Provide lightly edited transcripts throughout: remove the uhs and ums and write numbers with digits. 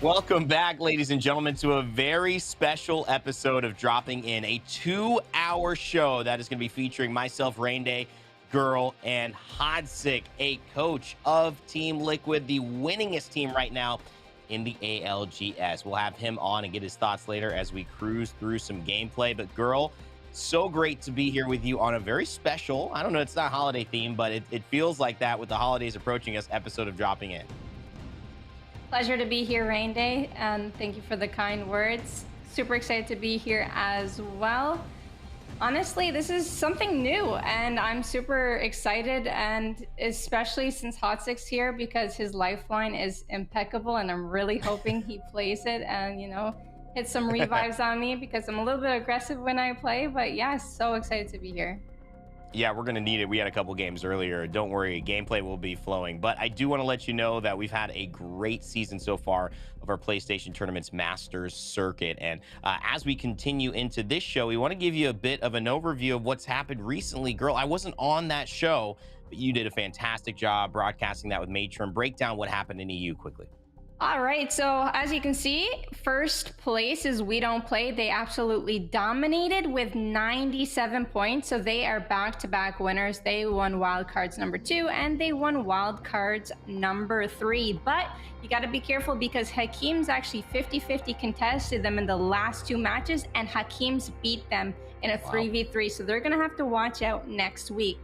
Welcome back, ladies and gentlemen, to a very special episode of Dropping In, a 2-hour show that is going to be featuring myself, Raynday, GuhRL, and Hodsic, a coach of Team Liquid, the winningest team right now in the ALGS. We'll have him on and get his thoughts later as we cruise through some gameplay. But GuhRL, so great to be here with you on a very special, I don't know, it's not holiday theme, but it feels like that with the holidays approaching us, episode of Dropping In. Pleasure to be here, Raynday, and thank you for the kind words. Super excited to be here as well. Honestly, this is something new, and I'm super excited, and especially since Hotsic's here because his lifeline is impeccable, and I'm really hoping he plays it and, hit some revives on me because I'm a little bit aggressive when I play, but yeah, so excited to be here. Yeah, we're going to need it. We had a couple games earlier. Don't worry, gameplay will be flowing. But I do want to let you know that we've had a great season so far of our PlayStation Tournaments Masters circuit. And as we continue into this show, we want to give you a bit of an overview of what's happened recently. GuhRL, I wasn't on that show, but you did a fantastic job broadcasting that with Matron. Break down what happened in EU quickly. All right, so as you can see, first place is We Don't Play. They absolutely dominated with 97 points. So they are back-to-back winners. They won wildcards number 2 and they won wildcards number 3. But you got to be careful because Hakim's actually 50-50 contested them in the last 2 matches, and Hakim's beat them in a 3v3. So they're going to have to watch out next week.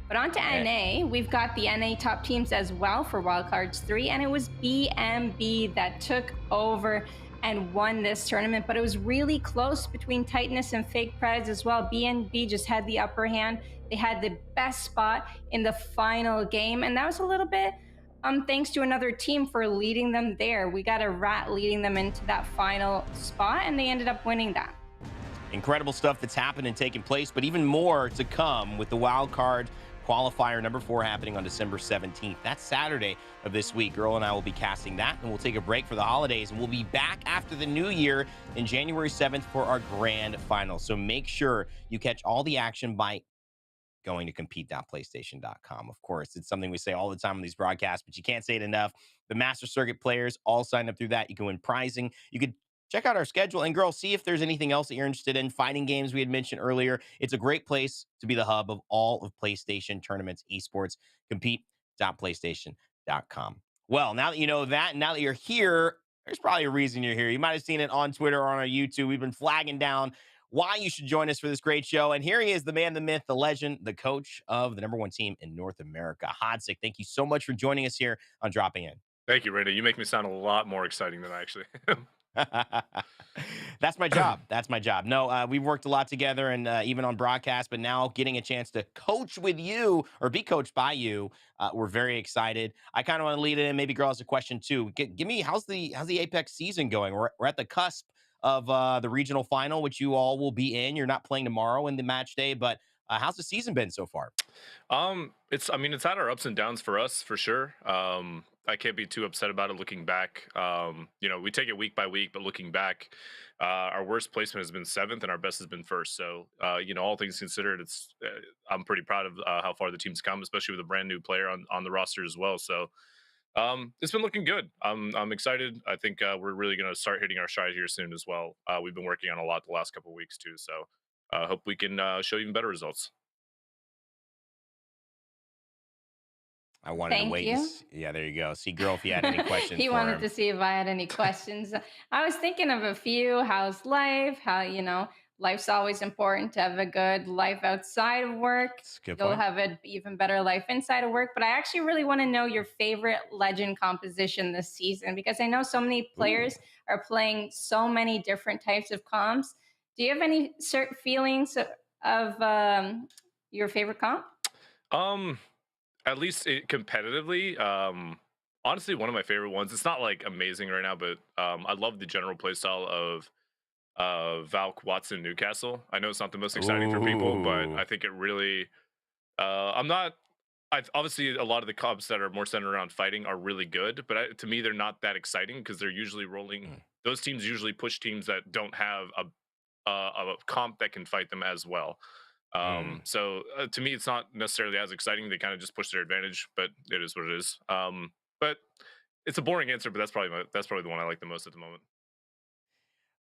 But on to NA, we've got the NA top teams as well for Wildcards 3, and it was BMB that took over and won this tournament, but it was really close between Titanus and Fake Prez as well. BMB just had the upper hand. They had the best spot in the final game, and that was a little bit thanks to another team for leading them there. We got a rat leading them into that final spot, and they ended up winning that. Incredible stuff that's happened and taken place, but even more to come with the wildcard qualifier number 4 happening on December 17th. That's Saturday of this week. GuhRL and I will be casting that, and we'll take a break for the holidays, and we'll be back after the new year in January 7th for our grand final. So make sure you catch all the action by going to compete.playstation.com. Of course, it's something we say all the time on these broadcasts, but you can't say it enough. The Master Circuit players all sign up through that. You can win prizing. You could check out our schedule, and GuhRL, see if there's anything else that you're interested in. Fighting games we had mentioned earlier. It's a great place to be the hub of all of PlayStation tournaments, esports. Compete.playstation.com. Well, now that you know that, and now that you're here, there's probably a reason you're here. You might have seen it on Twitter or on our YouTube. We've been flagging down why you should join us for this great show. And here he is, the man, the myth, the legend, the coach of the #1 team in North America, Hodsic. Thank you so much for joining us here on Dropping In. Thank you, Raynday. You make me sound a lot more exciting than I actually am. That's my job. That's my job. No, we've worked a lot together, and even on broadcast, but now getting a chance to coach with you or be coached by you, we're very excited. I kind of want to lead it in. Maybe GuhRL has a question too. Give me, how's the Apex season going? We're at the cusp of the regional final, which you all will be in. You're not playing tomorrow in the match day, but how's the season been so far? It's had our ups and downs for us for sure. I can't be too upset about it looking back. We take it week by week, but looking back, our worst placement has been 7th and our best has been 1st. So, all things considered, I'm pretty proud of how far the team's come, especially with a brand new player on the roster as well. So, it's been looking good. I'm excited. I think we're really going to start hitting our stride here soon as well. We've been working on a lot the last couple of weeks too. So, hope we can show even better results. I wanted Thank to wait. you. Yeah, there you go. See, GuhRL, if you had any questions He for wanted him. to see if I had any questions. I was thinking of a few. How's life? How, life's always important to have a good life outside of work. That's a good You'll point. have an even better life inside of work. But I actually really want to know your favorite legend composition this season, because I know so many players are playing so many different types of comps. Do you have any certain feelings of your favorite comp? At least competitively, honestly, one of my favorite ones. It's not like amazing right now, but I love the general playstyle of Valk, Watson, Newcastle. I know it's not the most exciting for people, but I think it really. Obviously, a lot of the comps that are more centered around fighting are really good, but to me, they're not that exciting because they're usually rolling. Those teams usually push teams that don't have a comp that can fight them as well. So to me, it's not necessarily as exciting. They kind of just push their advantage, but it is what it is. But it's a boring answer, but that's probably the one I like the most at the moment.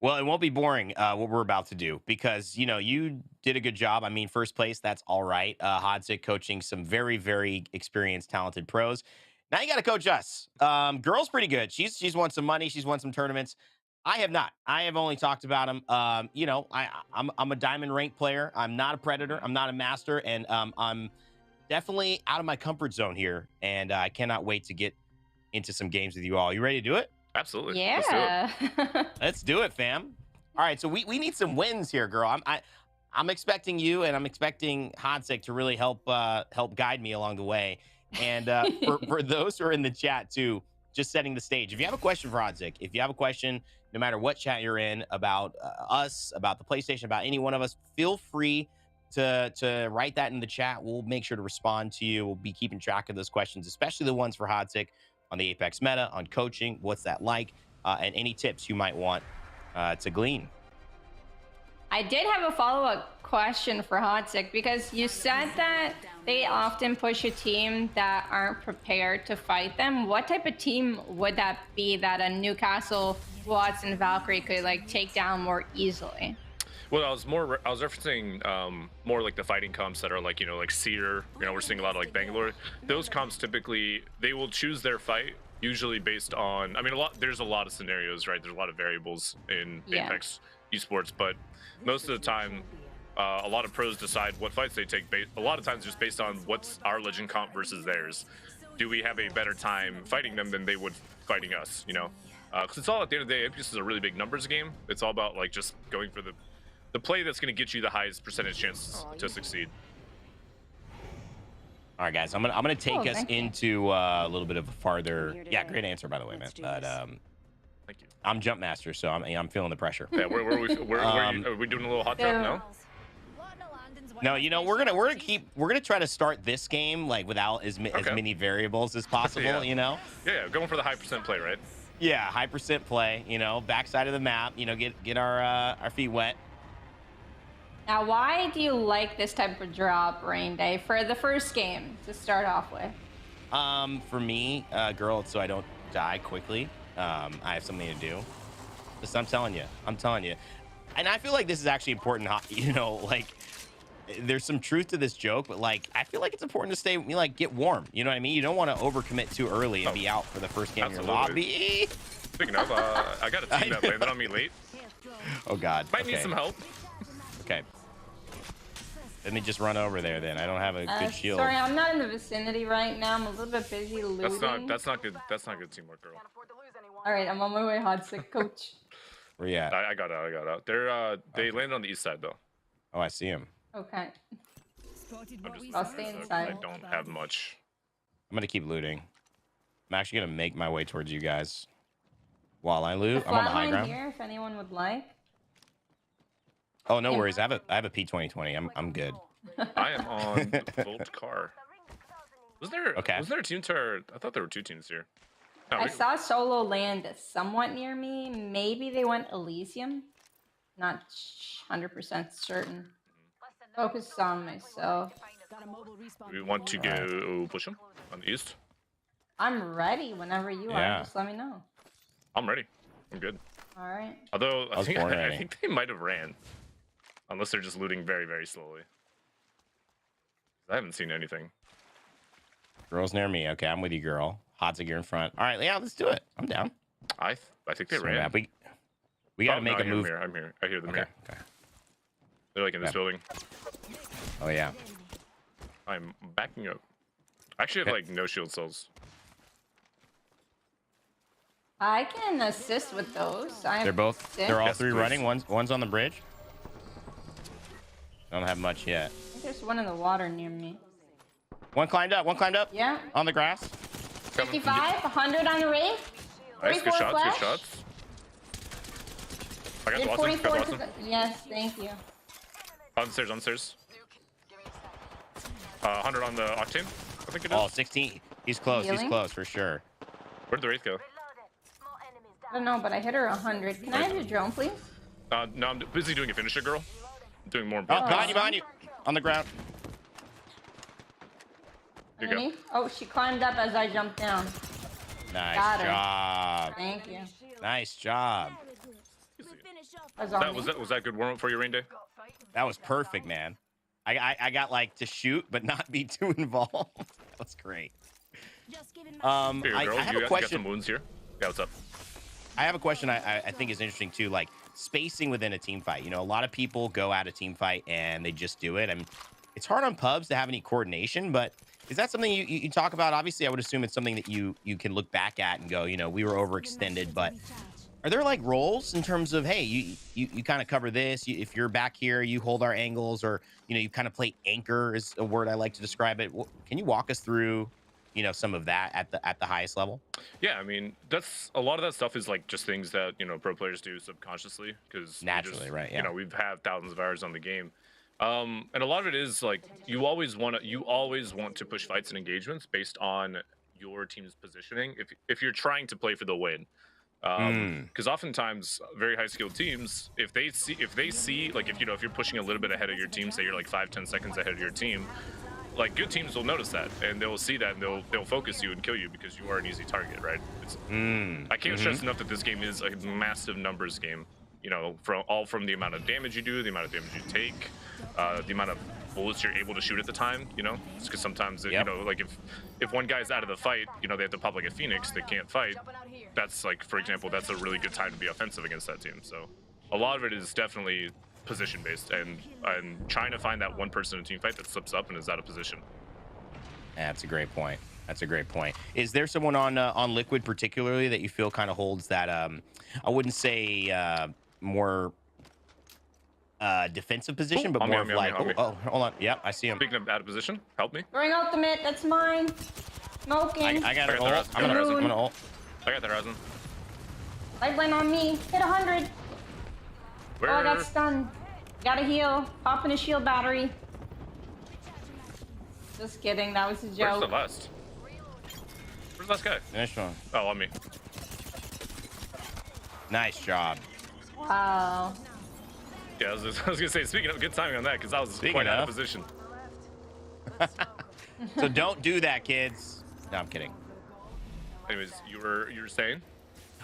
Well, it won't be boring what we're about to do because, you know, you did a good job. I mean, first place, that's all right. Hodsic coaching some very, very experienced, talented pros. Now you got to coach us. Girl's pretty good. She's won some money. She's won some tournaments. I have not. I have only talked about him. You know, I'm a diamond rank player. I'm not a predator. I'm not a master, and I'm definitely out of my comfort zone here. And I cannot wait to get into some games with you all. You ready to do it? Absolutely. Yeah. Let's do it, fam. All right, so we need some wins here, girl. I'm expecting you, and I'm expecting Hodsic to really help guide me along the way. And for those who are in the chat too, just setting the stage. If you have a question for Hodsic, if you have a question, no matter what chat you're in about us, about the PlayStation, about any one of us, feel free to write that in the chat. We'll make sure to respond to you. We'll be keeping track of those questions, especially the ones for Hodsic on the Apex meta, on coaching, what's that like, and any tips you might want to glean. I did have a follow-up question for Hodsic because you said that they often push a team that aren't prepared to fight them. What type of team would that be that a Newcastle, Watson, Valkyrie could like take down more easily? Well, I was referencing more like the fighting comps that are like, you know, like Seer, you know, we're seeing a lot of like Bangalore. Those comps typically, they will choose their fight usually based on, I mean, there's a lot of scenarios, right? There's a lot of variables in Apex esports, but most of the time, a lot of pros decide what fights they take, a lot of times just based on what's our legend comp versus theirs. Do we have a better time fighting them than they would fighting us, you know? Because it's all, at the end of the day, Apex is a really big numbers game. It's all about like just going for the play that's going to get you the highest percentage chance to succeed. All right, guys, I'm gonna take us into a little bit of a farther. Yeah, great answer by the way, man. But thank you. I'm jump master, so I'm feeling the pressure. Yeah, are we doing a little hot drop now? No, you know we're gonna try to start this game like without as many variables as possible. Yeah. You know. Yeah, going for the high percent play, right? Yeah, high percent play. You know, backside of the map. You know, get our feet wet. Now, why do you like this type of drop, Raynday, for the first game to start off with? For me, girl, it's so I don't die quickly. I have something to do. Just, I'm telling you, and I feel like this is actually important. You know, like there's some truth to this joke, but like I feel like it's important to stay, like, get warm. You know what I mean? You don't want to overcommit too early and be out for the first game in your lobby. Speaking of, I got a team that landed on me late. Oh God. Might need some help. Okay. Let me just run over there then. I don't have a good shield. Sorry, I'm not in the vicinity right now. I'm a little bit busy looting. That's not good. That's not good teamwork, girl. All right, I'm on my way, Hodsic, coach. Where you at? I got out. They landed on the east side though. Oh, I see him. Okay. I'll stay inside. I don't have much. I'm gonna keep looting. I'm actually gonna make my way towards you guys while I loot. The I'm on the high ground. here, if anyone would like. Oh, no worries. I have a P2020. I'm good. I am on Volt Car. Was there a team to I thought there were two teams here. No, I saw Solo land somewhat near me. Maybe they went Elysium. Not 100% certain. Focus on myself. We want to go push them on the east. I'm ready whenever you are. Just let me know. I'm ready. I'm good. All right. Although I think they might have ran. Unless they're just looting very, very slowly. I haven't seen anything. Girl's near me. Okay, I'm with you, girl. Hodsic, you're in front. All right, yeah, let's do it. I'm down. I think they ran. We got to make a move. I'm here. I hear them here. Okay. They're like in this building. Oh, yeah. I'm backing up. I actually have like no shield cells. I can assist with those. They're all three running. One's on the bridge. I don't have much yet. I think there's one in the water near me. One climbed up. Yeah. On the grass. 55, 100 on the rave. Nice, good shots, good shots. I got Watson. Yes, thank you. On the stairs. 100 on the Octane, I think it is. Oh, 16. He's close. Healing? He's close for sure. Where'd the Wraith go? I don't know, but I hit her 100. Can I have your drone, please? No, I'm busy doing a finisher, girl. I'm doing more Oh, important. behind you. On the ground. Here you go. Oh, she climbed up as I jumped down. Nice Got her. job. Thank you. Nice job. Was that good warm up for you, Raynday? That was perfect, man. I got like to shoot but not be too involved. That's great. Here, I girl, have you a got question. some wounds here. Yeah, what's up? I have a question I think is interesting too, like spacing within a team fight. You know, a lot of people go at a team fight and they just do it. I mean, it's hard on pubs to have any coordination, but is that something you talk about? Obviously, I would assume it's something that you can look back at and go, you know, we were overextended, but are there like roles in terms of, hey, you kind of cover this, if you're back here, you hold our angles, or, you know, you kind of play anchor is a word I like to describe it. Can you walk us through, you know, some of that at the highest level? Yeah, I mean, that's a lot of that stuff is like just things that, you know, pro players do subconsciously because Naturally, right? Yeah. You know, we've had thousands of hours on the game. And a lot of it is like you always want to push fights and engagements based on your team's positioning if you're trying to play for the win. Because oftentimes very high skilled teams, if they see like, if you know, if you're pushing a little bit ahead of your team, say you're like 5-10 seconds ahead of your team, like good teams will notice that and they'll see that and they'll focus you and kill you because you are an easy target, right? I can't stress enough that this game is a massive numbers game. You know, from the amount of damage you do, the amount of damage you take, the amount of bullets you're able to shoot at the time. You know, because sometimes you know, like if one guy's out of the fight, you know, they have to pop like a phoenix, they can't fight. That's like, for example, that's a really good time to be offensive against that team. So a lot of it is definitely position based and trying to find that one person in a team fight that slips up and is out of position. That's a great point. That's a great point. Is there someone on Liquid particularly that you feel kind of holds that I wouldn't say more defensive position, but more of like, oh, hold on. Yep, I see him. Speaking of out of position, help me. Bring ultimate. That's mine. Smoking. I got an ult. I'm gonna ult. I got the horizon. Lifeline on me. Hit 100. Where? Oh, I got stunned. Gotta heal. Pop in a shield battery. Just kidding. That was a joke. Where's the last? Where's the last guy? Finish one. Oh, on me. Nice job. Wow. Yeah, I was gonna say, speaking of, good timing on that because I was quite out of position. So don't do that, kids. No, I'm kidding. Anyways, you were saying?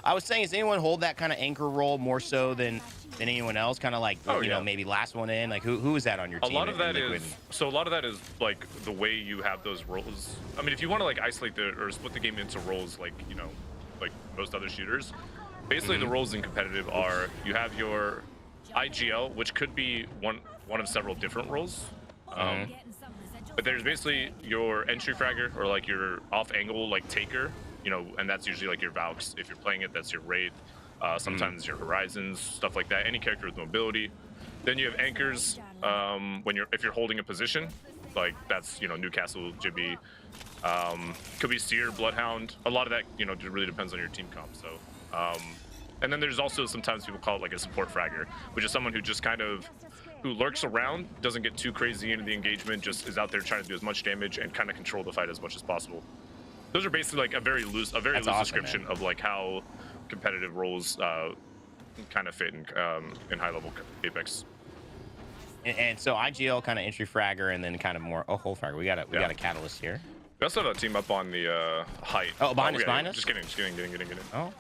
I was saying, does anyone hold that kind of anchor role more so than anyone else? Kind of like, you know, maybe last one in. Like, who is that on your team? A lot of that is like the way you have those roles. I mean, if you want to like isolate or split the game into roles, like, you know, like most other shooters, basically the roles in competitive are you have your IGL, which could be one of several different roles. But there's basically your entry fragger or like your off angle like taker, you know, and that's usually like your Valks. If you're playing it, that's your Wraith. Sometimes your Horizons, stuff like that. Any character with mobility. Then you have anchors. If you're holding a position, like that's, you know, Newcastle, Jibby, could be Seer, Bloodhound. A lot of that, you know, really depends on your team comp. So, and then there's also sometimes people call it like a support fragger, which is someone who just kind of who lurks around, doesn't get too crazy into the engagement, just is out there trying to do as much damage and kind of control the fight as much as possible. Those are basically like a very loose description of like how competitive roles kind of fit in high level Apex. And so IGL kind of entry fragger, and then kind of more whole fragger. We got a catalyst here. We also have a team up on the height. Oh, behind us. Just kidding. Oh.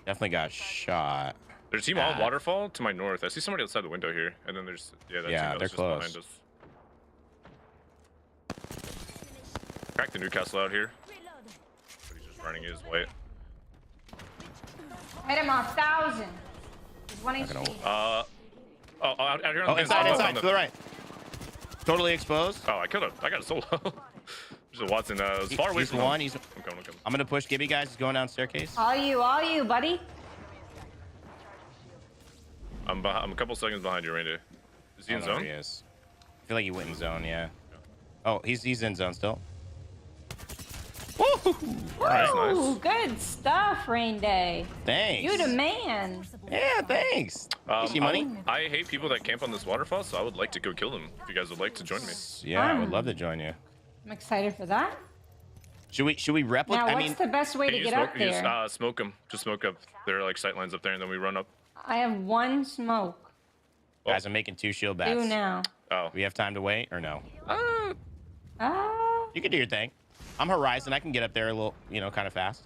Definitely got shot. There's a team on waterfall to my north. I see somebody outside the window here, and then there's that team they're just close behind us. Crack the Newcastle out here. But he's just running his way. Hit him 1,000. He's 1 HP. Out here on inside, to the right. Totally exposed. Oh, I killed him. I got a solo. There's a Watson. As far away from one. I'm coming. I'm gonna push Gibby, guys. He's going down staircase. All you, buddy. I'm a couple seconds behind you, Raynday. Is he in zone? He is. I feel like he went in zone, yeah. Oh, he's in zone still. Woo! Nice. Good stuff, Raynday. Thanks. You the man. Yeah, thanks. You see money? I hate people that camp on this waterfall, so I would like to go kill them. If you guys would like to join me. Yeah, I would love to join you. I'm excited for that. Should we replicate? Now, what's the best way to get up there? Just smoke them. Just smoke up. There are like sight lines up there, and then we run up. I have 1 smoke. Guys, I'm making 2 shield bats. 2 now. Oh. We have time to wait or no? You can do your thing. I'm Horizon. I can get up there a little, you know, kind of fast.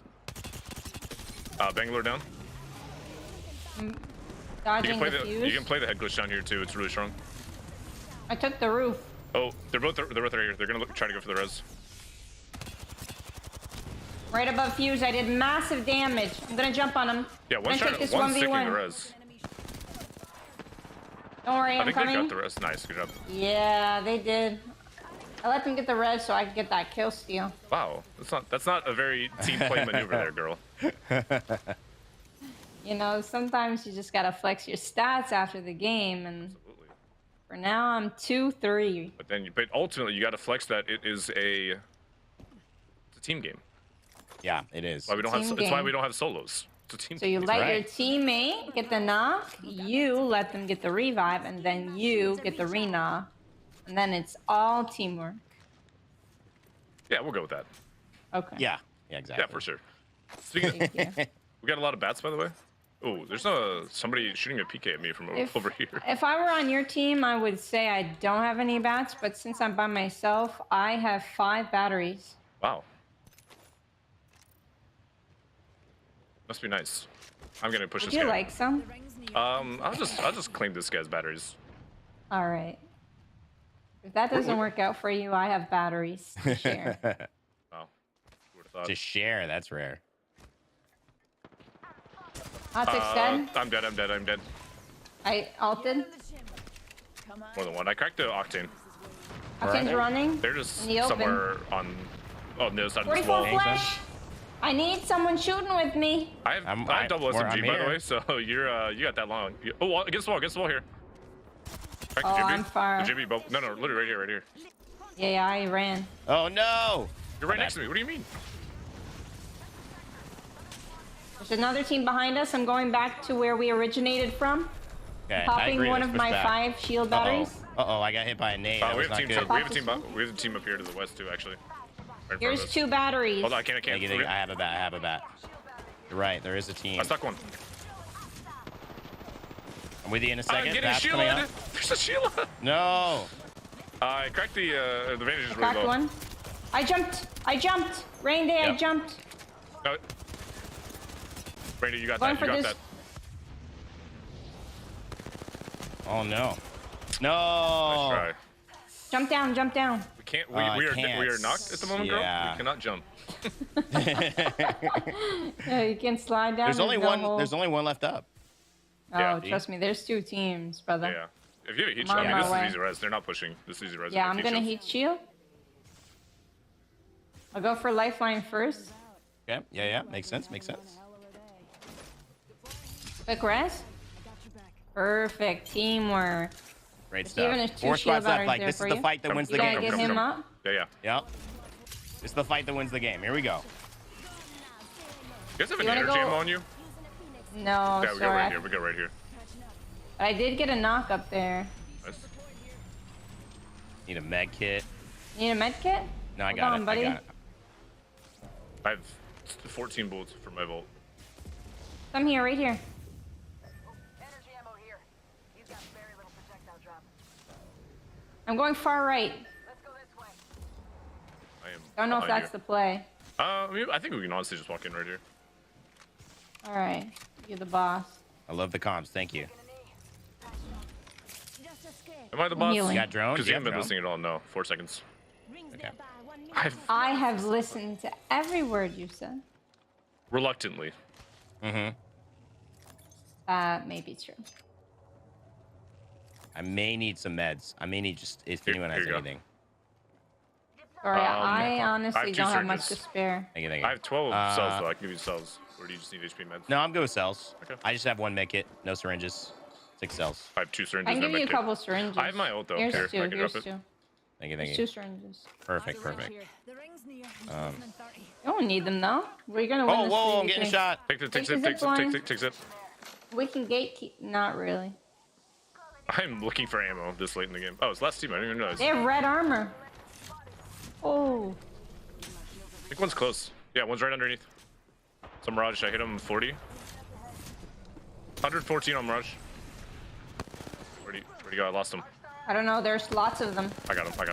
Bangalore down. Dodging the You fuse. can play the head glitch down here too. It's really strong. I took the roof. Oh, they're both right here. They're gonna try to go for the res. Right above fuse. I did massive damage. I'm gonna jump on him. Yeah, one's sticking the res. Don't worry, I I'm think coming. they got the res. Nice, good job. Yeah, they did. I let them get the res so I could get that kill steal. Wow, that's not a very team play maneuver there, girl. You know, sometimes you just gotta flex your stats after the game, and Absolutely. for now I'm 2-3. But ultimately, you got to flex that it is it's a team game. Yeah, it is. Why we don't Team it's why game. we don't have solos. It's a team. So you game. let your right. teammate get the knock, you let them get the revive, and then you get the re-knock. And then it's all teamwork. Yeah, we'll go with that. Okay. Yeah, exactly. Yeah, for sure. Speaking Thank you. we got a lot of bats, by the way. Oh, there's somebody shooting a PK at me from over here. If I were on your team, I would say I don't have any bats, but since I'm by myself, I have 5 batteries. Wow. Must be nice. I'm gonna push Would this you guy. like some? I'll just claim this guy's batteries. All right. If that doesn't work out for you, I have batteries to share. Wow. Would've thought. To share, that's rare. Hotsic's dead. I'm dead. I ulted. More than one. I cracked the Octane. Octane's running. They're just In the open. somewhere on the other side of this 44 wall. flash. I need someone shooting with me. I have double I'm SMG, by the here. way, so you got that long. Against the wall here. Crack Oh, the Jibby. I'm far. The Jibby, no, literally right here. Yeah, I ran. Oh no! You're right next to me. What do you mean? There's another team behind us. I'm going back to where we originated from. Okay, I Popping agree, one let's of push my back. 5 shield batteries. I got hit by a nade. That We was have not team. good. We have a team up here to the west too, actually. Right in front of Here's us. 2 batteries. Hold on, I can't. I have a bat. You're right. There is a team. I stuck one. I'm with you in a second. I'm getting Bat's coming shielded. up. There's a shield. No. I cracked the vantage is really Cracked low. one. I jumped. Raynday, I Yep. jumped. No. Randy, you got Going that. for You got this. that. Oh no. No. Nice try. Jump down. We can't. I We can't. are knocked at the moment, Yeah. girl. We cannot jump. Yeah, you can slide down. There's only no one. hole. There's only one left up. Oh, Yeah. trust me, there's 2 teams, brother. Yeah. If you have a heat I'm on shield, my this way. is easy res. They're not pushing. This is easy res. Yeah, with I'm gonna shields. heat shield. I'll go for lifeline first. Okay. Yeah. Makes sense. Quick res. Perfect teamwork. Great Steven, stuff. there's 2 Four shield spots left. batteries Like there this is for the you. fight that wins the You gotta game. get him up. Yeah. Yep. This is the fight that wins the game. Here we go. You guys have an You wanna energy go- ammo on you? No, Yeah, we go sorry. right here. We go right here. I did get a knock up there. Nice. Need a med kit. Need a med kit? No, I Hold got on, it. buddy. I got it. I have 14 bullets for my vault. Come here, right here. Energy ammo here. He's got very little projectile drop. I'm going far right. Let's go this way. I am. Don't know if behind that's the play. I think we can honestly just walk in right here. All right, you're the boss. I love the comms. Thank you. Am I the boss? healing. You got drones? Because You you have haven't been drones? listening at all. No, 4 seconds. Okay. I have listened to every word you said. Reluctantly. Mm-hmm. That may be true. I may need some meds. I may need just if anyone here has you go. anything. Sorry, I honestly I have 2 don't have much to surges. spare. Thank you. I have 12 cells though. I can give you cells. Or do you just need HP meds? No, I'm good with cells. Okay. I just have 1 med kit, no syringes, 6 cells. I have 2 syringes. I can no give you a medkit. couple syringes. I have my ult though. Here's Here, 2. I can Here's drop it. 2. Thank you. There's 2 syringes. Perfect. You don't need them though. We're gonna win Oh, this. whoa! so I'm you getting can- shot. Take Take zip, the take zip line. zip, take zip. We can gatekeep. Not really. I'm looking for ammo this late in the game. Oh, it's last team. I didn't even realize. They have red armor. Oh. I think one's close. Yeah, one's right underneath. Some Mirage. I hit him 40. 114 on Mirage. Where'd he go? I lost him. I don't know. There's lots of them. I got him. All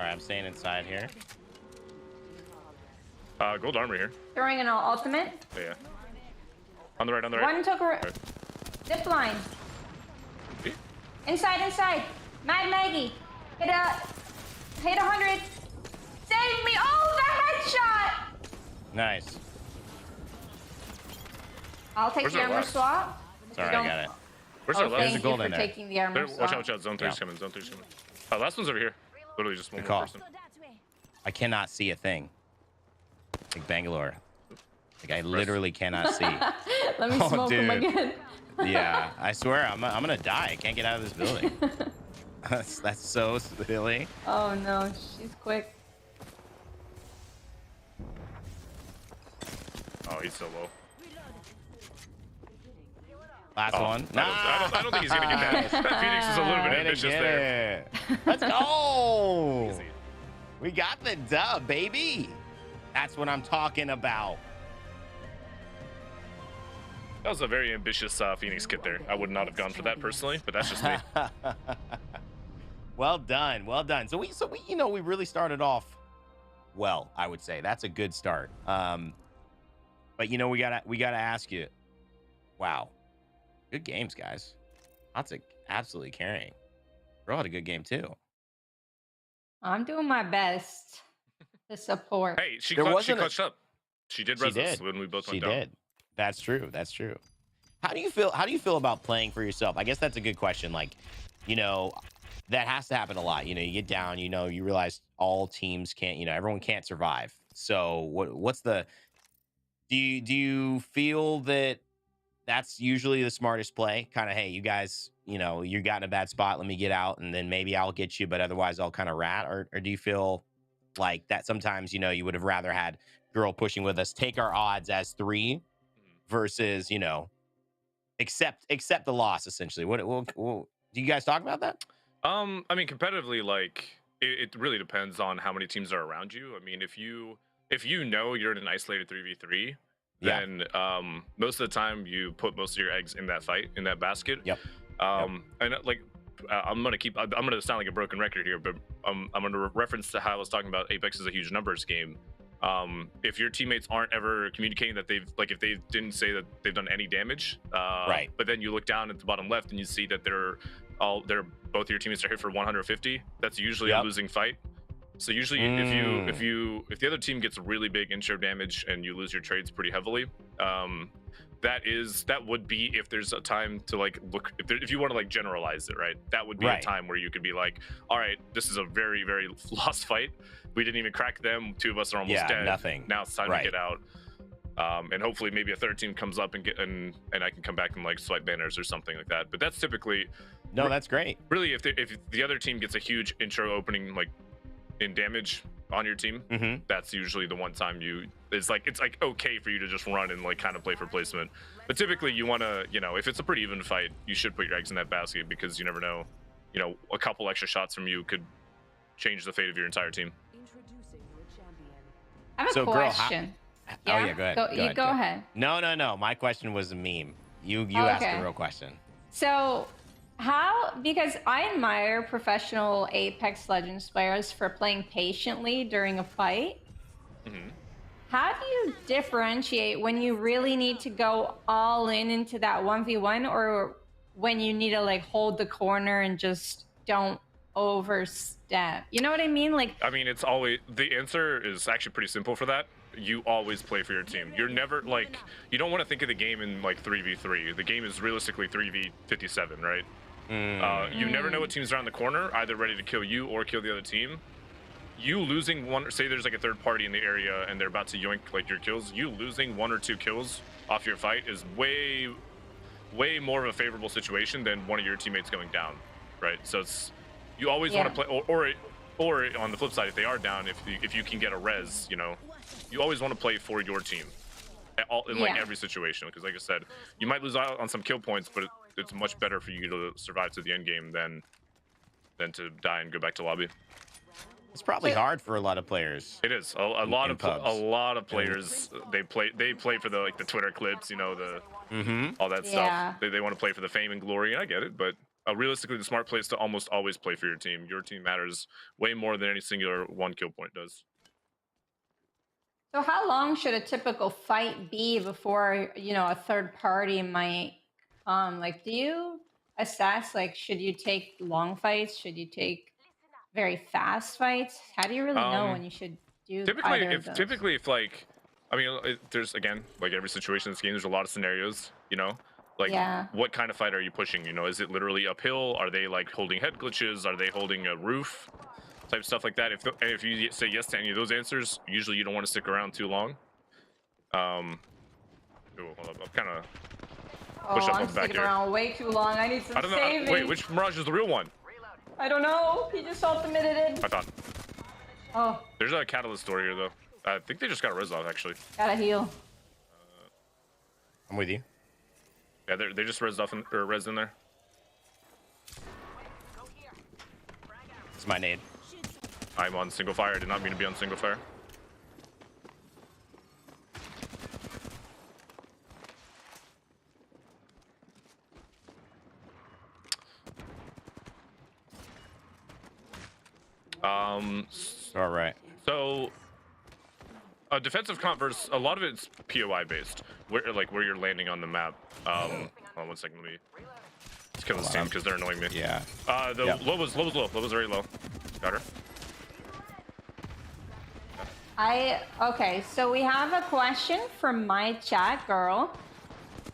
All right, I'm staying inside here. Gold armor here. Throwing an ultimate. Yeah. On the right, on the right. One took a Right. zip line. See? Inside. Mad Maggie. Hit 100. Save me. Oh, the headshot. Nice. I'll take Where's the our armor last? swap. Sorry, I Don't- got it. Where's Oh, our last? thank you gold for in there. taking the armor Watch swap. out, watch out. Zone 3's Yeah. coming. Zone 3's coming. Last one's over here. Literally just one Good more call. person. I cannot see a thing. Like Bangalore. Like I literally cannot see. Let me Oh, smoke him dude. again. Yeah, I swear I'm gonna die. I can't get out of this building. That's so silly. Oh no, she's quick. Oh, he's so low. Last Oh, one. I don't think he's gonna get that. That Phoenix is a little bit Way to ambitious get there. it. Let's go. Easy. We got the dub, baby. That's what I'm talking about. That was a very ambitious Phoenix kit there. I would not have gone for that personally, but that's just me. Well done, well done. So we you know, we really started off well, I would say. That's a good start. But you know, we gotta ask you, wow, good games, guys. Hodsic absolutely carrying. Bro had a good game too. I'm doing my best to support. Hey, she There wasn't a- clutched up. She did She res us did. when we both She went down. did. That's true. That's true. How do you feel about playing for yourself? I guess that's a good question. Like, you know, that has to happen a lot. You know, you get down, you know, you realize all teams can't, you know, everyone can't survive. So what's the do you feel that that's usually the smartest play? Kind of, hey, you guys, you know, you got in a bad spot, let me get out and then maybe I'll get you, but otherwise I'll kind of rat, or do you feel like that sometimes, you know, you would have rather had girl pushing with us, take our odds as 3 versus, you know, accept the loss essentially? What do you guys talk about that? I mean, competitively, like it really depends on how many teams are around you. I mean, if you know you're in an isolated 3v3, Yeah. then most of the time you put most of your eggs in that fight, in that basket. Yep. And like I'm gonna sound like a broken record here, but I'm gonna reference to how I was talking about Apex is a huge numbers game. If your teammates aren't ever communicating that they've, like, if they didn't say that they've done any damage, Right. but then you look down at the bottom left and you see that both your teammates are hit for 150, that's usually a losing fight. So usually if the other team gets really big intro damage and you lose your trades pretty heavily, that would be, if there's a time to like look, if you want to like generalize it, right, that would be a time where you could be like, all right, this is a very, very lost fight. We didn't even crack them. 2 of us are almost dead. Nothing. Now it's time to get out. And hopefully maybe a third team comes up and I can come back and like swipe banners or something like that. But that's typically that's great. Really, if the other team gets a huge intro opening like in damage on your team, that's usually the one time it's like okay for you to just run and like kind of play for placement. But typically you want to, you know, if it's a pretty even fight, you should put your eggs in that basket, because you never know, you know, a couple extra shots from you could change the fate of your entire team. I have a question. Oh yeah, go ahead. Go ahead. No. My question was a meme. You asked a real question. So because I admire professional Apex Legends players for playing patiently during a fight. How do you differentiate when you really need to go all in into that 1v1, or when you need to like hold the corner and just don't overstep? You know what I mean? Like, I mean, it's always, the answer is actually pretty simple for that. You always play for your team. You're never like, you don't want to think of the game in like 3v3. The game is realistically 3v57, right? You never know what teams are on the corner, either ready to kill you or kill the other team. You losing one, say there's like a third party in the area and they're about to yoink like your kills, you losing 1 or 2 kills off your fight is way more of a favorable situation than one of your teammates going down, right? So it's, you always want to play, or on the flip side, if they are down, if you can get a res, you know, you always want to play for your team in like every situation, because like I said, you might lose out on some kill points, but it's much better for you to survive to the end game than to die and go back to lobby. It's probably hard for a lot of players. It is a lot of players. They play for the Twitter clips, you know, all that stuff. They want to play for the fame and glory, and I get it, but Realistically, the smart play is to almost always play for your team. Your team matters way more than any singular one kill point does. So how long should a typical fight be before, a third party might come? Like, do you assess, like, should you take long fights? Should you take very fast fights? How do you really know when you should do either of those? Typically, if like, I mean, there's again, like every situation in this game, there's a lot of scenarios, like what kind of fight are you pushing? Is it literally uphill? Are they like holding head glitches? Are they holding a roof? Type stuff like that. If you say yes to any of those answers, usually you don't want to stick around too long. Hold up, I'm kind of push up on the back sticking here. around way too long. I need some saving. Wait, which Mirage is the real one? I don't know. He just ultimated it. I thought. Oh. There's a catalyst store here though. I think they just got a res off actually. Gotta heal. I'm with you. Yeah, they just res off or res in there. It's my nade. I'm on single fire. I did not mean to be on single fire. All right. So, defensive comp versus a lot of it's POI based, where you're landing on the map. Hold on 1 second. Let me just kill this team because they're annoying me. Yeah. Low was low. Low was very low. Got her. Okay, so we have a question from my chat girl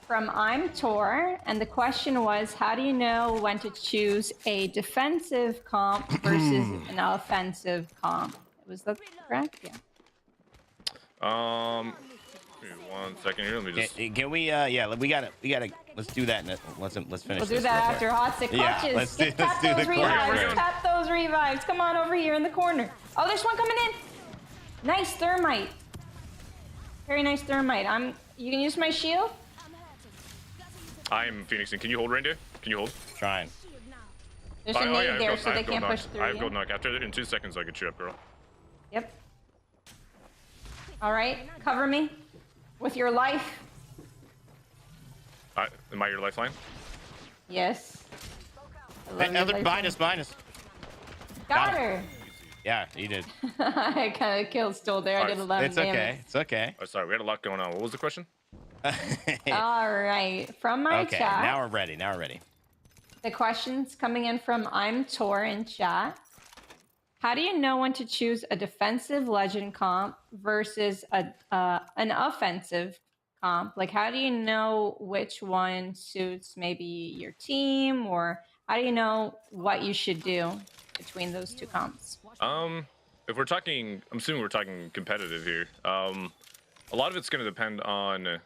from I'm Tor, and the question was, how do you know when to choose a defensive comp versus an offensive comp? Was that correct? Yeah. Give me 1 second here. Let me just. Can we? Yeah, we gotta. Let's do that. Let's finish. We'll do that after Hodsic clutches. Yeah, let's do those the revives. corner. Tap those revives. Come on over here in the corner. Oh, there's one coming in. Nice thermite. Very nice thermite. You can use my shield. I'm Phoenixing. Can you hold Raynday? Can you hold? Trying. There's a nade there, so they can't push through. I have gold knock. After in 2 seconds, I'll get you up, girl. Yep. All right, cover me with your life. Am I your lifeline? Yes. Another minus. Got her. Yeah, you did. I kind of killed Stoll there. I did 11 It's damage. okay. It's okay. Oh, sorry, we had a lot going on. What was the question? All right, from my Okay, chat. now we're ready. The question's coming in from I'm Tor in chat. How do you know when to choose a defensive legend comp versus an offensive comp? Like, how do you know which one suits maybe your team, or how do you know what you should do between those two comps? If we're talking, I'm assuming we're talking competitive here. A lot of it's going to depend on,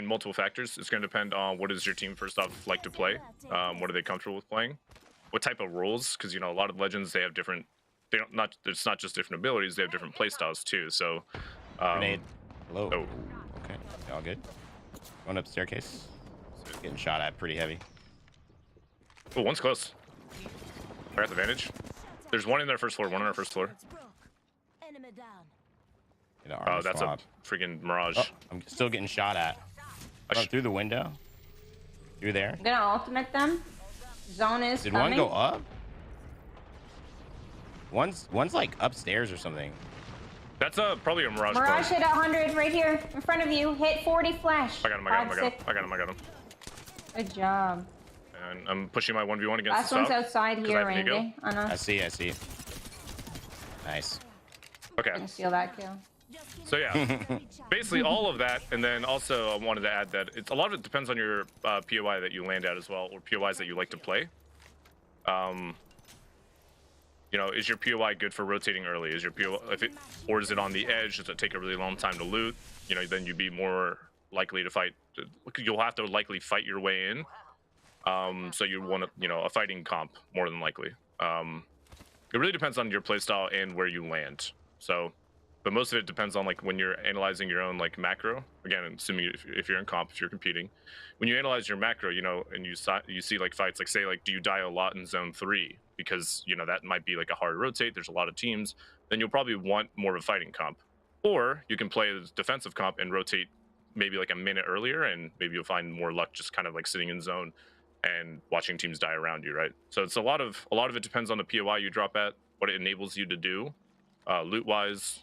multiple factors. It's going to depend on what does your team first off like to play. What are they comfortable with playing? What type of roles? Because a lot of legends, they have different. It's not just different abilities. They have different play styles too. So. Grenade. Hello. Oh. Okay. All good. Going up staircase. Getting shot at pretty heavy. Oh, one's close. I got the advantage. There's one in their first floor. One on our first floor. Oh, that's a freaking Mirage. Oh, I'm still getting shot at. Through the window. Through there. I'm gonna ultimate them. Zone is Did coming. one go up? One's like upstairs or something. That's probably a Mirage. Mirage hit 100 right here in front of you. Hit 40 flash. I got him. Good job. And I'm pushing my 1v1 against Last the one's south, outside here, Raynday. I see. Nice. Okay. Gonna steal that kill. So yeah, basically all of that, and then also I wanted to add that a lot of it depends on your POI that you land at as well, or POIs that you like to play. Is your POI good for rotating early? Is your POI or is it on the edge? Does it take a really long time to loot? Then you'd be more likely to fight. You'll have to likely fight your way in. So you want a fighting comp more than likely. It really depends on your playstyle and where you land. So, but most of it depends on when you're analyzing your own macro. Again, assuming if you're in comp, if you're competing, when you analyze your macro, and you see fights, say do you die a lot in zone 3 because that might be a hard rotate. There's a lot of teams. Then you'll probably want more of a fighting comp, or you can play as defensive comp and rotate maybe a minute earlier, and maybe you'll find more luck just kind of sitting in zone and watching teams die around you, right? So it's a lot of it depends on the POI you drop at, what it enables you to do, loot wise,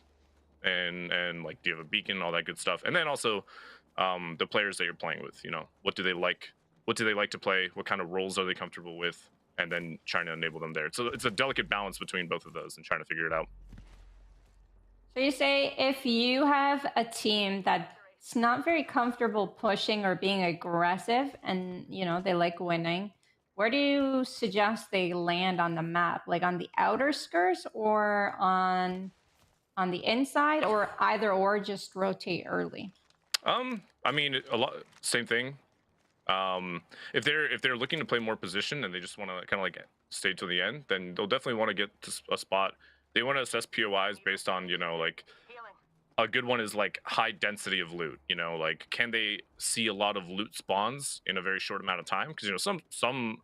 and like do you have a beacon, all that good stuff, and then also the players that you're playing with. You know, what do they like? What do they like to play? What kind of roles are they comfortable with? And then trying to enable them there. So it's a delicate balance between both of those and trying to figure it out. So you say if you have a team that's not very comfortable pushing or being aggressive and, you know, they like winning, where do you suggest they land on the map? Like on the outer skirts or on the inside, or either or, just rotate early? I mean, a lot same thing. If they're looking to play more position and they just want to kind of like stay till the end, then they'll definitely want to get to a spot. They want to assess POIs based on, you know, like a good one is like high density of loot. You know, like can they see a lot of loot spawns in a very short amount of time? Because, you know,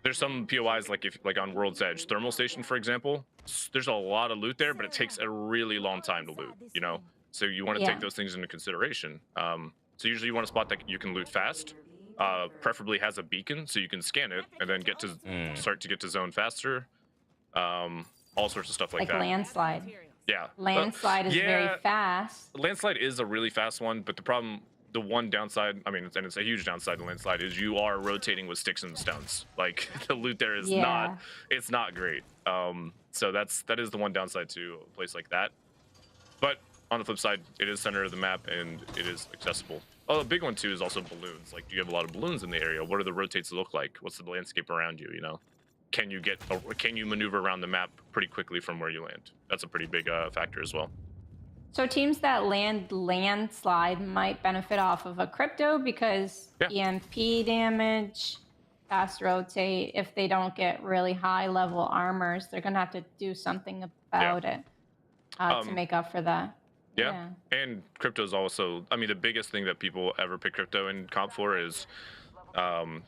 there's some POIs like if like on World's Edge Thermal Station, for example, there's a lot of loot there, but it takes a really long time to loot. You know, so you want to take those things into consideration. So usually you want a spot that you can loot fast, preferably has a beacon so you can scan it and then get to start to get to zone faster. All sorts of stuff like that. Landslide. Yeah. Landslide is very fast. Landslide is a really fast one, but the one downside, I mean, and it's a huge downside to Landslide, is you are rotating with sticks and stones. Like the loot there is it's not great. So that is the one downside to a place like that. But on the flip side, it is center of the map and it is accessible. Oh, a big one too is also balloons. Like, do you have a lot of balloons in the area? What do the rotates look like? What's the landscape around you? You know, can you maneuver around the map pretty quickly from where you land? That's a pretty big factor as well. So teams that landslide might benefit off of a crypto because EMP damage, fast rotate. If they don't get really high level armors, they're gonna have to do something about it to make up for that. Yeah. And crypto is also, I mean, the biggest thing that people ever pick crypto in comp for is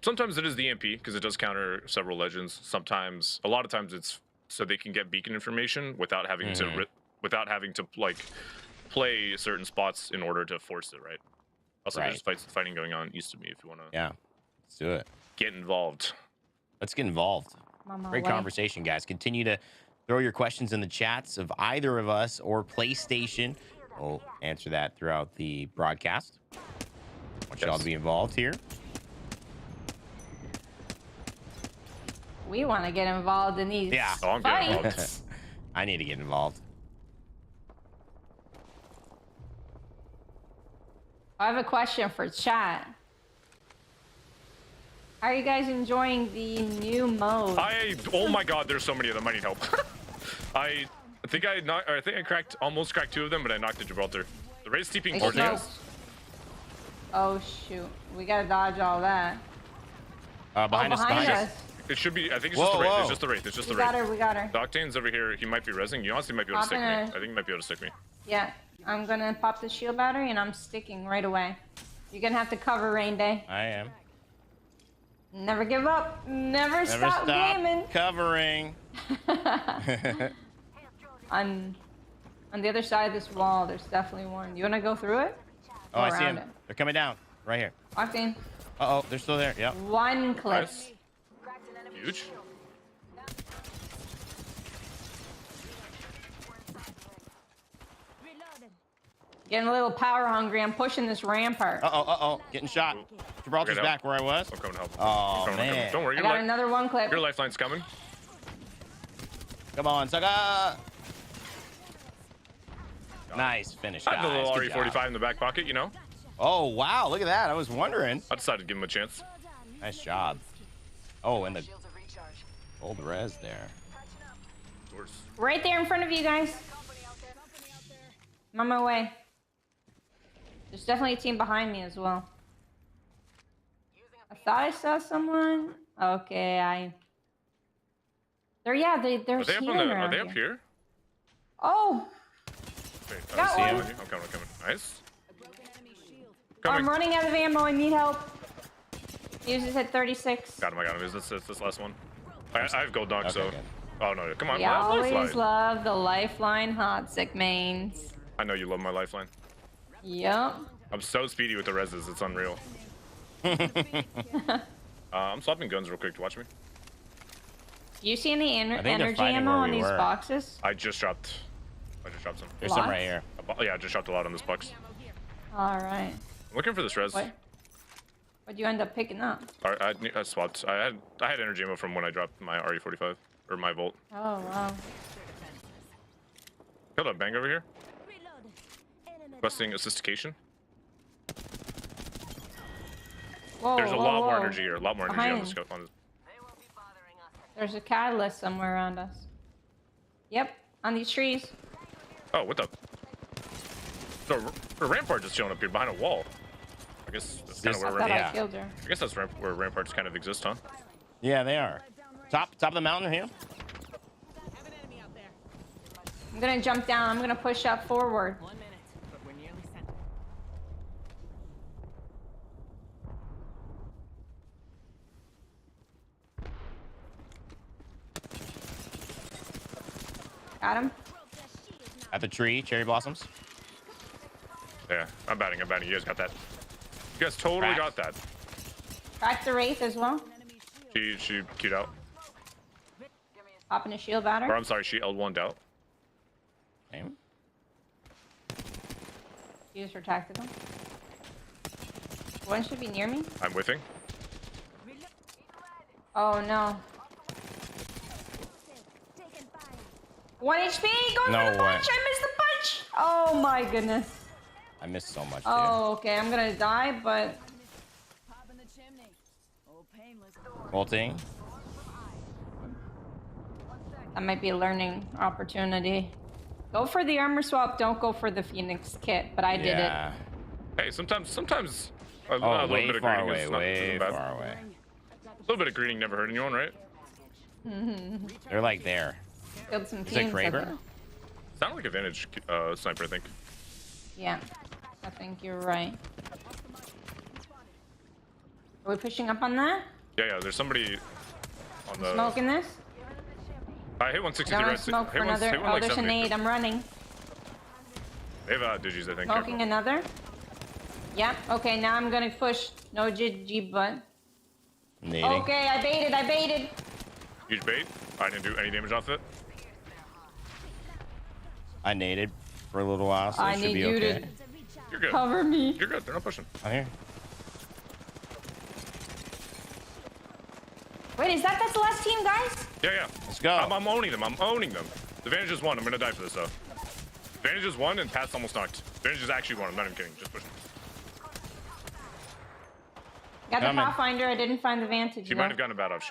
sometimes it is the EMP because it does counter several legends. Sometimes, a lot of times it's so they can get beacon information without having to like play certain spots in order to force it, right? Also, there's fighting going on east of me if you want to. Yeah, let's do it. Get involved. Let's get involved. Great conversation, guys. Continue to throw your questions in the chats of either of us or PlayStation. We'll answer that throughout the broadcast. Want y'all to be involved here. We want to get involved in these I'm getting involved. I need to get involved. I have a question for chat. How are you guys enjoying the new mode? Oh my god, there's so many of them. I need help. I think I almost cracked 2 of them, but I knocked the Gibraltar. The Raid's TPing towards us. Oh shoot, we gotta dodge all that. Behind us. It should be. I think it's just the Wraith. It's just the Wraith. It's just the Wraith. We got her. The Octane's over here. He might be rezzing. You honestly might be able to stick me. I think he might be able to stick me. Yeah, I'm gonna pop the shield battery and I'm sticking right away. You're gonna have to cover Raynday. I am. Never give up. Never stop gaming. Covering. On the other side of this wall, there's definitely one. You wanna go through it? Oh, I see him. They're coming down. Right here. Octane. Uh-oh, they're still there. Yep. One clip. Nice. Huge. Getting a little power hungry. I'm pushing this rampart. Uh-oh. Getting shot. Gibraltar's back where I was. I'm coming to help. Oh, man. Don't worry. I got another one clip. Your lifeline's coming. Come on, Saga. Nice finish, guys. I have the little RE45 in the back pocket, you know? Oh, wow. Look at that. I was wondering. I decided to give him a chance. Nice job. Oh, and the old res there. Right there in front of you guys. I'm on my way. There's definitely a team behind me as well. I thought I saw someone. Okay, they're here. Are they up here? Oh. Wait, Got one. I'm coming. Nice. I'm running out of ammo. I need help. He was just at 36. Got him. I got him. Is this last one? I have gold dunk, so. Good. Oh no! Come on. We always love the lifeline Hodsic mains. I know you love my lifeline. Yep. I'm so speedy with the reses. It's unreal. I'm swapping guns real quick. Watch me. Do you see any I think they're energy fighting ammo where on we these were. boxes? I just dropped some. There's some right Lots? here. Yeah, I just dropped a lot on this box. All right. I'm looking for this res. What'd you end up picking up? I swapped. I had energy ammo from when I dropped my RE45 or my Volt. Oh wow. Killed a bang over here. Requesting assistication. Whoa, There's a whoa, lot more whoa. energy here. A lot more energy on this. Behind. On this. They won't be bothering us. There's a catalyst somewhere around us. Yep, on these trees. Oh, what the? The rampart just chilling up here behind a wall. I guess that's kind of I where thought Yeah. I killed her. I guess that's where ramparts kind of exist, huh? Yeah, they are. Top of the mountain here. Have an enemy out there. I'm gonna jump down. I'm gonna push up forward. 1 minute, but we're nearly sent. Got him. At the tree, cherry blossoms. Yeah, I'm batting. You guys got that. You guys totally Back. got that. Cracked the wraith as well. She queued out. Popping a shield Or batter. I'm sorry, she L1'd out. Okay. Use her tactical. One should be near me. I'm whiffing. Oh no. 1 HP. Going No for the way. punch. I missed the punch. Oh my goodness. I missed so much. Oh, okay. I'm gonna die, but Pop in the chimney. Oh, painless. Volting. that might be a learning opportunity. Go for the armor swap. Don't go for the Phoenix kit. But I did it. Yeah. Hey, sometimes a Oh, little way bit of far greeting away. is not Way bad. far away. A little bit of greeting never hurt anyone, right? They're like there. Killed some Is it teams. I Kraber? think. Sound like advantage sniper, I think. Yeah. I think you're right. Are we pushing up on that? Yeah, there's somebody on the. Smoking this? I hit I 163 don't want right. to smoke for hit one- another. hit one Oh, like there's a 70. nade. I'm running. They have digis, I think. Smoking Careful. another. Yep. Okay, now I'm gonna push. No GG, but. Nading. Okay, I baited. Huge bait. I didn't do any damage off it. I naded for a little while, so I it should need be you okay. to You're good. cover me. You're good. They're not pushing. I'm here. Wait, is that's the last team, guys? Yeah. Let's go. I'm owning them. The Advantage is one. I'm gonna die for this though. Advantage is one, and Pat's almost knocked. Advantage is actually one. I'm not even kidding. Just pushing. Got the Coming. Pathfinder. I didn't find the Vantage. She though. might have gotten a bad off.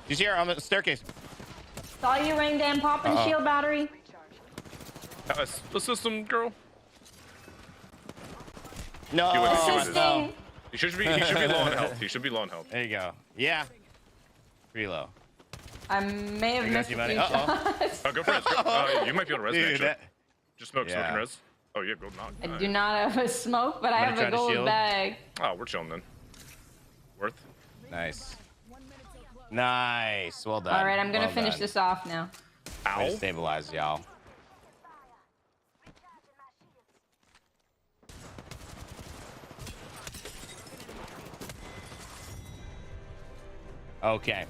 You see her on the staircase. Saw you, Raynday and popping Uh-oh. shield battery. The system, girl. No. You wouldn't do this. Assisting. He should be low on health. He should be low on health. There you go. Yeah. Pretty low. I may have You got missed a your money? few Uh-oh. shots. Oh, go for it. You might be able to res me, Dude, actually. that, Just smoking Yeah. res. Oh, you have gold knock. I do not have a smoke, but I I'm have gonna a try to gold shield. bag. Oh, we're chilling then. Worth. nice. Nice. Well done. All right, I'm gonna Well finish done. this off now. Way Ow. to stabilize, y'all. Okay.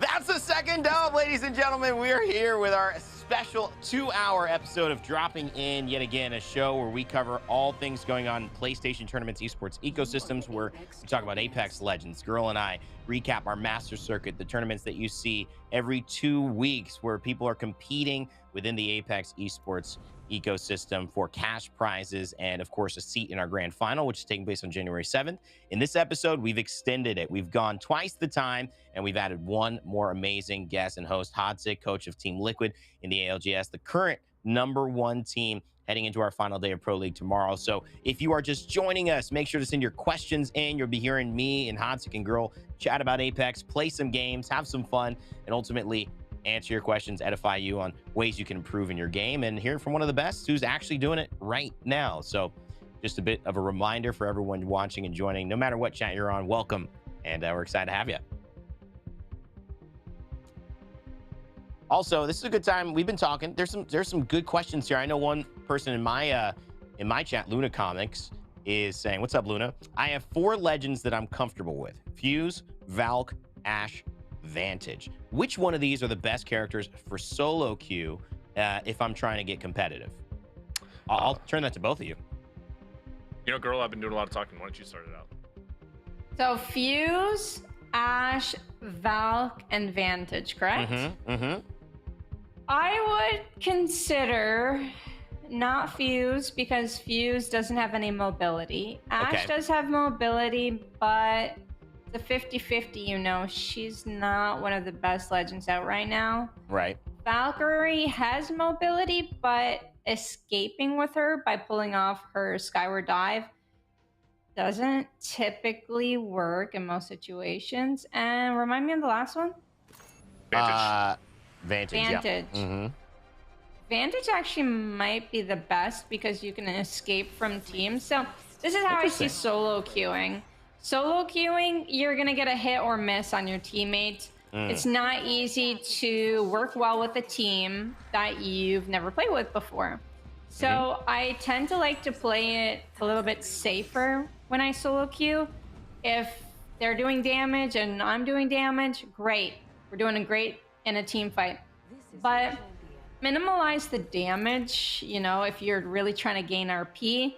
That's the second dub, ladies and gentlemen. We are here with our special 2-hour episode of Dropping In, yet again, a show where we cover all things going on in PlayStation tournaments, esports ecosystems, where we talk about Apex Legends. Girl and I recap our master circuit, the tournaments that you see every 2 weeks where people are competing within the Apex esports ecosystem for cash prizes and, of course, a seat in our grand final, which is taking place on January 7th. In this episode, we've extended it. We've gone twice the time, and we've added one more amazing guest and host, Hodsic, coach of Team Liquid in the ALGS, the current #1 team heading into our final day of Pro League tomorrow. So if you are just joining us, make sure to send your questions in. You'll be hearing me and Hodsic and Girl chat about Apex, play some games, have some fun, and ultimately answer your questions, edify you on ways you can improve in your game, and hear from one of the best who's actually doing it right now. So just a bit of a reminder for everyone watching and joining, no matter what chat you're on, welcome, and we're excited to have you. Also, this is a good time. We've been talking. There's some good questions here. I know one person in my chat, Luna Comics, is saying, what's up, Luna? I have 4 legends that I'm comfortable with. Fuse, Valk, Ashe, Vantage. Which one of these are the best characters for solo queue if I'm trying to get competitive? I'll turn that to both of you. You know, girl, I've been doing a lot of talking. Why don't you start it out? So Fuse, Ashe, Valk, and Vantage, correct? I would consider not Fuse because Fuse doesn't have any mobility. Ashe does have mobility, but the 50-50, you know, she's not one of the best legends out right now. Right. Valkyrie has mobility, but escaping with her by pulling off her skyward dive doesn't typically work in most situations. And remind me of the last one? Vantage. Vantage. Yeah. Vantage actually might be the best because you can escape from teams. So this is how I see solo queuing. Solo queuing, you're going to get a hit or miss on your teammates. It's not easy to work well with a team that you've never played with before. So I tend to like to play it a little bit safer when I solo queue. If they're doing damage and I'm doing damage, great. We're doing great in a team fight. But minimize the damage, you know, if you're really trying to gain RP.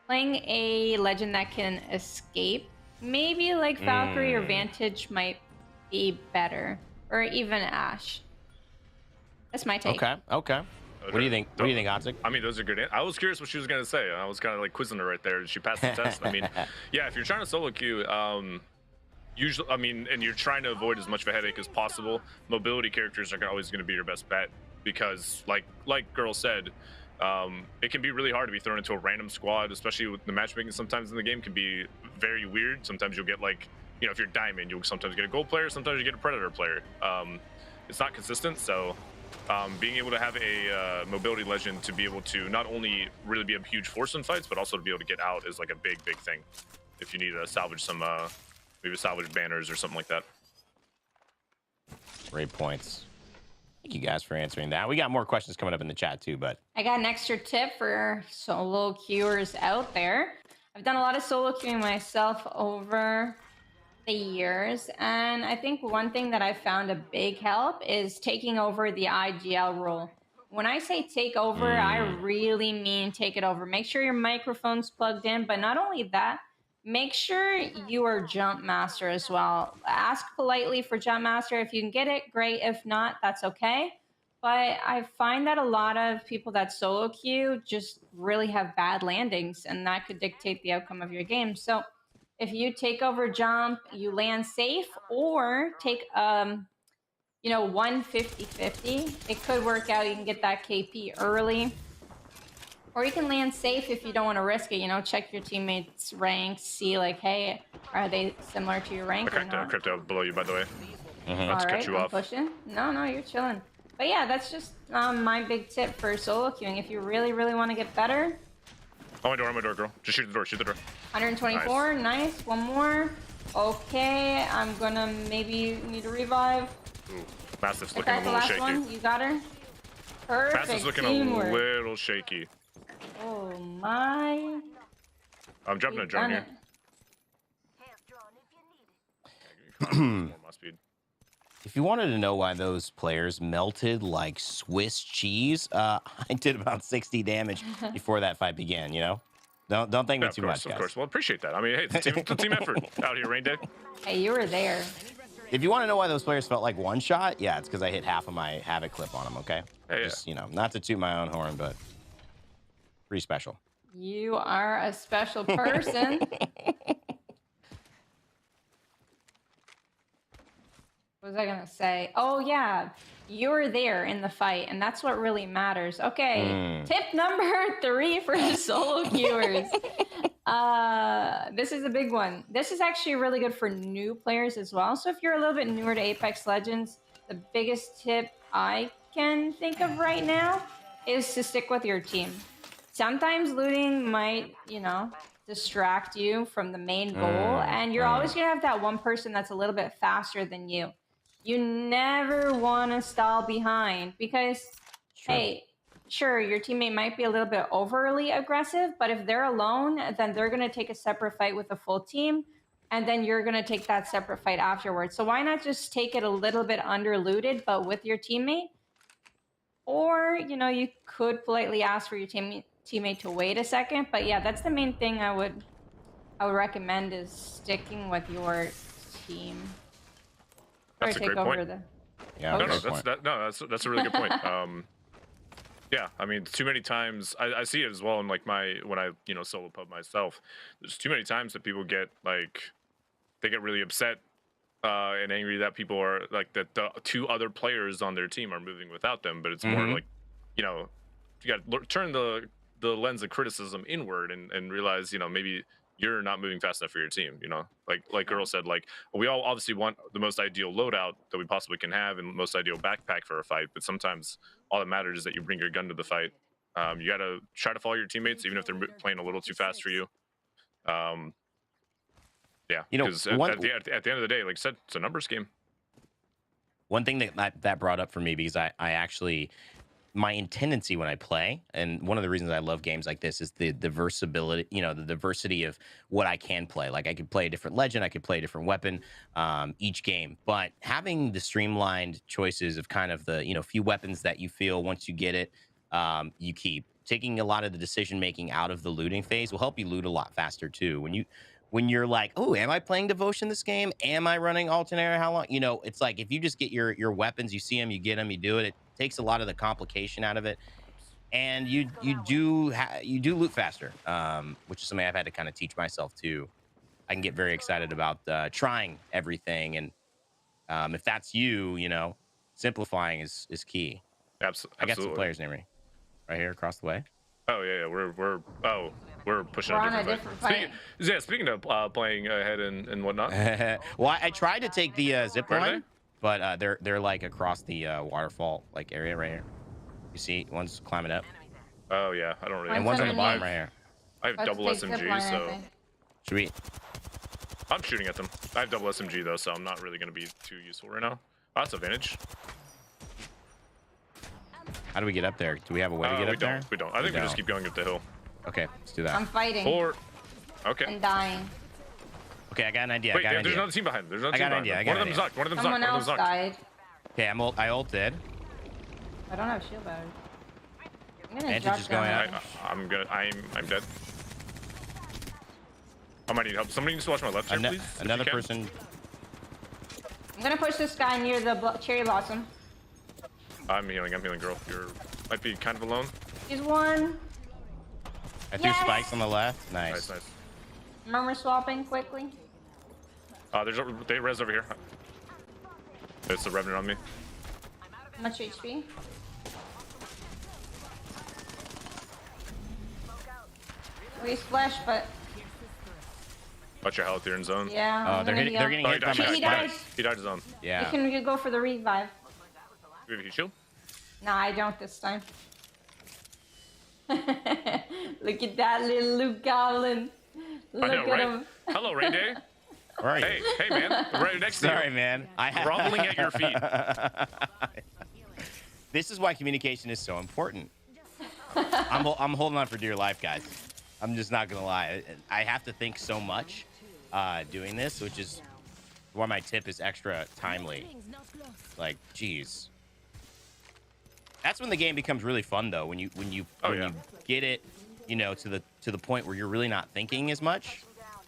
Playing a legend that can escape, maybe like Valkyrie or Vantage might be better, or even Ashe. That's my take. Okay. What do you think? What do you think, Hodsic? I mean, those are good. I was curious what she was going to say. I was kind of like quizzing her right there. She passed the test. I mean, yeah, if you're trying to solo queue, usually, I mean, and you're trying to avoid as much of a headache as possible, mobility characters are always going to be your best bet because, like Girl said, it can be really hard to be thrown into a random squad, especially with the matchmaking sometimes in the game can be very weird. Sometimes you'll get like, you know, if you're Diamond, you'll sometimes get a gold player, sometimes you get a Predator player. It's not consistent, so being able to have a mobility legend to be able to not only really be a huge force in fights, but also to be able to get out is like a big thing. If you need to salvage some, maybe salvage banners or something like that. Great points. Thank you guys for answering that. We got more questions coming up in the chat too, but I got an extra tip for solo queuers out there. I've done a lot of solo queuing myself over the years, and I think one thing that I found a big help is taking over the IGL role. When I say take over, I really mean take it over. Make sure your microphone's plugged in, but not only that, make sure you are jump master as well. Ask politely for jump master. If you can get it, great. If not, that's okay. But I find that a lot of people that solo queue just really have bad landings, and that could dictate the outcome of your game. So if you take over jump, you land safe, or take you know, 150-50, it could work out. You can get that KP early. Or you can land safe if you don't want to risk it. You know, check your teammates' ranks, see like, hey, are they similar to your rank or not? Crypto below you, by the way. All right, I'm pushing. No, you're chilling. But yeah, that's just my big tip for solo queuing. If you really want to get better. Oh, my door, girl. Just shoot the door. 124, nice. One more. Okay, I'm gonna maybe need a revive. Ooh, Mastiff's If looking a that's the little last shaky. one, you got her. Perfect. Mastiff's looking teamwork. a little shaky. Oh my. I'm jumping a drone here. Hands drawn if you need it. More my speed. if you wanted to know why those players melted like Swiss cheese, I did about 60 damage before that fight began, you know? Don't thank me too much, guys. Of course. Well, appreciate that. I mean, hey, it's a team effort out here, Raynday. Hey, you were there. If you want to know why those players felt like one shot, yeah, it's because I hit half of my Havoc clip on them, okay? Hey, Just, you know, not to toot my own horn, but pretty special. You are a special person. What was I gonna say? Oh yeah, you were there in the fight, and that's what really matters. Okay, tip number 3 for the solo viewers. This is a big one. This is actually really good for new players as well. So if you're a little bit newer to Apex Legends, the biggest tip I can think of right now is to stick with your team. Sometimes looting might, you know, distract you from the main goal, and you're always gonna have that one person that's a little bit faster than you. You never want to stall behind because, hey, sure, your teammate might be a little bit overly aggressive, but if they're alone, then they're going to take a separate fight with the full team, and then you're going to take that separate fight afterwards. So why not just take it a little bit underlooted, but with your teammate? Or, you know, you could politely ask for your teammate to wait a second. But yeah, that's the main thing I would recommend, is sticking with your team. That's a great point. Yeah, No, great no, point. that's a really good point. Yeah, I mean, too many times I see it as well in like when I solo pub myself. There's too many times that people get like they get really upset and angry that people are like that the two other players on their team are moving without them. But it's more like, you know, you got to turn the lens of criticism inward and realize, you know, maybe you're not moving fast enough for your team. You know, like Girl said, like we all obviously want the most ideal loadout that we possibly can have and most ideal backpack for a fight. But sometimes all that matters is that you bring your gun to the fight. You got to try to follow your teammates, even if they're playing a little too fast for you. Yeah, You know, because at the end of the day, like I said, it's a numbers game. One thing that brought up for me, because I actually, my tendency when I play, and one of the reasons I love games like this is the versatility, you know, the diversity of what I can play. Like I could play a different legend, I could play a different weapon each game, but having the streamlined choices of kind of the, you know, few weapons that you feel once you get it, you keep. Taking a lot of the decision making out of the looting phase will help you loot a lot faster too. When you're like, oh, am I playing devotion this game? Am I running alternate? How long? You know, it's like if you just get your weapons, you see them, you get them, you do it. It takes a lot of the complication out of it, and you do loot faster, which is something I've had to kind of teach myself too. I can get very excited about trying everything, and if that's you, you know, simplifying is key. Absolutely. I got some players near me, right here across the way. Oh yeah, we're pushing We're a on a different different fight. fight. Speaking of playing ahead and whatnot. Well, I tried to take the zip Where are line, but they're like across the waterfall like area right here. You see, one's climbing up, Oh yeah, I don't really. and one's on the bottom underneath. right here. I have Let's double take zip SMG, line, I so think. Should we? I'm shooting at them. I have double SMG though, so I'm not really gonna be too useful right now. Oh, that's advantage. How do we get up there? Do we have a way to get up there? We don't. I think we just keep going up the hill. Okay, let's do that. I'm fighting Okay. and dying. Okay, I got an idea. Wait, I got an there's idea. another team behind. There's another I team got an behind. idea, I got One of an them's knocked. One of them's Someone knocked. One else of them's knocked. died. Okay, I ulted. I don't have shield battery. I'm gonna Vantage drop is going down. up. I'm dead. I might need help. Somebody needs to watch my left here, please. if you Another can. person. I'm gonna push this guy near the cherry blossom. I'm healing, girl. You might be kind of alone. He's one. I threw Yes! spikes on the left. Nice. Nice. Murmur swapping quickly. They res over here. There's the Revenant on me. How much HP? We splash, but Watch your health. You're in zone. yeah. Oh, I'm they're gonna hitting. They're heal. getting hit by my He died. spikes. He died his zone. Yeah. You can go for the revive. You have a shield? Nah, I don't this time. Look at that little Luke Goblin. Look I know, at right? him. Hello, Raynday. Where are you? Hey, man. Right next to Sorry, you. man. Groveling at your feet. This is why communication is so important. I'm holding on for dear life, guys. I'm just not gonna lie. I have to think so much doing this, which is why my tip is extra timely. Like, geez. That's when the game becomes really fun, though. When you get it, you know, to the point where you're really not thinking as much,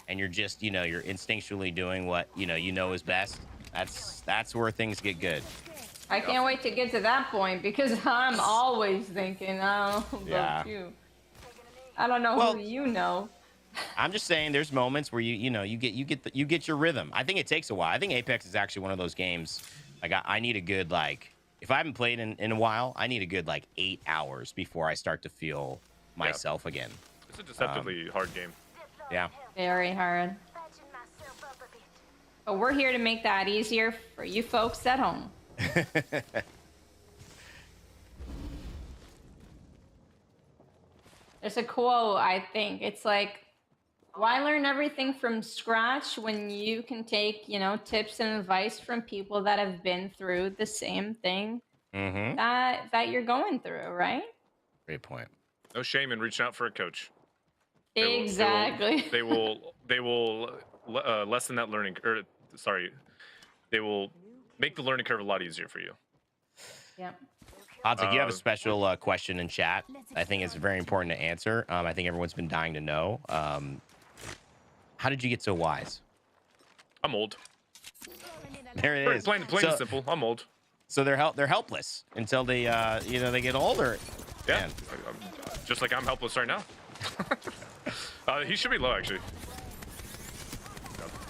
and you're just, you know, you're instinctually doing what you know is best. That's where things get good. I can't wait to get to that point because I'm always thinking, oh, Yeah. about you. I don't know Well, who you know. I'm just saying, there's moments where you get your rhythm. I think it takes a while. I think Apex is actually one of those games. Like I need a good if I haven't played in a while, I need a good 8 hours before I start to feel myself again. It's a deceptively hard game. Yeah. Very hard. But we're here to make that easier for you folks at home. There's a quote, I think. It's like, why learn everything from scratch when you can take, tips and advice from people that have been through the same thing Mm-hmm. that you're going through, right? Great point. No shame in reaching out for a coach. Exactly. They will lessen that learning, or sorry, they will make the learning curve a lot easier for you. Yep. Hodsic, you have a special question in chat. I think it's very important to answer. I think everyone's been dying to know. How did you get so wise? I'm old. There it is. Plain and simple. I'm old. So they're helpless until they they get older. Yeah. Man. Just like I'm helpless right now. He should be low actually.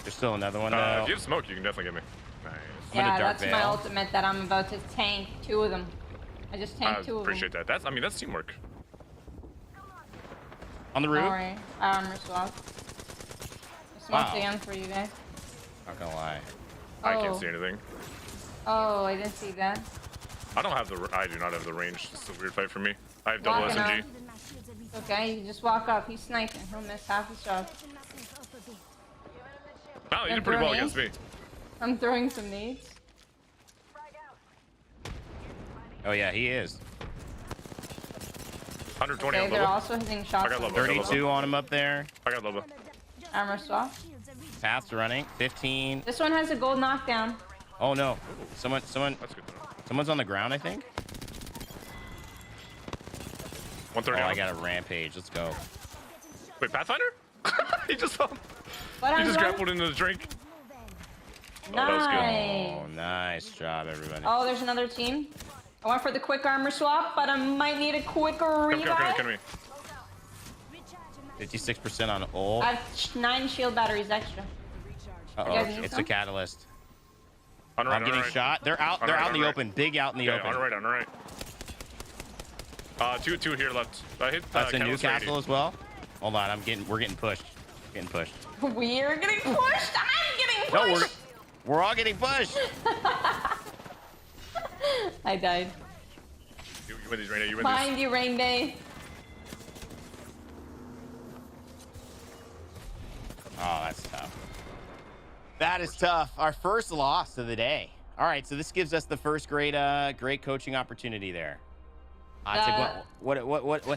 There's still another one. If you have smoke, you can definitely get me. Nice. Yeah, that's my ultimate that I'm about to tank 2 of them. I just tanked 2 of them. Appreciate that. That's teamwork. On the roof. Sorry, armor swap. Smoke again for you guys. Not gonna lie. I can't see anything. Oh, I didn't see that. I do not have the range. It's a weird fight for me. I have double Walking SMG. up. Okay, you just walk up. He's sniping. He'll miss half his shot. Oh, you did pretty well against me. I'm throwing some nades. Oh yeah, he is. 120 Okay, on they're Loba. also hitting shots. I got Loba. 32 on him up there. I got Loba. Armor swap. Fast running. 15. This one has a gold knockdown. Oh no. Someone. That's good to know. Someone's on the ground, I think. 130. Oh, I got a rampage. Let's go. Wait, Pathfinder? He just grappled into the drink. Nice. that was good. Oh, nice job, everybody. Oh, there's another team. I went for the quick armor swap, but I might need a quicker revive. Come 56% on ult. I have 9 shield batteries extra. Uh-oh, You guys need it's some? a catalyst. On right, I'm getting shot. They're out. They're out in the open. Big out in the open. On right. Two here left. I hit. That's a Catalyst Newcastle Raynday. as well. Hold on, we're getting pushed. Getting pushed. We're getting pushed. I'm getting pushed. No, we're all getting pushed. You I died. win these, Raynday. You win Behind you, Raynday. Oh, that's tough. That is tough. Our first loss of the day. All right, so this gives us the first great coaching opportunity there. What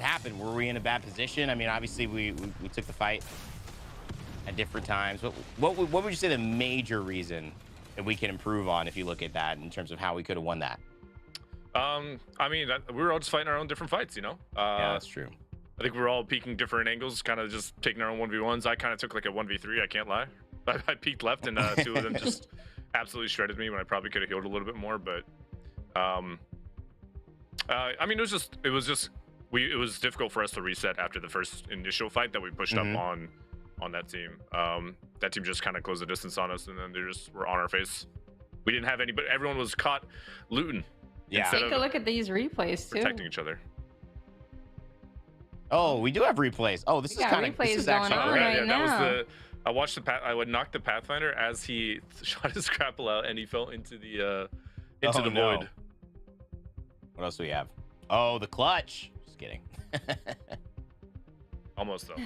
happened? Were we in a bad position? I mean, obviously we took the fight at different times. What would you say the major reason that we can improve on if you look at that in terms of how we could have won that? I mean, we were all just fighting our own different fights, you know? Yeah, that's true. I think we were all peeking different angles, kind of just taking our own 1v1s. I kind of took like a 1v3, I can't lie. I peeked left and 2 of them just absolutely shredded me when I probably could have healed a little bit more, but I mean, it was difficult for us to reset after the first initial fight that we pushed up on that team. That team just kind of closed the distance on us, and then they just were on our face. We didn't have anybody. Everyone was caught looting. Yeah. Take a look at these replays too. Protecting each other. Oh, we do have replays. Oh, this is actually going on right now. That was I watched I would knock the Pathfinder as he shot his grapple out and he fell into the void. What else do we have? Oh, the clutch. Just kidding. Almost though.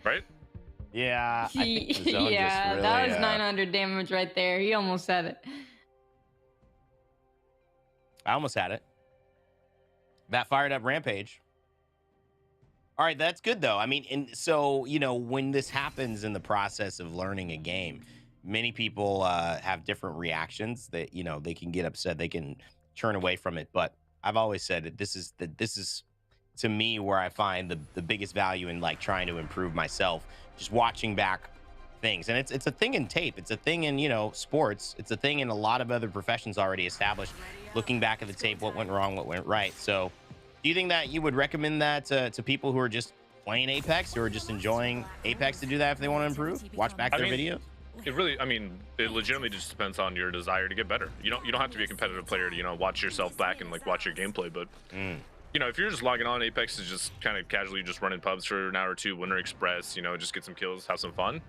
Right? Yeah. I think the zone yeah, just really, that was 900 damage right there. He almost had it. I almost had it. That fired up rampage. All right, that's good though. I mean, and so, you know, when this happens in the process of learning a game, many people have different reactions that, you know, they can get upset, they can turn away from it. But I've always said that this is to me where I find the biggest value in like trying to improve myself, just watching back things. And it's a thing in tape. It's a thing in, you know, sports. It's a thing in a lot of other professions already established. Looking back at the tape, what went wrong, what went right. So do you think that you would recommend that to people who are just playing Apex, who are just enjoying Apex, to do that if they want to improve? Watch back their videos? It really, I mean, it legitimately just depends on your desire to get better. You don't have to be a competitive player to, you know, watch yourself back and like watch your gameplay. But you know, if you're just logging on, Apex is just kind of casually just running pubs for an hour or two, Winter Express, you know, just get some kills, have some fun.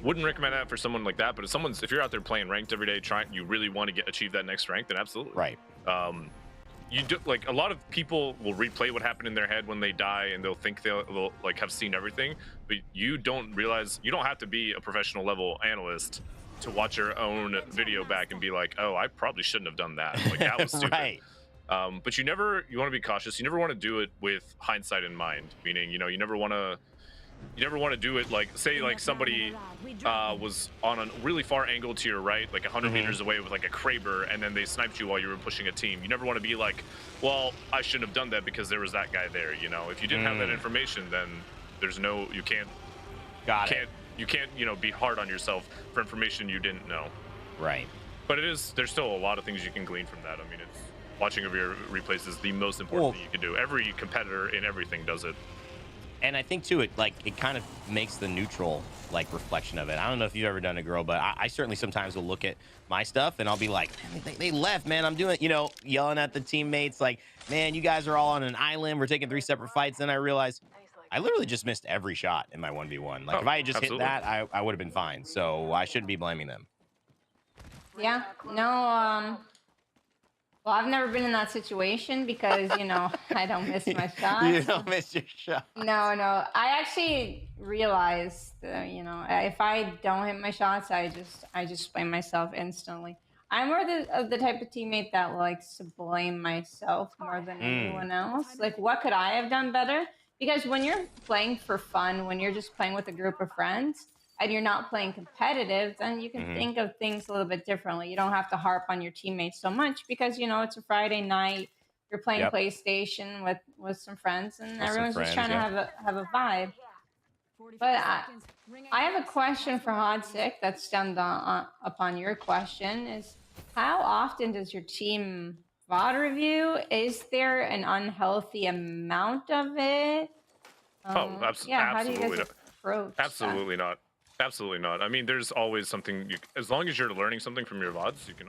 Wouldn't recommend that for someone like that. But if you're out there playing ranked every day, you really want to achieve that next rank, then absolutely. Right. You do, like, a lot of people will replay what happened in their head when they die, and they'll think they'll like have seen everything, but you don't realize you don't have to be a professional level analyst to watch your own video back and be like, oh, I probably shouldn't have done that. Like, that was stupid. Right. But you want to be cautious. You never want to do it with hindsight in mind, meaning, you know, you never want to do it like, say like somebody was on a really far angle to your right, like 100 meters away with like a Kraber, and then they sniped you while you were pushing a team. You never want to be like, well, I shouldn't have done that because there was that guy there. You know, if you didn't have that information, then there's no, you can't, you know, be hard on yourself for information you didn't know. Right. But there's still a lot of things you can glean from that. I mean, it's watching over your replays is the most important thing you can do. Every competitor in everything does it. And I think too, it kind of makes the neutral like reflection of it. I don't know if you've ever done it, girl, but I certainly sometimes will look at my stuff and I'll be like, they left, man. I'm doing, you know, yelling at the teammates like, man, you guys are all on an island. We're taking 3 separate fights. Then I realized I literally just missed every shot in my 1v1. Like if I had just hit that, I would have been fine. So I shouldn't be blaming them. Yeah, no, well, I've never been in that situation because, you know, I don't miss my shots. You don't miss your shot. No. I actually realized, you know, if I don't hit my shots, I just blame myself instantly. I'm more the type of teammate that likes to blame myself more than anyone else. Like, what could I have done better? Because when you're playing for fun, when you're just playing with a group of friends, and you're not playing competitive, then you can think of things a little bit differently. You don't have to harp on your teammates so much because, you know, it's a Friday night. You're playing PlayStation with some friends, and everyone's just trying to have a vibe. But I have a question for Hodsic that stemmed upon your question: is how often does your team VOD review? Is there an unhealthy amount of it? Absolutely. How do you guys approach Absolutely not. Absolutely not. I mean, there's always something, as long as you're learning something from your VODs, you can,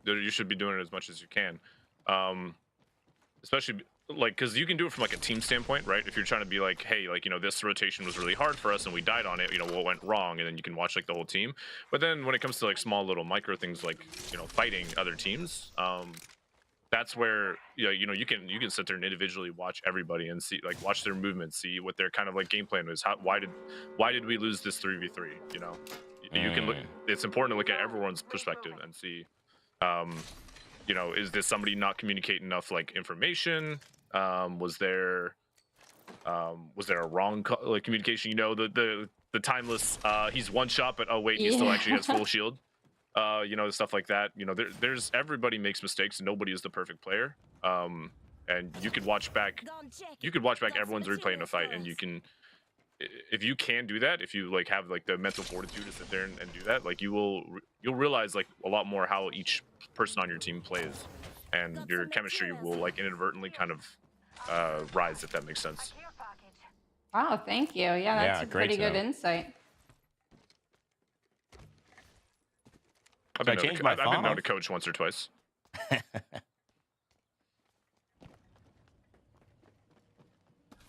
you should be doing it as much as you can. Especially like, cause you can do it from like a team standpoint, right? If you're trying to be like, hey, like, you know, this rotation was really hard for us and we died on it, you know, what went wrong? And then you can watch like the whole team. But then when it comes to like small little micro things, like, you know, fighting other teams, that's where you know you can sit there and individually watch everybody and see, like, watch their movements, see what their kind of like game plan is. Why did we lose this 3v3? You know, you can look. It's important to look at everyone's perspective and see, you know, is this somebody not communicating enough like information? Was there a wrong like communication? You know, the timeless. He's one shot, but oh wait, he still actually has full shield. You know, stuff like that. You know, there's everybody makes mistakes. Nobody is the perfect player. And you could watch back everyone's replay in a fight, and you can, if you can do that, if you like have like the mental fortitude to sit there and do that, like you'll realize like a lot more how each person on your team plays, and your chemistry will like inadvertently kind of rise, if that makes sense. Wow, thank you. Yeah, that's a pretty good insight. I've been known to coach once or twice.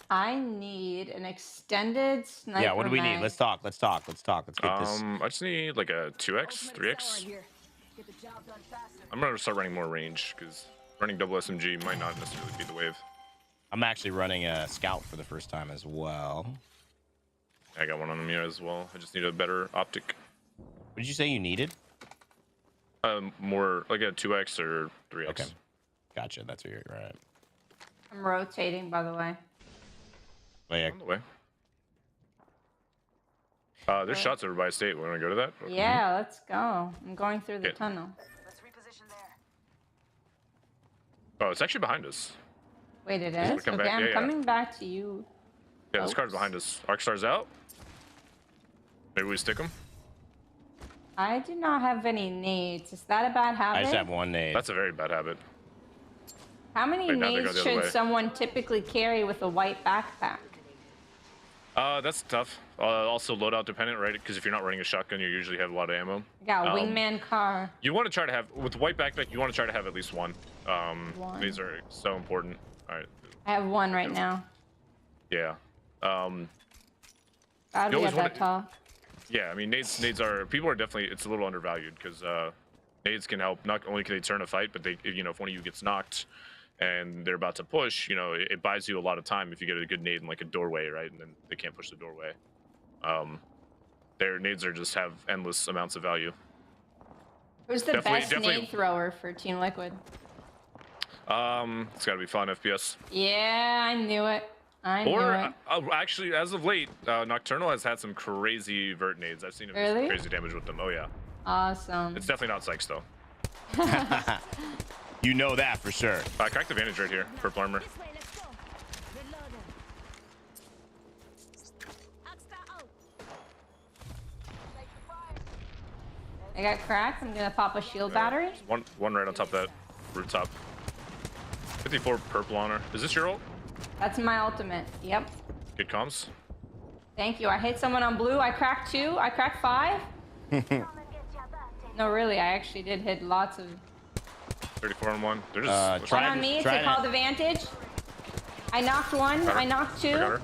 I need an extended sniper. Yeah, what do we need? Let's talk. Let's get this. I just need like a 2x, 3x. I'm gonna start running more range because running double SMG might not necessarily be the wave. I'm actually running a scout for the first time as well. I got one on me as well. I just need a better optic. What did you say you needed? More like a 2x or 3x. Okay, gotcha. That's what you're right. I'm rotating, by the way. Oh, yeah. On the way. There's shots over by state. Want to go to that? Yeah, let's go. I'm going through the tunnel. Let's reposition there. Oh, it's actually behind us. Wait, it is? Okay, I'm coming back to you. Yeah, this car's behind us. Arcstar's out. Maybe we stick him. I do not have any nades. Is that a bad habit? I just have one nade. That's a very bad habit. How many nades should someone typically carry with a white backpack? That's tough. Also loadout dependent, right? Because if you're not running a shotgun, you usually have a lot of ammo. I got a wingman car. You want to try to have, with white backpack, you want to try to have at least one. These are so important. All right. I have one right now. Yeah. Gotta be at that talk. Yeah, I mean, nades are, people are definitely, it's a little undervalued because nades can help. Not only can they turn a fight, but they, you know, if one of you gets knocked and they're about to push, you know, it buys you a lot of time if you get a good nade in like a doorway, right? And then they can't push the doorway. Their nades are just have endless amounts of value. Who's the best nade thrower for Team Liquid? It's gotta be fun FPS. Yeah, I knew it. I knew it. Actually, as of late, Nocturnal has had some crazy vert nades. I've seen him do some Really? crazy damage with them. Oh yeah. Awesome. It's definitely not Sykes though. You know that for sure. I cracked the advantage right here. Purple armor. This way, let's go. Reloading. Oxstar out. Take the fire. I got cracked. I'm gonna pop a shield battery. One right on top of that rooftop. 54 purple on her. Is this your ult? That's my ultimate. Yep. Good comms. Thank you. I hit someone on blue. I cracked 2. I cracked 5. Come and get your birthday. No, really. I actually did hit lots of. 34 on 1. They're just. One on me. It's called advantage. I knocked 1. I knocked 2. I got her.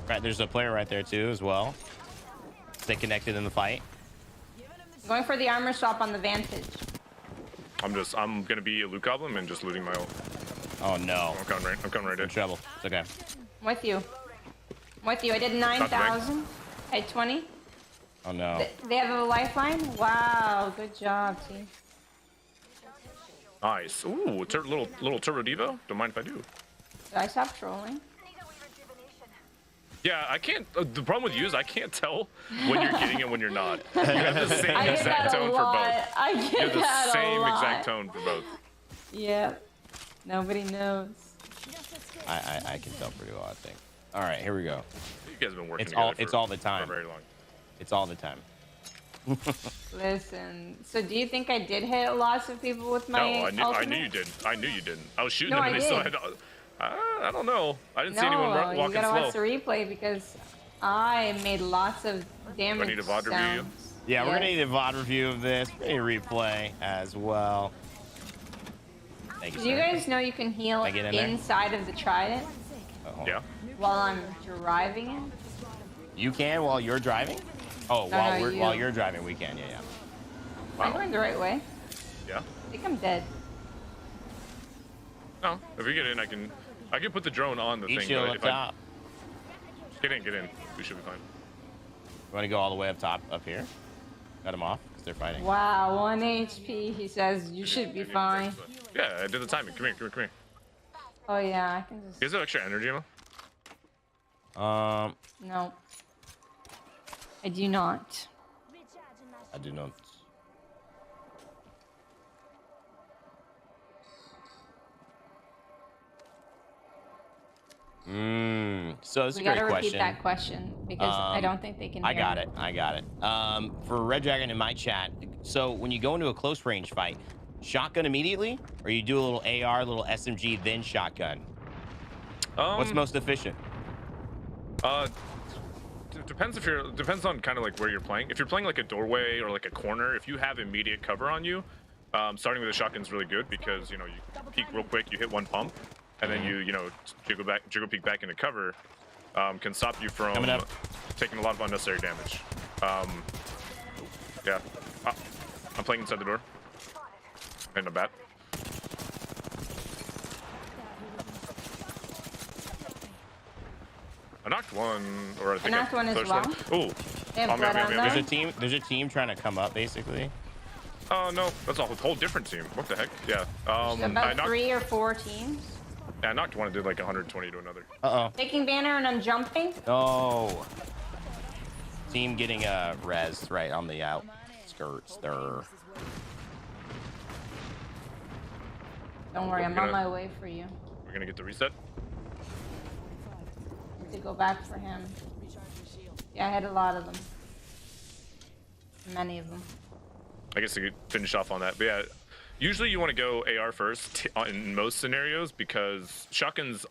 Right, there's a player right there too as well. Stay connected in the fight. I'm going for the armor swap on the vantage. I'm gonna be a loot goblin and just looting my ult. Oh no. I'm coming right In in. trouble. It's okay. I'm with you. I'm with you. I did 9,000. I had 20. Oh no. They have a lifeline? Wow. Good job, team. Nice. Ooh, little turbo devo. Don't mind if I do. Did I stop trolling? I need a wee rejuvenation. Yeah, I can't. The problem with you is I can't tell when you're getting it when you're not. You have the same I get exact that a tone for lot. both. I You get have the that a same lot. exact tone for both. Yep. Nobody knows. I can tell pretty well, I think. All right, here we go. You guys have been working It's all together the time. for very long. It's all the time. Listen. So do you think I did hit lots of people with my No, I ultimate? knew you did. I knew you didn't. I was shooting No, them and I they still did. had. I don't know. I didn't No, see anyone you walking gotta watch the slow. replay because I made lots of damage. need a VOD review? sounds. Yeah, we're gonna Yes. need a VOD review of this. We're gonna need a replay as well. Thank you, Do you sir. guys know you can heal Can I get in there? inside of the trident Oh, Yeah. while I'm driving it? You can while you're driving? Oh, No, no, you. while you're driving, we can. Yeah, yeah. Am I going the right way? Yeah. I think I'm dead. No, if we get in, I can put the drone on the Heat thing. shield But up if I top. get in. We should be fine. You want to go all the way up top, up here? Cut them off because they're fighting. Wow, 1 HP. He says you should be fine. Yeah, I did the timing. Come here. Oh yeah, I can You just. guys have extra energy ammo? No. I do not. I do not. So it's a We great gotta repeat question. that question because I don't think they can hear I got it. For Red Dragon in my chat, so when you go into a close range fight, shotgun immediately, or you do a little AR, a little SMG, then shotgun? What's most efficient? Depends on kind of like where you're playing. If you're playing like a doorway or like a corner, if you have immediate cover on you, starting with a shotgun is really good because you peek real quick, you hit one pump, and then you jiggle peek back into cover, can stop you from Coming up. taking a lot of unnecessary damage. Yeah, I'm playing inside the door. And a bat. I knocked one, or I think knocked one as pushed well. Ooh. They have On me, blood on on me. them. There's a team trying to come up, basically. Oh no, that's a whole different team. What the heck? Yeah. There's about 3 or 4 teams. I knocked one and did like 120 to another. Taking banner and I'm jumping. Oh. Team getting a res right on the outskirts there. Don't worry, I'm on my way for you. We're gonna get the reset. Need to go back for him. Yeah, I had a lot of them. Many of them. I guess I could finish off on that. But yeah, usually you want to go AR first in most scenarios because shotguns,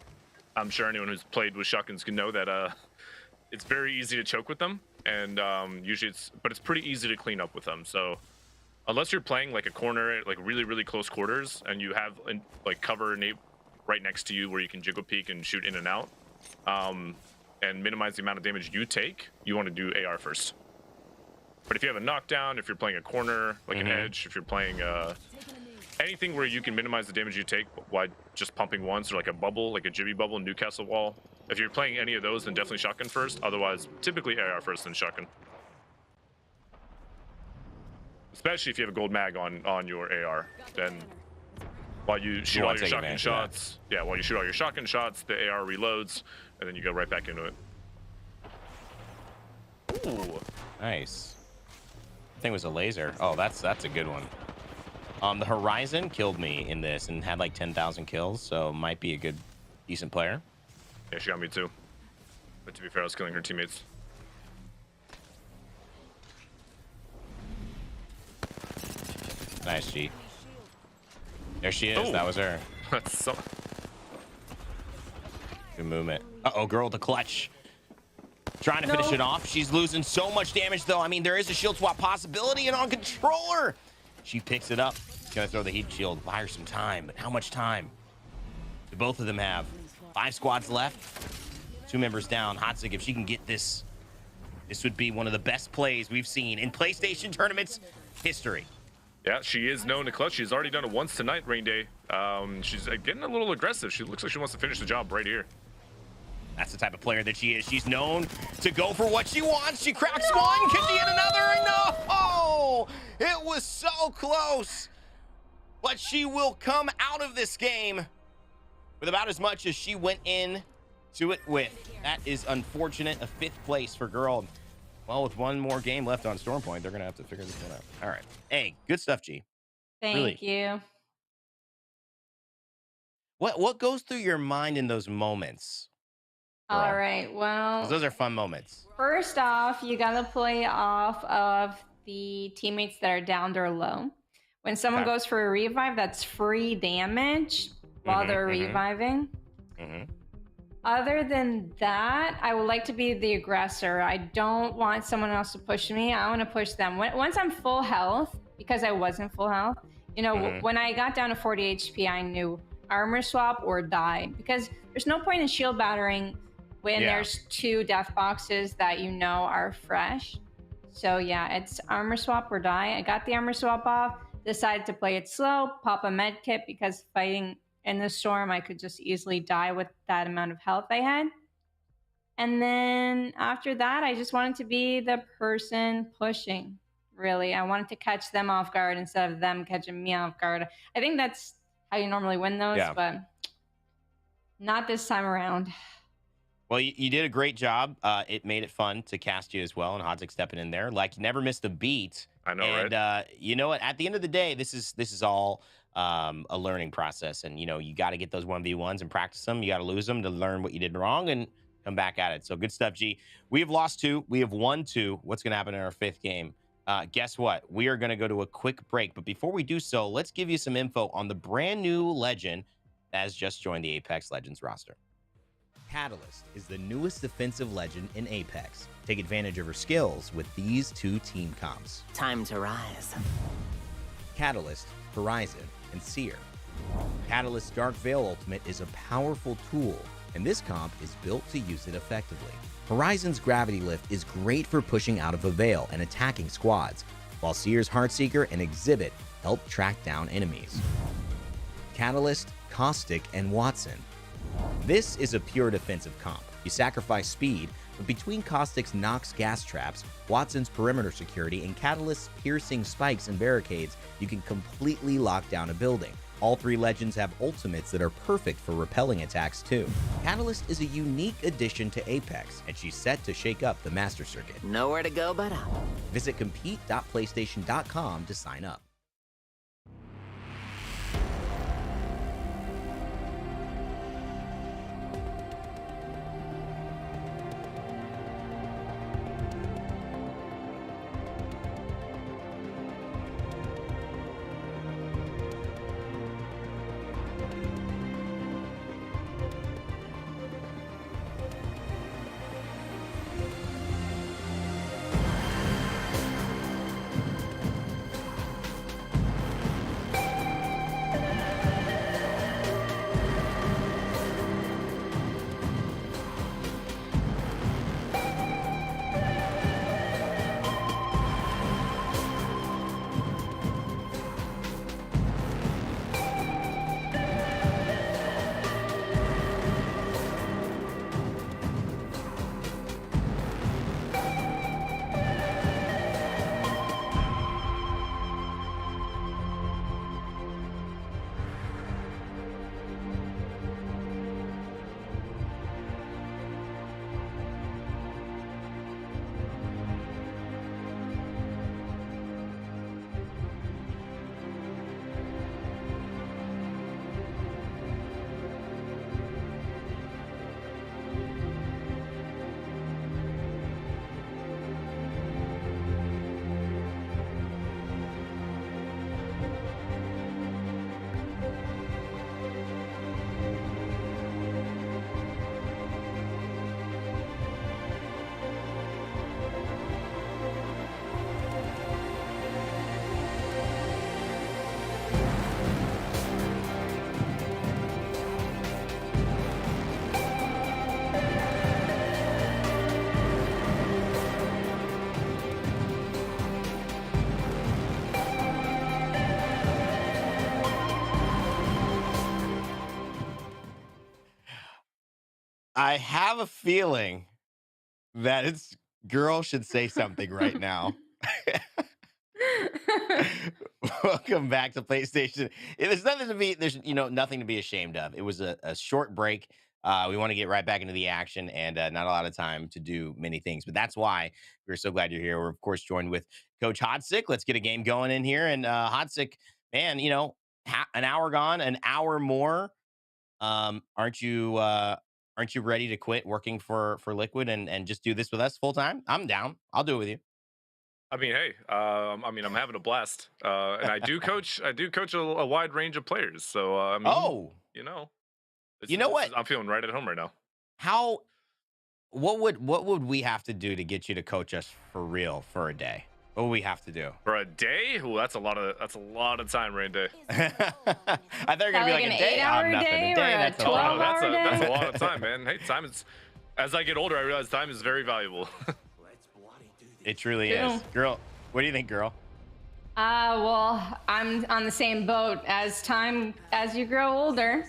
I'm sure anyone who's played with shotguns can know that it's very easy to choke with them. And usually it's pretty easy to clean up with them. So unless you're playing like a corner, like really, really close quarters, and you have like cover right next to you where you can jiggle peek and shoot in and out, and minimize the amount of damage you take, you want to do AR first. But if you have a knockdown, if you're playing a corner, like an edge, if you're playing anything where you can minimize the damage you take while just pumping once, or like a bubble, like a jibby bubble, Newcastle wall, if you're playing any of those, then definitely shotgun first. Otherwise, typically AR first, then shotgun. Especially if you have a gold mag on your AR, then While you shoot all wanna your take shotgun advantage of that. shots, yeah, while you shoot all your shotgun shots, the AR reloads, and then you go right back into it. Ooh. Nice. I think it was a laser. Oh, that's a good one. The Horizon killed me in this and had like 10,000 kills, so might be a good, decent player. Yeah, she got me too. But to be fair, I was killing her teammates. Nice, G. There she is. Oh. That was her. That's so... Good movement. Uh-oh, girl, the clutch. Trying to finish it off. She's losing so much damage, though. I mean, there is a shield swap possibility, and on controller, she picks it up. Gonna throw the heat shield. Buy her some time, but how much time do both of them have? 5 squads left. 2 members down. Hodsic, if she can get this, this would be one of the best plays we've seen in PlayStation tournaments history. Yeah, she is known to clutch. She's already done it once tonight, Raynday. She's getting a little aggressive. She looks like she wants to finish the job right here. That's the type of player that she is. She's known to go for what she wants. She cracks one. Can she hit another? No! It was so close. But she will come out of this game with about as much as she went in to it with. That is unfortunate. A 5th place for GuhRL. Well, with one more game left on Stormpoint, they're going to have to figure this one out. All right. Hey, good stuff, G. Thank you. What goes through your mind in those moments? All right. Well, 'Cause those are fun moments. first off, you got to play off of the teammates that are down there low. When someone Okay. goes for a revive, that's free damage while they're reviving. Other than that, I would like to be the aggressor. I don't want someone else to push me. I want to push them. Once I'm full health, because I wasn't full health, you know, when I got down to 40 HP, I knew armor swap or die. Because there's no point in shield battering when there's 2 death boxes that you know are fresh. So yeah, it's armor swap or die. I got the armor swap off, decided to play it slow, pop a med kit because fighting in the storm, I could just easily die with that amount of health I had. And then after that, I just wanted to be the person pushing, really. I wanted to catch them off guard instead of them catching me off guard. I think that's how you normally win those, but not this time around. Well, you did a great job. It made it fun to cast you as well, and Hodsic stepping in there. Like, you never missed a beat. I know, and, right? You know what? At the end of the day, this is all a learning process. And, you know, you got to get those 1v1s and practice them. You got to lose them to learn what you did wrong and come back at it. So good stuff, G. We have lost 2. We have won 2. What's going to happen in our 5th game? Guess what? We are going to go to a quick break. But before we do so, let's give you some info on the brand new legend that has just joined the Apex Legends roster. Catalyst is the newest defensive legend in Apex. Take advantage of her skills with these 2 team comps. Time to rise. Catalyst, Horizon, and Seer. Catalyst's Dark Veil ultimate is a powerful tool, and this comp is built to use it effectively. Horizon's Gravity Lift is great for pushing out of a veil and attacking squads, while Seer's Heartseeker and Exhibit help track down enemies. Catalyst, Caustic, and Watson. This is a pure defensive comp. You sacrifice speed, but between Caustic's Nox gas traps, Watson's perimeter security, and Catalyst's piercing spikes and barricades, you can completely lock down a building. All 3 legends have ultimates that are perfect for repelling attacks too. Catalyst is a unique addition to Apex, and she's set to shake up the Master Circuit. Nowhere to go but up. Visit compete.playstation.com to sign up. I have a feeling that it's girl should say something right now. Welcome back to PlayStation. There's nothing to be there's nothing to be ashamed of. It was a short break. We want to get right back into the action and not a lot of time to do many things. But that's why we're so glad you're here. We're of course joined with Coach Hodsic. Let's get a game going in here. And Hodsic, man, an hour gone, an hour more. Aren't you ready to quit working for Liquid and just do this with us full time? I'm down. I'll do it with you. I mean, hey, I'm having a blast, and I do coach. I do coach a wide range of players. So, Oh, you know, you know what? I'm feeling right at home right now. How what would we have to do to get you to coach us for real for a day? What would we have to do? For a day? Ooh, that's a lot of time, Raynday. I thought you were gonna be like an a day. 8-hour Nothing. day A day. or a That's a 12 lot. That's hour day? that's a lot of time, man. Hey, time is. As I get older, I realize time is very valuable. It truly True. is, girl. What do you think, girl? Well, I'm on the same boat. As you grow older,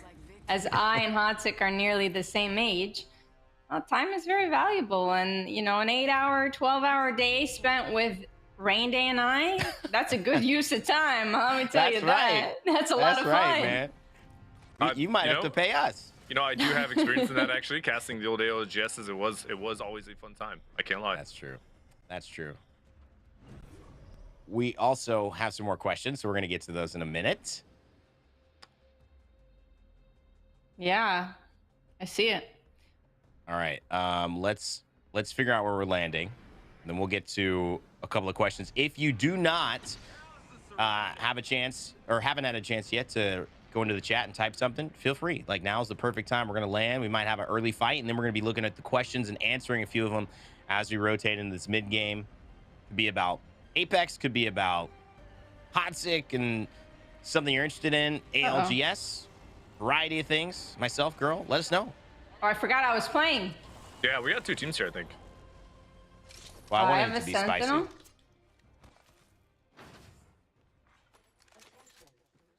as I and Hodsic are nearly the same age, time is very valuable. And, an 8-hour, 12-hour day spent with Raynday and I, that's a good use of time. Let me tell you that. That's a lot of fun. Man. You might have to pay us. I do have experience in that actually. Casting the old ALGS, it was always a fun time. I can't lie. That's true. That's true. We also have some more questions, so we're going to get to those in a minute. Yeah, I see it. All right. Let's figure out where we're landing. Then we'll get to a couple of questions. If you do not have a chance or haven't had a chance yet to go into the chat and type something, feel free. Like, now is the perfect time. We're going to land. We might have an early fight, and then we're going to be looking at the questions and answering a few of them as we rotate into this mid game. Could be about Apex, could be about Hodsic and something you're interested in, ALGS, variety of things. Myself, girl, let us know. Oh, I forgot I was playing. Yeah, we got 2 teams here, I think. Well, I I wanted have it to a be Sentinel.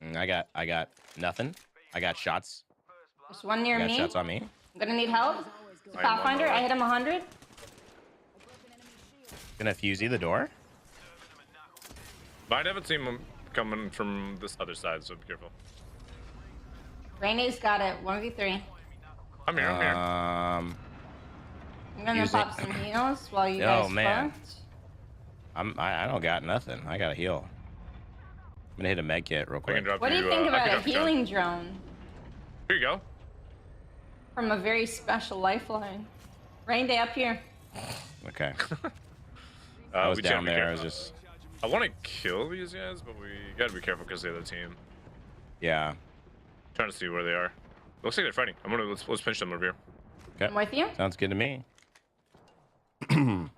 spicy. I got nothing. I got shots. There's one near I got me. shots on me. I'm gonna need help. It's a Pathfinder. I hit him 100. Gonna fuse you the door. Might have a team coming from this other side, so be careful. Raynay's got it. 1v3. I'm here. I'm gonna Use pop it. some heals while you Oh, guys man. fucked. I don't got nothing. I got a heal. I'm gonna hit a med kit real I can quick. drop What do you think I about can a drop you down. healing drone Here you go. from a very special lifeline? Raynday up here. Okay. I was we down can't be there. I was careful. just I want to kill these guys, but we gotta be careful because of the other team. yeah. Trying to see where they are. Looks like they're fighting. Let's pinch them over here. Okay. I'm with you. Sounds good to me. Ring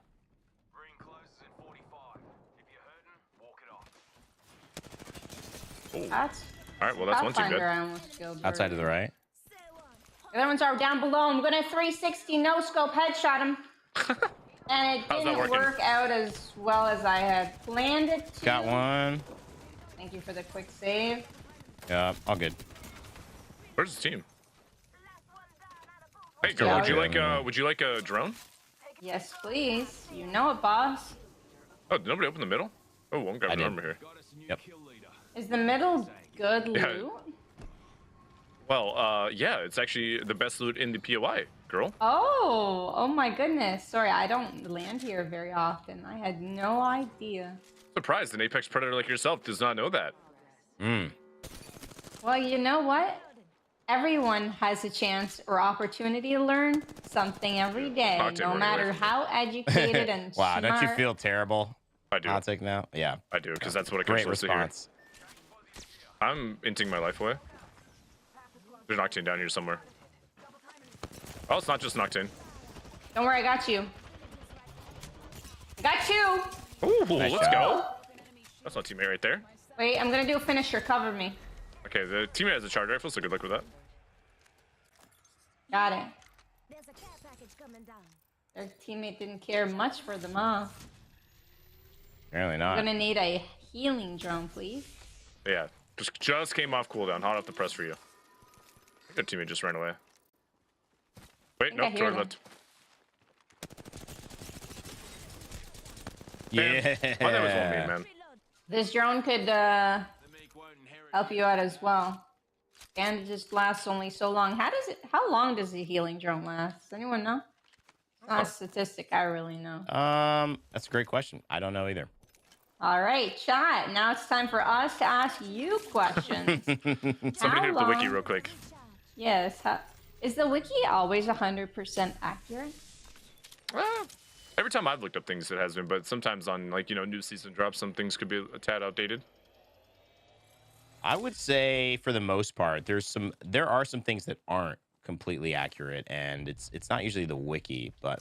closes in 45. If you're hurting, walk it off. That's All right, well that's one team Pathfinder. good. I almost killed Outside to the Birdie. right. The other ones are down below. I'm gonna 360 no scope headshot him. And it How's that didn't working? work out as well as I had planned it to. Got one. Thank you for the quick save. Yeah, all good. Where's the team? Hey girl, Yeah, would you like a drone? Yes, please. You know it, boss. Oh, did nobody open the middle? Oh, one grab I an did. armor here. Yep. Is the middle good Yeah. loot? Well, yeah, it's actually the best loot in the POI, girl. Oh my goodness. Sorry, I don't land here very often. I had no idea. Surprised an Apex Predator like yourself does not know that. Well, you know what? Everyone has a chance or opportunity to learn something every day, Octane no running matter away. how educated and Wow, smart. don't you feel terrible? I do. I'll take now. Yeah. I do, because that's what it Great comes to here. response. I'm inting my life away. There's an Octane down here somewhere. Oh, it's not just an Octane. Don't worry, I got you. I got you! Ooh, Nice let's job. go. That's not teammate right there. Wait, I'm gonna do a finisher. Cover me. Okay, the teammate has a charge rifle, so good luck with that. Got it. There's a care package coming down. Their teammate didn't care much for them off. Apparently I'm not. gonna need a healing drone, please. Yeah, just came off cooldown. Hot off the press for you. I think their teammate just ran away. Wait, I nope, hear to our them. left. Yeah. Oh, that was one me, man. This drone could help you out as well. And it just lasts only so long. How long does the healing drone last? Does anyone know? It's not a statistic I really know. That's a great question. I don't know either. All right, chat. Now it's time for us to ask you questions. Somebody hit up the wiki long- real quick. Yes. Is the wiki always 100% accurate? Every time I've looked up things, it has been, but sometimes on like new season drops, some things could be a tad outdated. I would say for the most part, there are some things that aren't completely accurate, and it's not usually the wiki, but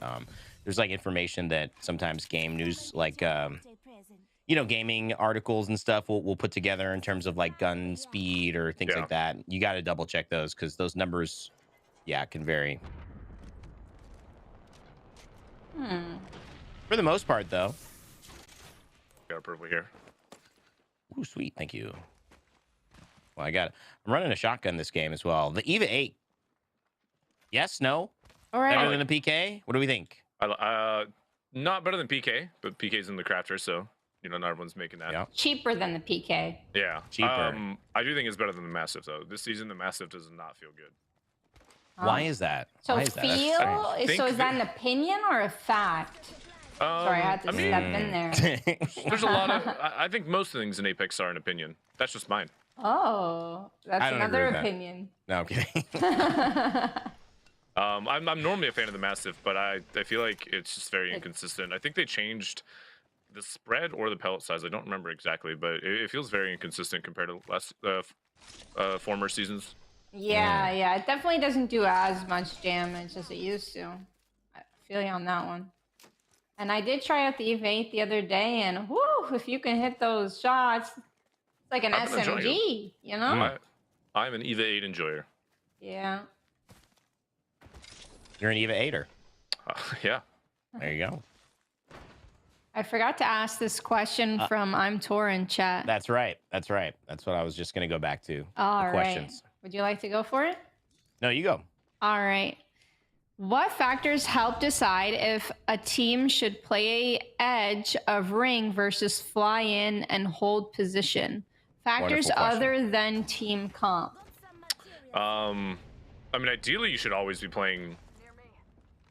there's like information that sometimes game news, like gaming articles and stuff will put together in terms of like gun speed or things like that. You got to double check those because those numbers, can vary. For the most part, though. Got a purple here. Ooh, sweet, thank you. Well, I'm running a shotgun this game as well. The EVA 8. Yes, no? All right. Better than the PK? What do we think? Not better than PK, but PK's in the crafter, so not everyone's making that. Yeah. Cheaper than the PK. Yeah. Cheaper. I do think it's better than the Mastiff though. This season the Mastiff does not feel good. Why is that? So Why is that? is that an opinion or a fact? Sorry, I had to step in there. There's a lot of. I think most things in Apex are an opinion. That's just mine. Oh, that's I don't agree another with that. opinion. No, I'm kidding. I'm normally a fan of the Mastiff, but I feel like it's just very inconsistent. I think they changed the spread or the pellet size. I don't remember exactly, but it feels very inconsistent compared to former seasons. Yeah, it definitely doesn't do as much damage as it used to. I feel you on that one. And I did try out the EVA 8 the other day, and whoo, if you can hit those shots, it's like an SMG, you know? I'm an EVA 8 enjoyer. Yeah. You're an EVA 8er. Yeah. There you go. I forgot to ask this question from I'm Tor in chat. That's right. That's what I was just going to go back to. All right. Questions. Would you like to go for it? No, you go. All right. What factors help decide if a team should play edge of ring versus fly in and hold position? Factors other than team comp. I mean, ideally, you should always be playing.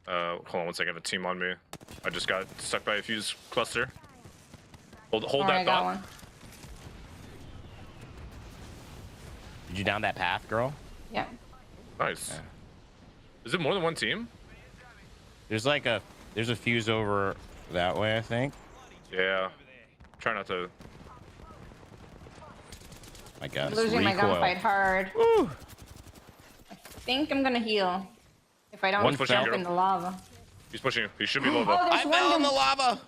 Hold on one second. I have a team on me. I just got stuck by a fuse cluster. Hold that thought. One. Did you down that path, girl? Yeah. Nice. Yeah. Is it more than one team? There's a fuse over that way, I think. Yeah. Try not to. My God. Losing my gunfight hard. Woo. I think I'm gonna heal if I don't jump in the lava. He's pushing you. He should be low though. Oh, I fell in the lava.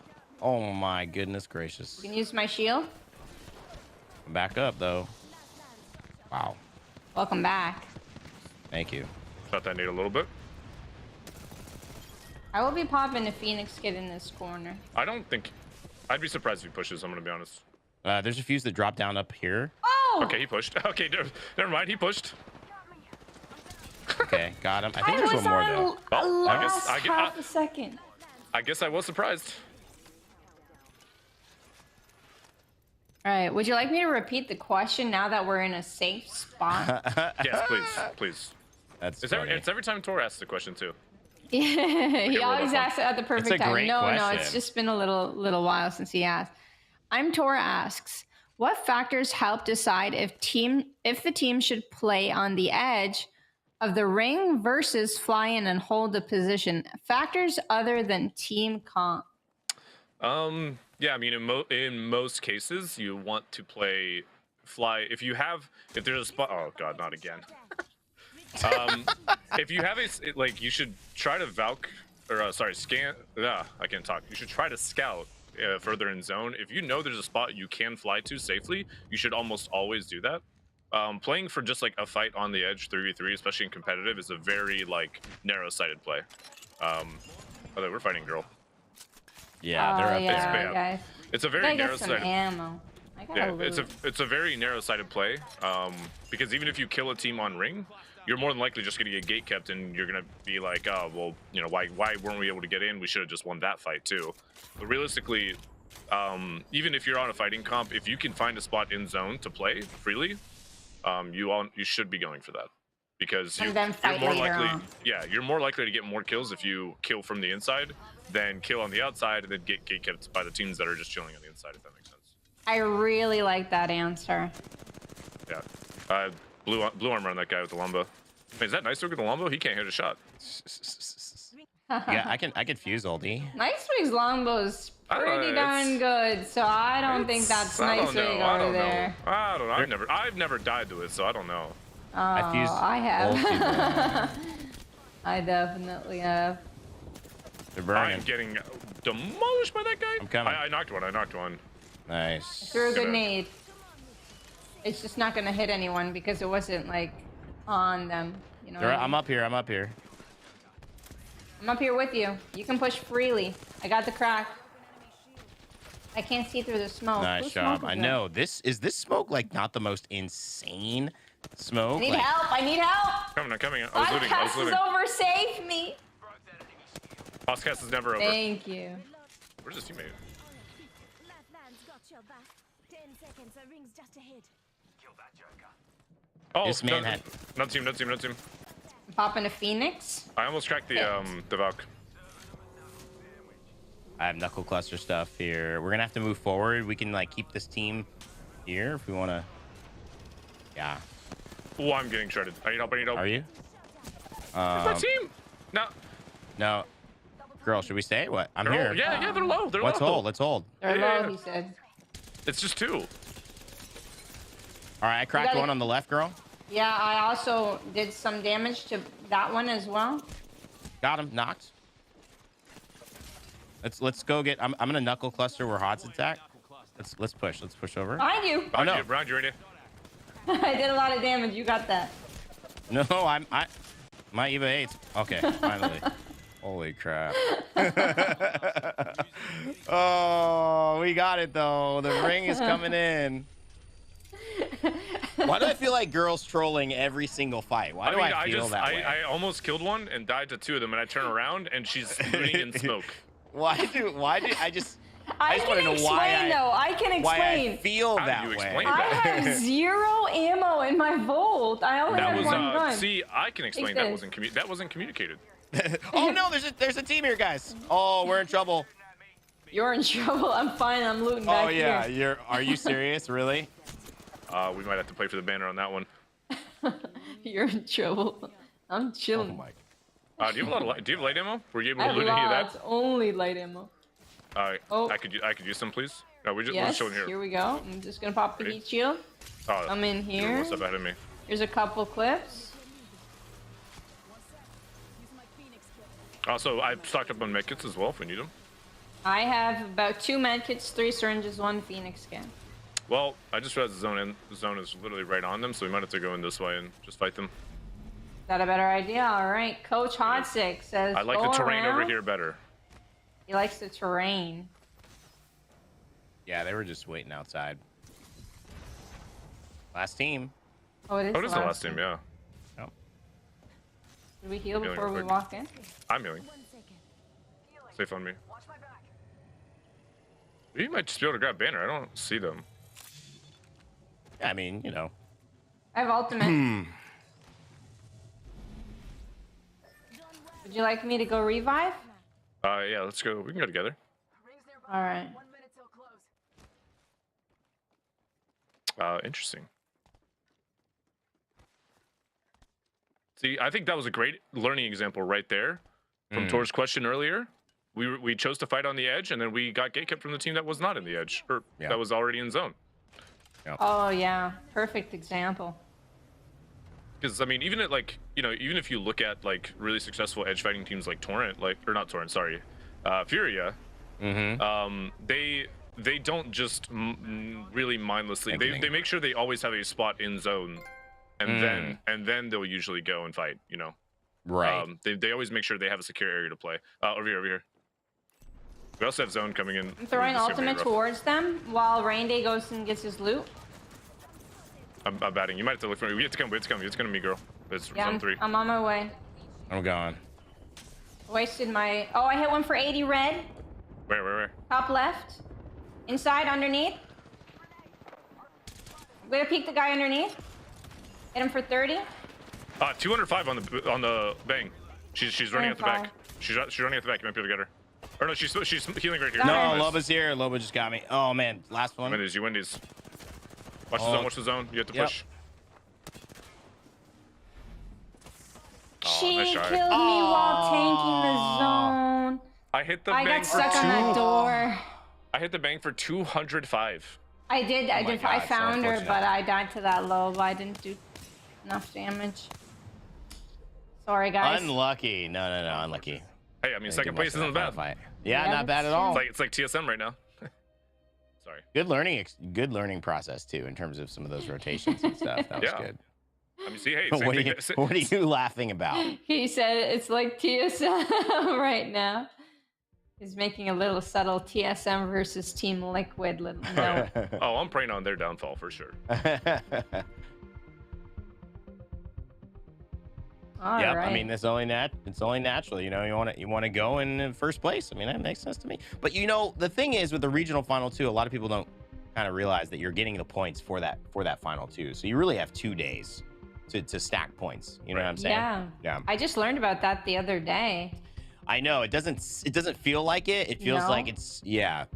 Oh my goodness gracious. You can use my shield. Back up though. Wow. Welcome back. Thank you. Shot that nade a little bit. I will be popping a Phoenix kid in this corner. I don't think. I'd be surprised if he pushes. I'm gonna be honest. There's a fuse that dropped down up here. Oh! Okay, he pushed. Okay, never mind. He pushed. Okay, got him. I think there's one more though. Oh, Last half a second. I guess I was surprised. All right. Would you like me to repeat the question now that we're in a safe spot? Yes, please. That's It's every time Tor asks the question too. Yeah, he always up asks it at the perfect It's a time. great No, question. it's just been a little while since he asked. I'm Tora asks, what factors help decide if the team should play on the edge of the ring versus fly in and hold a position? Factors other than team comp. Yeah, I mean, in most cases, you want to play fly. If there's a spot. Oh God, not again. If you have you should try to scan. I can't talk. You should try to scout further in zone. If you know there's a spot you can fly to safely, you should almost always do that. Playing for just like a fight on the edge 3v3, especially in competitive, is a very narrow-sighted play. We're fighting girl. Yeah, they're up there. Guys. It's a very narrow-sighted. Ammo. Yeah, it's a very narrow-sighted play. Because even if you kill a team on ring, you're more than likely just going to get gate kept, and you're going to be like, oh, well, you know, why weren't we able to get in? We should have just won that fight too. But realistically, even if you're on a fighting comp, if you can find a spot in zone to play freely, you should be going for that, because you're more likely, you're more likely to get more kills if you kill from the inside than kill on the outside and then get gate kept by the teams that are just chilling on the inside, if that makes sense. I really like that answer. Yeah. Blue armor on that guy with the Lumbo. Wait, is that nice with the Lumbo? He can't hit a shot. Yeah, I can fuse ulti. Nice Wig's longbow's pretty darn good, so I don't think that's Nice Wig over there. I don't know. I've never died to it, so I don't know. Oh, I have. ulti, I definitely have. They're burning. I'm getting demolished by that guy. I'm coming. I knocked one. Nice. Threw a grenade. It's just not gonna hit anyone because it wasn't like on them. You know. I'm up here. I'm up here with you. You can push freely. I got the crack. I can't see through the smoke. Nice job. I know. Is this smoke like not the most insane smoke? I need help. I need help. I'm coming. I was looting. Podcast is over. Save me. Podcast is never over. Thank you. Where's his teammate? Lifelines got your back. 10 seconds, the ring's just ahead. Oh, this man had. No team. I'm popping a Phoenix. I almost cracked the Valk. I have knuckle cluster stuff here. We're gonna have to move forward. We can like keep this team here if we want to. Yeah. Oh, I'm getting shredded. I need help. Are you? It's my team. No. Girl, should we stay? What? I'm here. Yeah, they're low. Let's hold. Let's hold. They're low, he said. It's just 2. All right, I cracked one on the left, girl. Yeah, I also did some damage to that one as well. Got him. Knocked. Let's go get. I'm gonna knuckle cluster where Hodsic at. Let's push. Let's push over. Behind you. Oh no. Behind you, Raynday. I did a lot of damage. You got that. No, my EVA 8. Okay, finally. Holy crap. Oh, we got it though. The ring is coming in. Why do I feel like girls trolling every single fight? Why do I feel that way? I almost killed one and died to 2 of them, and I turn around and she's looting in smoke. Why do I just I want to know I can explain. why I feel How that do you way. explain I that? have 0 ammo in my vault. I only That have was one gun. see, I can explain that wasn't communicated. Oh no, there's a team here, guys. Oh, we're in trouble. You're in trouble. I'm fine. I'm looting back here. Oh yeah, are you serious? Really? We might have to play for the banner on that one. You're in trouble. I'm chilling. Oh my. Do you have a lot of light? Do you have light ammo? Were you able I to have loot any of lots. that? Only light ammo. Oh. I could use some, please. No, we're just Yes, chilling here. here we go. I'm just gonna pop the Ready? heat shield. Oh, I'm in you're here. one step ahead of me. Here's a couple clips. Also, I've stocked up on medkits as well if we need them. I have about 2 medkits, 3 syringes, 1 Phoenix skin. Well, I just realized the zone is literally right on them, so we might have to go in this way and just fight them. Is that a better idea? All right. Coach Hodsic says, I like go the terrain around. over here better. He likes the terrain. Yeah, they were just waiting outside. Last team. Oh, it is, Oh, it is the last team, yeah. Yep. Did we heal Healing before real we quick. walk in? I'm healing. Safe on me. We might just be able to grab banner. I don't see them. I mean, you know. I have ultimate. Would you like me to go revive? Yeah, let's go. We can go together. All right. 1 minute till close. Interesting. See, I think that was a great learning example right there from Tor's question earlier. We chose to fight on the edge, and then we got gatekept from the team that was not in the edge, or that was already in zone. Oh yeah, perfect example. Because I mean, even at like, you know, even if you look at like really successful edge fighting teams like Torrent, like, or not Torrent, sorry, Furia, they don't just really mindlessly. They make sure they always have a spot in zone, and then they'll usually go and fight. You know, right? They always make sure they have a secure area to play. Over here. We also have zone coming in. I'm throwing ultimate towards them while Raynday goes and gets his loot. I'm batting. You might have to look for me. We have to come. It's coming. It's gonna be girl. It's Yeah, zone 3. I'm on my way. I'm going. Wasted my... Oh, I hit one for 80 red. Where? Top left. Inside, underneath. I'm gonna peek the guy underneath. Hit him for 30. 205 on the bang. She's running at the back. She's running at the back. You might be able to get her. Or no, she's healing right here. No, Nice. Loba's here. Loba just got me. Oh man, last one. You win these. Watch the zone. Watch the zone. You have to push. She nice shot. killed me while tanking the zone. I hit the I bang got for stuck on that door. I hit the bang for 205. I did. I God, I so found her, unfortunate. but I died to that low. I didn't do enough damage. Sorry, guys. Unlucky. No, unlucky. Hey, I mean, second place isn't bad. Yeah, Yeah, not bad that's at all. It's like TSM right now. Sorry. Good learning process too in terms of some of those rotations and stuff. That was Yeah. good. I mean, see, hey, What same are, thing. what are you laughing about? He said it's like TSM right now. He's making a little subtle TSM versus Team Liquid little note. Oh, I'm praying on their downfall for sure. All Yep, right. I mean it's only natural. You know, you want to go in first place. I mean, that makes sense to me. But you know, the thing is with the regional final two, a lot of people don't kind of realize that you're getting the points for that final two. So you really have 2 days to stack points. You know what I'm saying? Yeah. I just learned about that the other day. I know it doesn't feel like it. It feels No. like it's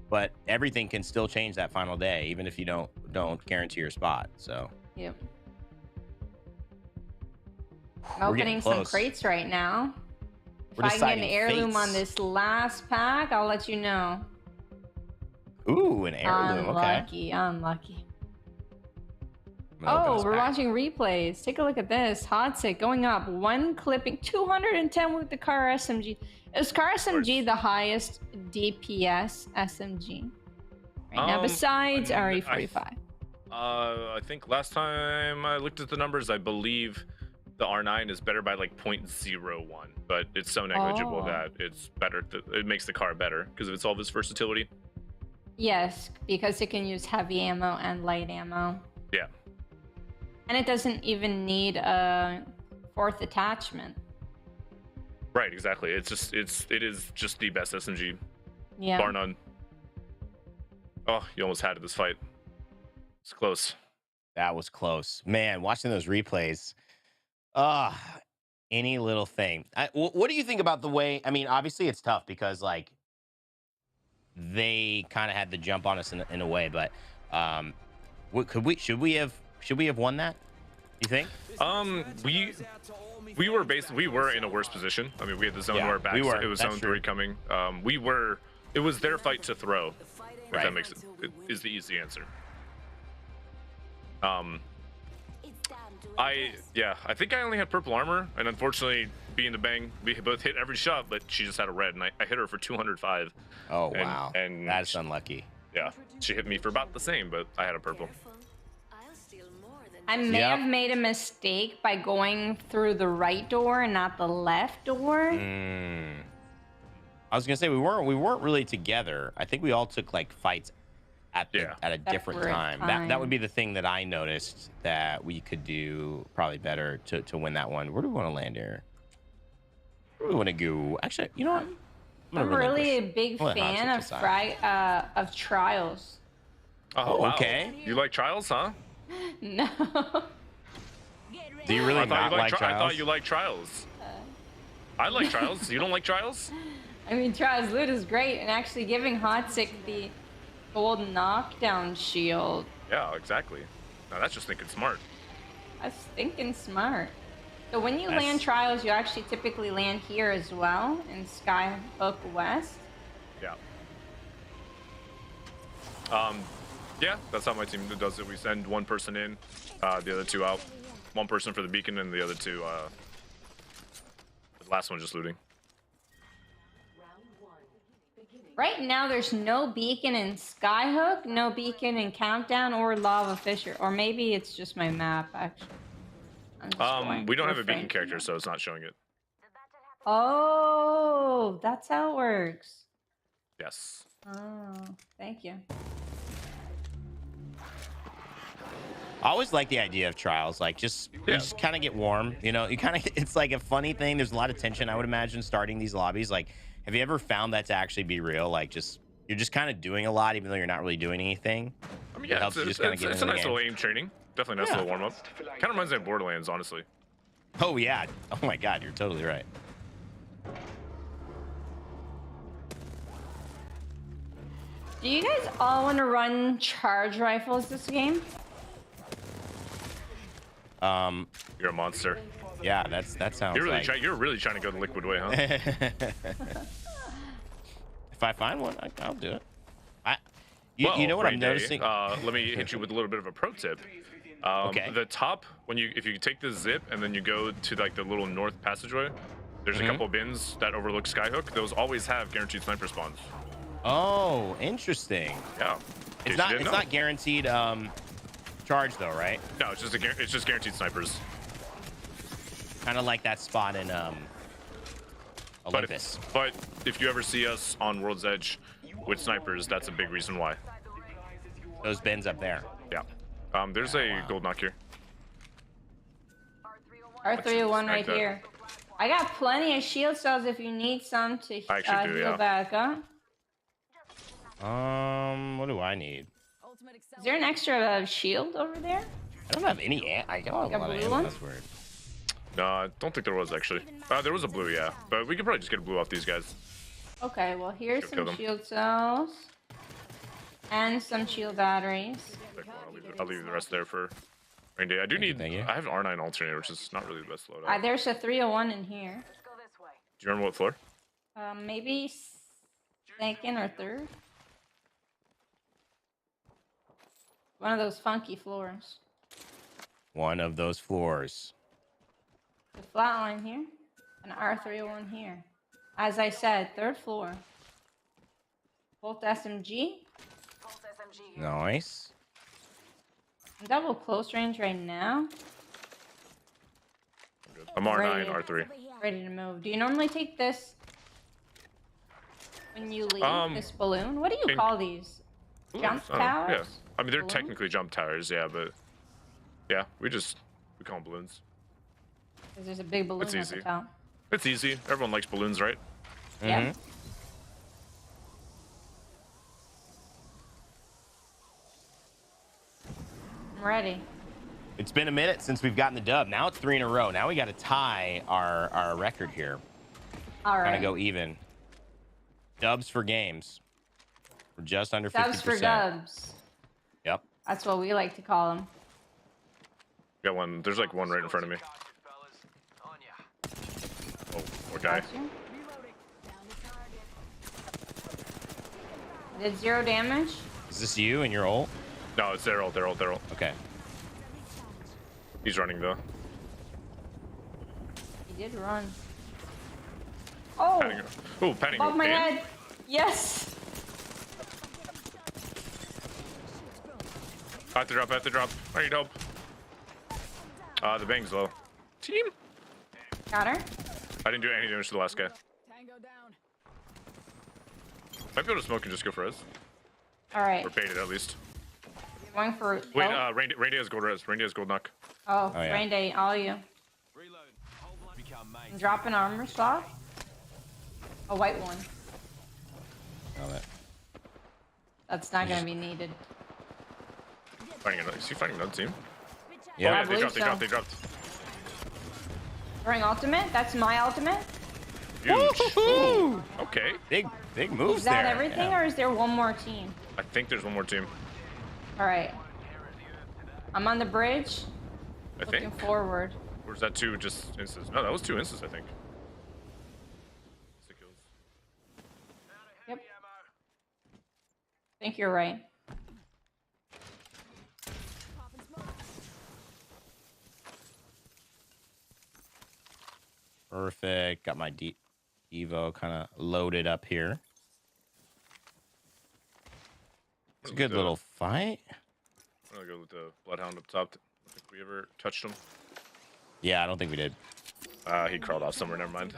but everything can still change that final day, even if you don't guarantee your spot. So Yep. I'm opening some close. crates right now. We're If I can get an deciding heirloom fates. on this last pack, I'll let you know. Ooh, an heirloom. Okay. Unlucky. I'm gonna open Oh, this we're pack. watching replays. Take a look at this. Hodsic going up. One clipping. 210 with the car SMG. Is car SMG the highest DPS SMG? Right now, besides RE45. I think last time I looked at the numbers, I believe the R9 is better by like 0.01, but it's so negligible Oh. that it's better. It makes the car better because of its all of its versatility. Yes, because it can use heavy ammo and light ammo. Yeah. And it doesn't even need a fourth attachment. Right, exactly. It is just the best SMG, Yeah. bar none. Oh, you almost had it this fight. It's close. That was close, man. Watching those replays, any little thing. What do you think about the way? I mean, obviously it's tough because like they kind of had the jump on us in a way, but should we have won that? You think? We were in a worse position. I mean, we had the zone Yeah, to our backs. we were. It was That's zone true. 3 coming. It was their fight to throw. If Right. that makes it is the easy answer. I think I only had purple armor, and unfortunately, being the bang, we both hit every shot, but she just had a red, and I hit her for 205. Oh And- wow, and that's unlucky. Yeah, she hit me for about the same, but I had a purple. I may Yep. have made a mistake by going through the right door and not the left door. I was gonna say we weren't really together. I think we all took like fights at a different Separate time. That would be the thing that I noticed that we could do probably better to win that one. Where do we want to land here? Where do we want to go? Actually, you know what? I'm gonna really a relinquish. big I'll let fan Hodsic of decide. trials. Oh, wow. okay. You like trials, huh? No. Do you really I thought not you like I trials? thought you liked trials. I like trials. You don't like trials? I mean, trials loot is great, and actually giving Hodsic the gold knockdown shield. Yeah, exactly. Now that's just thinking smart. That's thinking smart. So when you That's- land trials, you actually typically land here as well in Skyhook West. Yeah. Yeah, that's how my team does it. We send one person in, the other two out. One person for the beacon and the other two, the last one just looting. Right now, there's no beacon in Skyhook, no beacon in Countdown or Lava Fisher, or maybe it's just my map actually. I'm just going We don't have a refrain beacon from character, that. so it's not showing it. Oh, that's how it works. Yes. Oh, thank you. I always like the idea of trials, like you just kind of get warm, you know, you kind of, it's like a funny thing. There's a lot of tension, I would imagine, starting these lobbies. Like, have you ever found that to actually be real? Like, you're just kind of doing a lot, even though you're not really doing anything. I mean, It yeah, helps you just kind of get it's into a the nice game. little aim training. Definitely a nice little warm up. Kind of reminds me of Borderlands, honestly. Oh yeah. Oh my God, you're totally right. Do you guys all want to run charge rifles this game? You're a monster. Yeah, that sounds You're really like... you're really trying to go the liquid way, huh? If I find one, I'll do it. Well, you know what I'm Raynday, noticing? Let me hit you with a little bit of a pro tip. Okay. The top, if you take the zip and then you go to like the little north passageway, there's a couple bins that overlook Skyhook. Those always have guaranteed sniper spawns. Oh, interesting. Yeah. It's not guaranteed charge though, right? No, it's just guaranteed snipers. Kind of like that spot in Olympus. But if you ever see us on World's Edge with snipers, that's a big reason why. Those bins up there. Yeah. There's a gold knock here. R301 right that. here. I got plenty of shield cells if you need some to I actually do, heal yeah. back up. What do I need? Is there an extra shield over there? I don't have any. I don't have a lot of blue ammo. one? That's weird. No, I don't think there was actually. There was a blue, yeah. But we could probably just get a blue off these guys. Okay, well here's Should kill some them. shield cells. And some shield batteries. I'll leave the rest there for Raynday. I do need. thank you. I have an R9 alternator, which is not really the best loadout. There's a 301 in here. Go this way. Do you remember what floor? Maybe second or third. One of those funky floors. One of those floors. The flatline here. An R301 here. As I said, third floor. Bolt SMG. Pulse SMG here. Nice. I'm double close range right now. I'm R9, Ready. R3. Ready to move. Do you normally take this when you leave this balloon? What do you can- call these? Jump towers? Yeah. I mean, they're Balloons? technically jump towers, yeah, but yeah, we call them balloons. 'Cause there's a big balloon It's at easy. the top. It's easy. Everyone likes balloons, right? Yeah. I'm ready. It's been a minute since we've gotten the dub. Now it's 3 in a row. Now we got to tie our record here. All right. Kind of go even. Dubs for games. We're just under 50%. Dubs for dubs. Yep. That's what we like to call them. Got one. There's like one right in front of me. Oh, poor guy. Did 0 damage. Is this you and your ult? No, it's Daryl. Okay. He's running though. He did run. Oh! Patting. Above my Pan? head. Yes. I have to drop. I need help. The bang's low. Team? Got her. I didn't do any damage to the last guy. Might be able to smoke and just go for us. All right. Or bait it at least. Going for. Wait, oh. Raynday has gold res. Raynday has gold knock. Oh, yeah. Raynday, all you. I'm dropping armor slot. A white one. That's not gonna be needed. Is he fighting another team? Yeah. I believe They dropped. Throwing ultimate. That's my ultimate. Huge. Woo-hoo-hoo! Ooh, okay. Big moves Is that there. everything, Yeah. or is there one more team? I think there's one more team. All right. I'm on the bridge. I Looking think. forward. Or is that two just instances? No, that was 2 instances, I think. 6 kills. Yep. I think you're right. Perfect. Got my Evo kind of loaded up here. It's a good little fight. I'm gonna go with the Bloodhound up top. I think we ever touched him. Yeah, I don't think we did. He crawled off somewhere. Never mind.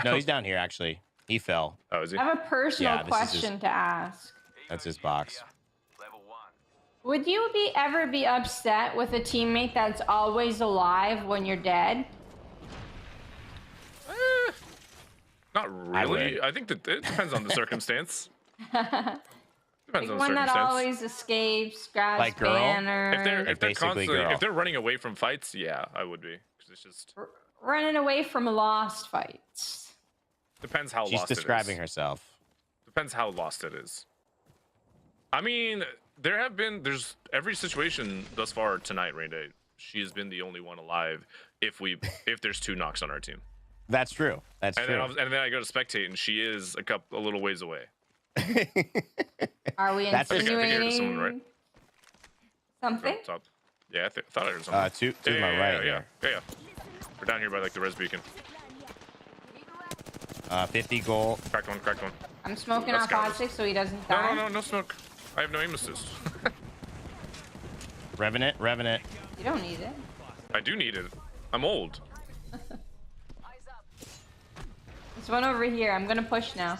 No, he's down here actually. He fell. Oh, is he? I have a personal Yeah, this is question to ask. That's his box. Would you ever be upset with a teammate that's always alive when you're dead? Not really. I think that it depends on the circumstance. Depends on the One that circumstance. always escapes, grabs Like girl? banner. If they're basically constantly girl. if they're running away from fights, yeah, I would be. 'Cause it's just Running away from lost fights. depends how She's lost it describing is. herself. Depends how lost it is. I mean, there's every situation thus far tonight, Raynday. She has been the only one alive if there's 2 knocks on our team. That's true. That's And true. then I go to spectate and she is a little ways away. Are we That's just- I think I heard insinuating someone, right? something? Up top. Yeah, I thought I heard something. To my right Yeah. here. We're down here by like the res beacon. 50 gold. Cracked one. I'm smoking Let's off go. Hodsic so he doesn't die. No smoke. I have no aim assist. Revenant. You don't need it. I do need it. I'm old. There's one over here. I'm gonna push now.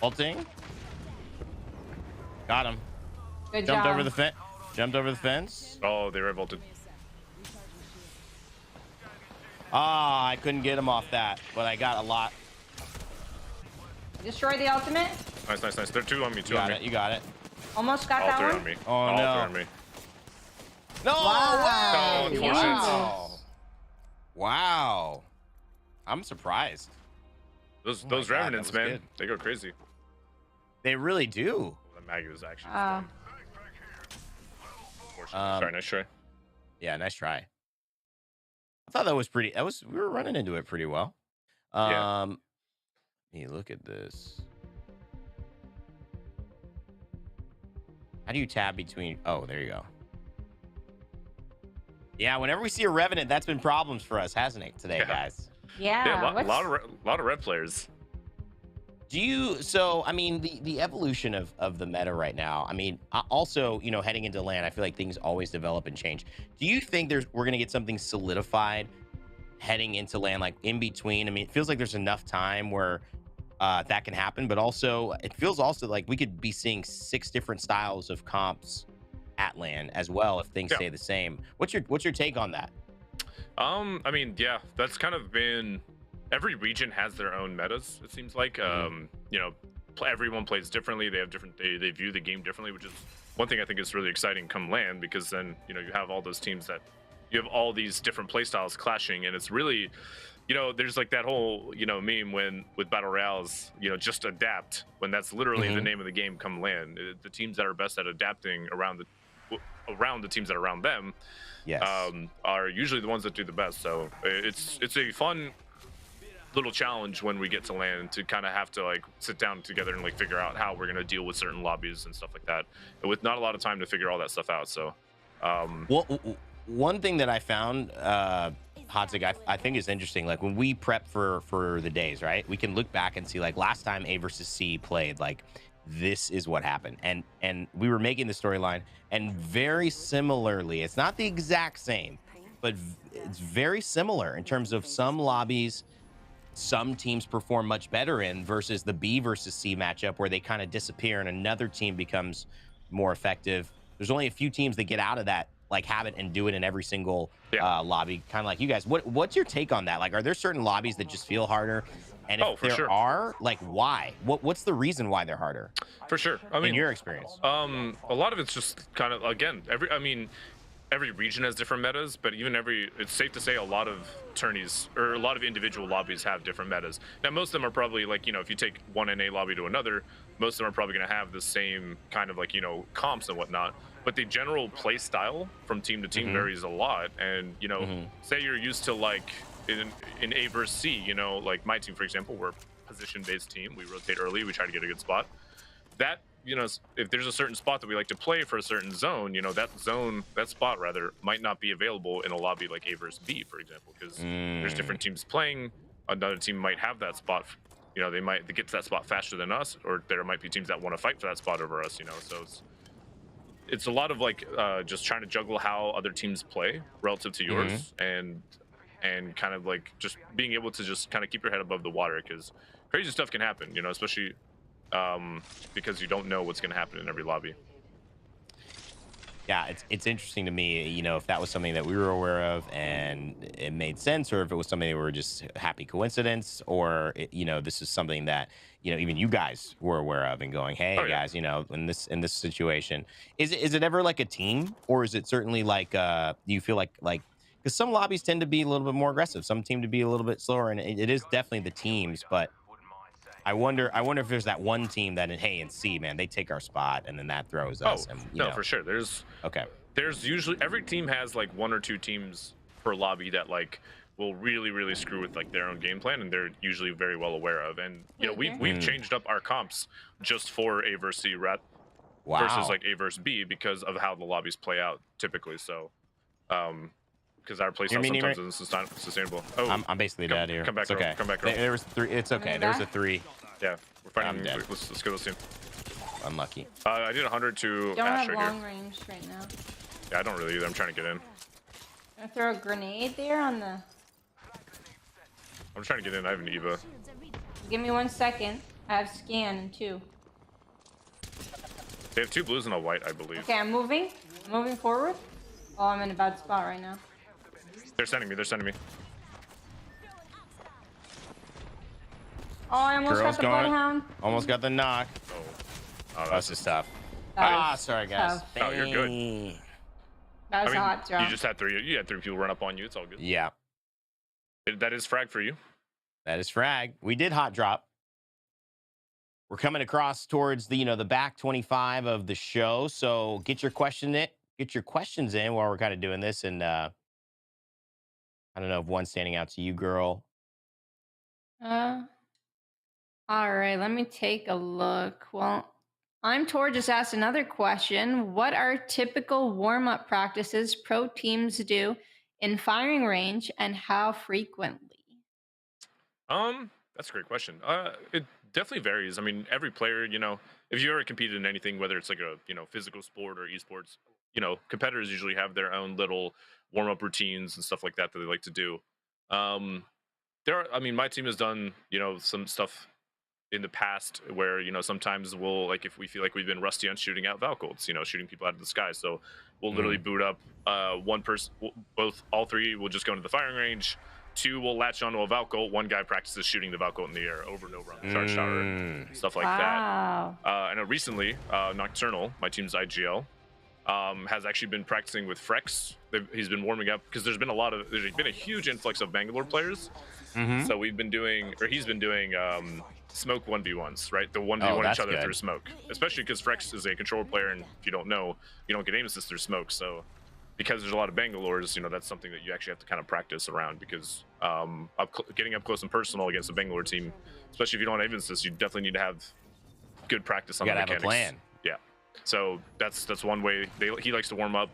Ulting. Got him. Good Jumped job. over the fence. Jumped over the fence. Oh, they revolted. Ah, I couldn't get him off that, but I got a lot. Destroy the ultimate. Nice. There are 2 on me. 2 You on got me. it. You got it. Almost got All that 3 one. on me. Oh, All no. 3 on me. No Wow. way! unfortunate. Wow. Wow. I'm surprised. Those Oh my God, revenants, that was man, good. they go crazy. They really do. The Maggie was actually. Uh, Sorry, nice try. Yeah, nice try. I thought that was pretty. We were running into it pretty well. Yeah. Hey, look at this. How do you tab between? Oh, there you go. Yeah, whenever we see a revenant, that's been problems for us, hasn't it, today, Yeah. guys? yeah. A lot of red players. Do you? So, I mean, the evolution of the meta right now. I mean, also, heading into LAN, I feel like things always develop and change. Do you think we're gonna get something solidified heading into LAN, like in between? I mean, it feels like there's enough time where that can happen, but also it feels also like we could be seeing 6 different styles of comps at LAN as well if things stay the same. What's your take on that? I mean, yeah, that's kind of been. Every region has their own metas. It seems like, everyone plays differently. They have different. They view the game differently, which is one thing I think is really exciting come LAN, because then you have all those teams that you have all these different play styles clashing, and it's really, there's like that whole meme with battle royales, just adapt, when that's literally the name of the game come LAN. The teams that are best at adapting around the teams that are around them, Yes. are usually the ones that do the best. So it's a fun little challenge when we get to LAN to kind of have to like sit down together and like figure out how we're going to deal with certain lobbies and stuff like that, and with not a lot of time to figure all that stuff out. So well, one thing that I found, Hodsic, I think is interesting, like when we prep for the days, right, we can look back and see like last time A versus C played, like this is what happened, and we were making the storyline, and very similarly, it's not the exact same, but it's very similar in terms of some lobbies some teams perform much better in versus the B versus C matchup where they kind of disappear and another team becomes more effective. There's only a few teams that get out of that like habit and do it in every single lobby, kind of like you guys. What's your take on that? Like, are there certain lobbies that just feel harder? And if there are, like, why? What's the reason why they're harder? For sure. I mean, in your experience, a lot of it's just kind of, again, every region has different metas, but it's safe to say a lot of tourneys or a lot of individual lobbies have different metas. Now, most of them are probably like, if you take one NA lobby to another, most of them are probably going to have the same kind of like, comps and whatnot. But the general play style from team to team varies a lot. And, say you're used to like in A versus C, like my team, for example, we're a position-based team. We rotate early. We try to get a good spot. That, if there's a certain spot that we like to play for a certain zone, that spot rather might not be available in a lobby like A versus B, for example, because there's different teams playing. Another team might have that spot. They might get to that spot faster than us, or there might be teams that want to fight for that spot over us. So it's a lot of like just trying to juggle how other teams play relative to yours, and kind of like just being able to just kind of keep your head above the water, because crazy stuff can happen, especially because you don't know what's going to happen in every lobby. Yeah, it's interesting to me, you know, if that was something that we were aware of and it made sense, or if it was something that were just happy coincidence, or you know, this is something that you know even you guys were aware of and going, Oh hey yeah. guys, you know, in this situation, is it ever like a team, or is it certainly like do you feel like because some lobbies tend to be a little bit more aggressive, some team to be a little bit slower, and it is definitely the teams, but I wonder if there's that one team that in hey and C man they take our spot and then that throws us Oh and you no, know for sure. okay. There's usually every team has like one or two teams per lobby that like will really screw with like their own game plan, and they're usually very well aware of. And you know, we've Mm. changed up our comps just for A versus C versus Wow. like A versus B because of how the lobbies play out typically. So because our Hear playstyle me, sometimes Nemer? isn't sustainable. Oh, I'm basically dead here. come back, It's girl. okay. Come back, girl. There was three. It's okay. Coming There was a back? 3. Yeah, we're I'm fighting. dead. Let's go this team. Unlucky. I did 100 to Don't Ash have right long here. range right now. Yeah, I don't really either. I'm trying to get in. I'm gonna throw a grenade there on the. I'm trying to get in. I have an Eva. Shields are ready. Give me 1 second. I have scan and 2. They have 2 blues and a white, I believe. Okay, I'm moving. Moving forward. Oh, I'm in a bad spot right now. They're sending me. They're sending me. Oh, I almost Girls got the going. bloodhound. Almost got the knock. Oh, that's That's just tough. That was Sorry guys. tough. Oh, you're good. Dang. That I was mean, a hot drop. you just had 3. You had 3 people run up on you. It's all good. Yeah, That is frag for you. that is frag. We did hot drop. We're coming across towards the the back 25 of the show. So get your questions in while we're kind of doing this. And I don't know if one's standing out to you, girl. All right, let me take a look. Well, I'm Tor just asked another question. What are typical warm-up practices pro teams do in firing range and how frequently? That's a great question. It definitely varies. I mean, every player, you know, if you ever competed in anything, whether it's like a physical sport or esports, competitors usually have their own little warm-up routines and stuff like that that they like to do. I mean, my team has done some stuff in the past where sometimes we'll, like, if we feel like we've been rusty on shooting out Valcolts, shooting people out of the sky, so we'll literally boot up one person, all 3 will just go into the firing range. 2 will latch onto a Valcolt. 1 guy practices shooting the Valcolt in the air over and over on the charge tower, stuff like Wow. that. I know recently Nocturnal, my team's IGL, has actually been practicing with Frex. He's been warming up because there's been a huge influx of Bangalore players. So he's been doing smoke 1v1s, right? The 1v1 each other good. through smoke, especially because Frex is a control player, and if you don't know, you don't get aim assist through smoke. So because there's a lot of Bangalores, that's something that you actually have to kind of practice around, because getting up close and personal against a Bangalore team, especially if you don't have aim assist, you definitely need to have good practice on the mechanics. Have a plan. Yeah. So that's one way he likes to warm up.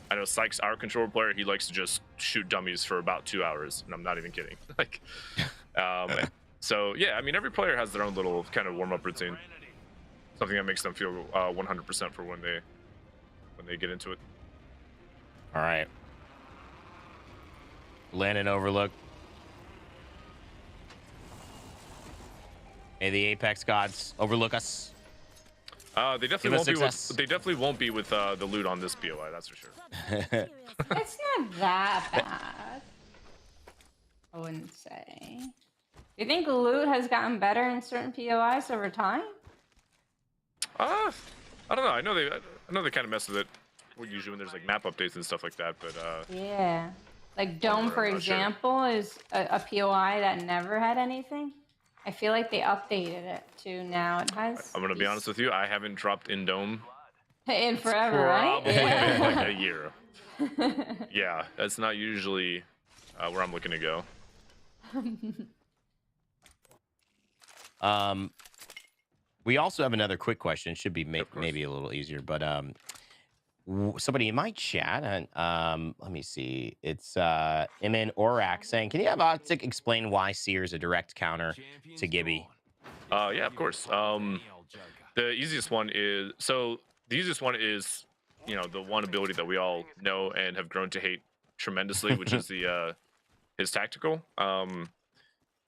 I know Sykes, our control player, he likes to just shoot dummies for about 2 hours, and I'm not even kidding. Like, so yeah, I mean, every player has their own little kind of warm up routine, something that makes them feel 100% for when they get into it. All right. Landon Overlook. May the Apex gods overlook us. They definitely won't be with the loot on this POI, that's for sure. It's not that bad, I wouldn't say. Do you think loot has gotten better in certain POIs over time? I don't know. I know they kind of mess with it usually when there's like map updates and stuff like that, but Yeah. Like Dome, for I'm not sure. example, is a POI that never had anything. I feel like they updated it to now it has. I'm gonna be honest with you, I haven't dropped in Dome In forever, right? probably been like a year. Yeah, that's not usually where I'm looking to go. We also have another quick question. Should be maybe a little easier, but somebody in my chat, and let me see. It's MN Orak saying, "Can you have Hodsic explain why Seer is a direct counter to Gibby?" Yeah, of course. The easiest one is the one ability that we all know and have grown to hate tremendously, which is the his tactical.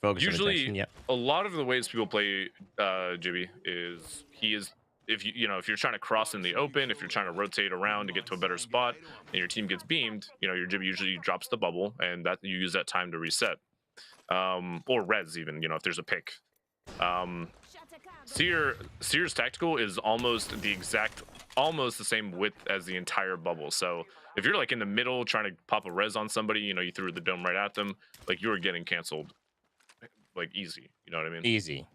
Focus on Usually, attention, yeah. a lot of the ways people play Gibby is he is if if you're trying to cross in the open, if you're trying to rotate around to get to a better spot, and your team gets beamed, your Jibby usually drops the bubble, and that you use that time to reset, or res even, if there's a pick. Seer's tactical is almost the same width as the entire bubble. So if you're like in the middle trying to pop a res on somebody, you threw the dome right at them, like you were getting canceled, like easy. You know what I mean? Easy.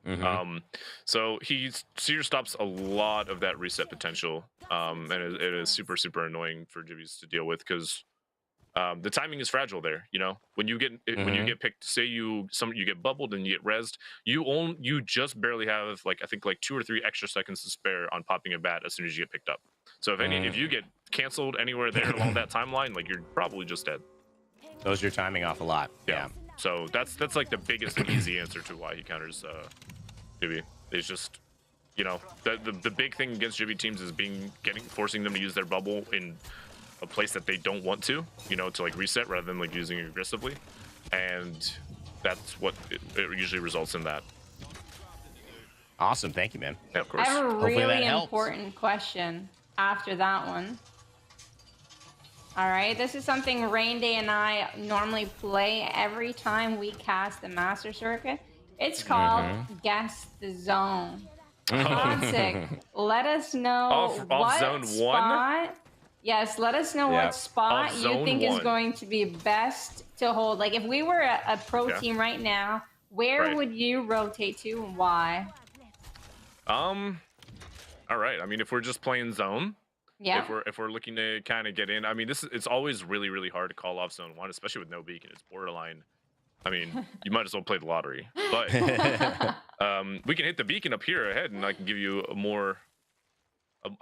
So Seer stops a lot of that reset potential, and it is super annoying for Jibbies to deal with because the timing is fragile there. When you get picked, say you get bubbled and you get rezzed, you just barely have I think 2 or 3 extra seconds to spare on popping a bat as soon as you get picked up. So if you get canceled anywhere there along that timeline, you're probably just dead. Throws your timing off a lot. Yeah. So that's like the biggest and easy answer to why he counters Jibby. It's just the big thing against Jibby teams is forcing them to use their bubble in a place that they don't want to reset rather than using it aggressively, and that's what it usually results in that. Awesome, thank you, man. Yeah, of course. I have a Hopefully that really helps. important question after that one. All right, this is something Raynday and I normally play every time we cast the Master Circuit. It's called Guess the Zone. Hodsic, let us know off zone spot. 1? Yes, let us know what spot you zone think is 1. going to be best to hold. Like if we were a pro team right now, where would you rotate to and why? All right. I mean, if we're just playing zone, yeah. If we're looking to kind of get in, I mean, it's always really hard to call off zone 1, especially with no beacon. It's borderline. I mean, you might as well play the lottery. But we can hit the beacon up here ahead, and I can give you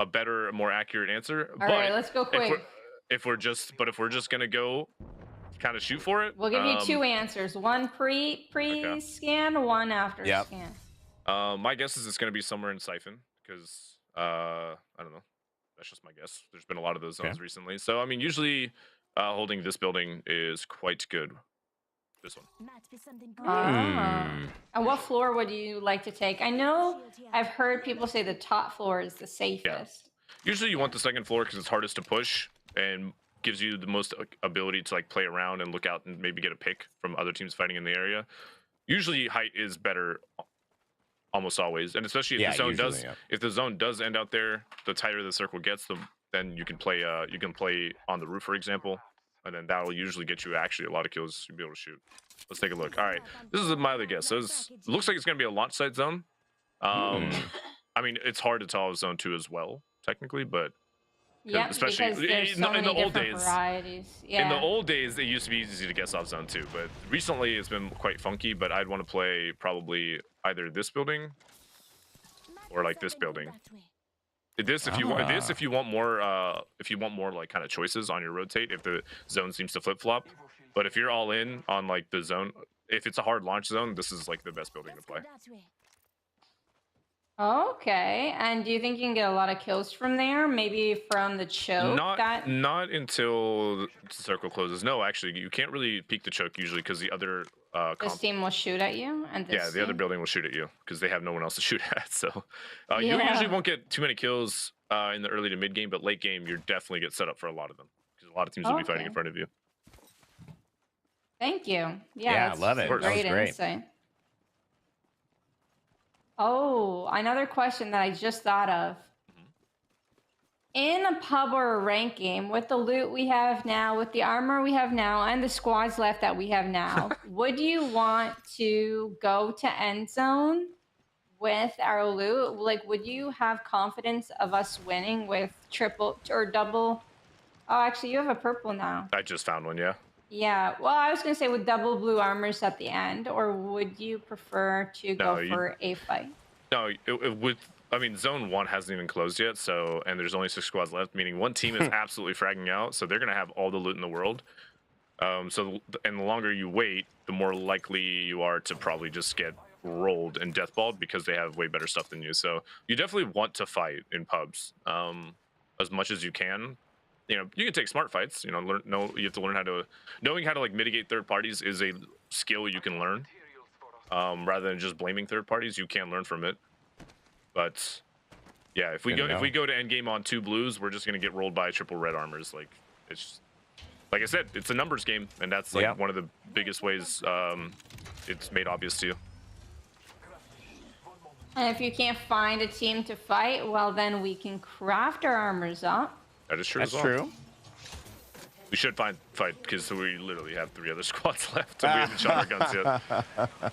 a better, more accurate answer. All right, let's go quick. If we're just gonna go kind of shoot for it, we'll give you 2 answers: one pre-scan, one after scan. My guess is it's gonna be somewhere in Siphon because I don't know. That's just my guess. There's been a lot of those zones recently, so I mean, usually holding this building is quite good. This one. And what floor would you like to take? I know I've heard people say the top floor is the safest. Yeah. Usually you want the second floor because it's hardest to push and gives you the most ability to play around and look out and maybe get a pick from other teams fighting in the area. Usually height is better almost always, and especially if the zone does end out there, the tighter the circle gets, then you can play on the roof, for example. And then that'll usually get you actually a lot of kills. You'll be able to shoot. Let's take a look. All right, this is my other guess. So it looks like it's going to be a launch site zone. I mean, it's hard to tell zone 2 as well, technically, but especially in the old days. Varieties. Yeah. In the old days, it used to be easy to guess off zone 2, but recently it's been quite funky. But I'd want to play probably either this building or this building. If you want more kind of choices on your rotate, if the zone seems to flip flop, but if you're all in on the zone, if it's a hard launch zone, this is the best building to play. Okay, and do you think you can get a lot of kills from there? Maybe from the choke? Not until the circle closes. No, actually, you can't really peek the choke usually because the other this team will shoot at you, and the other building will shoot at you because they have no one else to shoot at. So you usually won't get too many kills in the early to mid game, but late game you definitely get set up for a lot of them because a lot of teams will be fighting in front of you. Thank you. Yeah, I love it. Great insight. Oh, another question that I just thought of. In a pub or a rank game, with the loot we have now, with the armor we have now, and the squads left that we have now, would you want to go to end zone with our loot? Would you have confidence of us winning with triple or double? Oh, actually, you have a purple now. I just found one, yeah. Yeah, well, I was going to say with double blue armors at the end, or would you prefer to go for a fight? No, I mean, zone 1 hasn't even closed yet, and there's only 6 squads left, meaning one team is absolutely fragging out, so they're going to have all the loot in the world. And the longer you wait, the more likely you are to probably just get rolled and deathballed because they have way better stuff than you. So you definitely want to fight in pubs as much as you can. You can take smart fights. You have to learn knowing how to mitigate third parties is a skill you can learn. Rather than just blaming third parties, you can learn from it. But Yeah, if we go to end game on 2 blues, we're just gonna get rolled by triple red armors. Like it's just, like I said, it's a numbers game, and that's like one of the biggest ways it's made obvious to you. And if you can't find a team to fight, well, then we can craft our armors up. That is true. That's as well. true. We should fight because we literally have 3 other squads left, and we haven't shot our guns yet.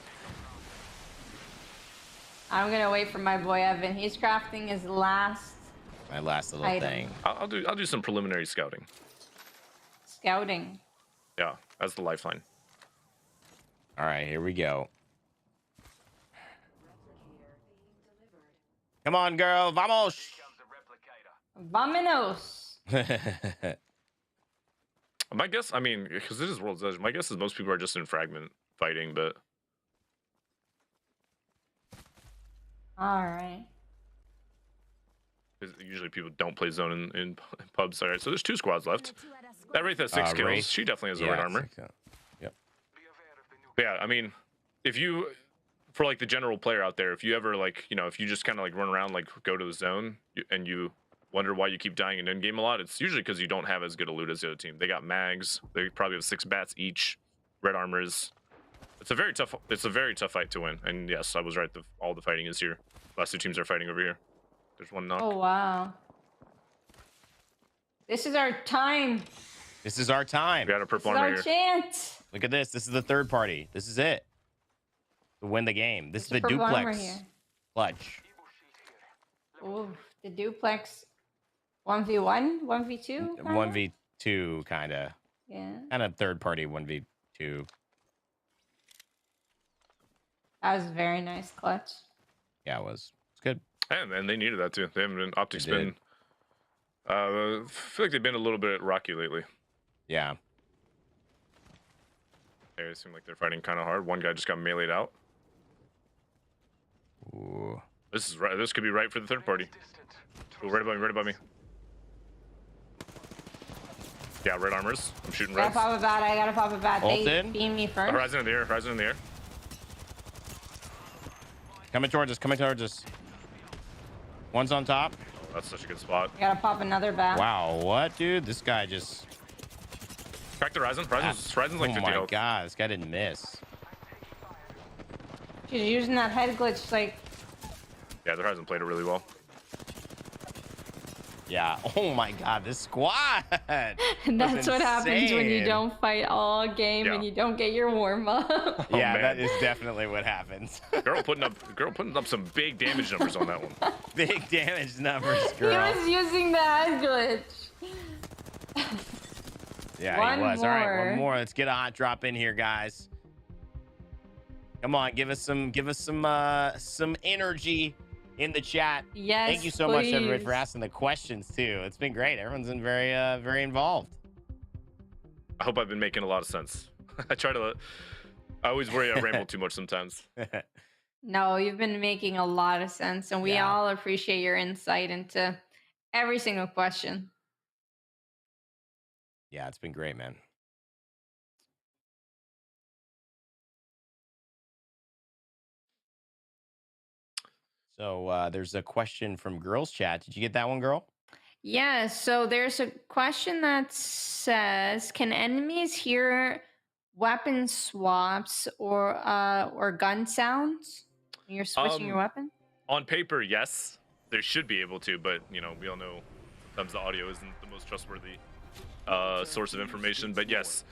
I'm gonna wait for my boy Evan. He's crafting his last. My last little item. thing. I'll do some preliminary scouting. Scouting. Yeah, as the lifeline. All right, here we go. Come on, girl. Vamos. Vamonos. My guess, I mean, because this is World's Edge, my guess is most people are just in fragment fighting, but. All right. Usually people don't play zone in pubs. All right, so there's 2 squads left. That Wraith has 6 kills. Wraith. She definitely has the red armor. Yep. But yeah, I mean, if you, for like the general player out there, if you ever like, you know, if you just kind of like run around, like go to the zone and you wonder why you keep dying in endgame a lot, it's usually because you don't have as good a loot as the other team. They got mags. They probably have 6 bats each, red armors. It's a very tough fight to win. And yes, I was right. All the fighting is here. Last 2 teams are fighting over here. There's 1 knock. Oh wow. This is our time. This is our time. We got a purple This is armor our here. chance. Look at this. This is the third party. This is it. To win the game. This is the purple armor duplex here. clutch. Oh, the duplex. 1v1, 1v2. 1v2 kind of. Yeah. Kind of third party 1v2. That was very nice clutch. Yeah, it was. It's good. And they needed that too. They haven't been optics They been. did. I feel like they've been a little bit rocky lately. Yeah. They seem like they're fighting kind of hard. One guy just got meleeed out. Ooh. This is right. This could be right for the third party. Oh, right above me. Right above me. Yeah, red armors. I'm shooting I reds. gotta pop a bat. I gotta pop a bat. They Ulted? beam me first. Horizon in the air. Horizon in the air. Coming towards us. Coming towards us. One's on top. Oh, that's such a good spot. I gotta pop another bat. Wow. What, dude? This guy just... Crack the Horizon. Horizon's like 50 oh my health. god. This guy didn't miss. She's using that head glitch like... Yeah, the Horizon played it really well. Yeah. Oh my god. This squad. That's what happens when you insane. don't fight all game and Yeah. you don't get your warm up. Yeah, man. that is definitely what happens. Girl putting up some big damage numbers on that one. Big damage numbers, He girl. was using the head glitch. Yeah, One he was. All right, more. one more. Let's get a hot drop in here, guys. Come on, give us some energy in the chat. Yes, Thank you so much, everybody, for please. asking the questions too. It's been great. Everyone's been very involved. I hope I've been making a lot of sense. I always worry I ramble too much sometimes. No, you've been making a lot of sense, and we Yeah. all appreciate your insight into every single question. Yeah, it's been great, man. So there's a question from Girls Chat. Did you get that one, girl? Yeah, so there's a question that says, can enemies hear weapon swaps or gun sounds when you're switching your weapon? On paper, yes, they should be able to, but you know, we all know sometimes the audio isn't the most trustworthy source of information. But yes,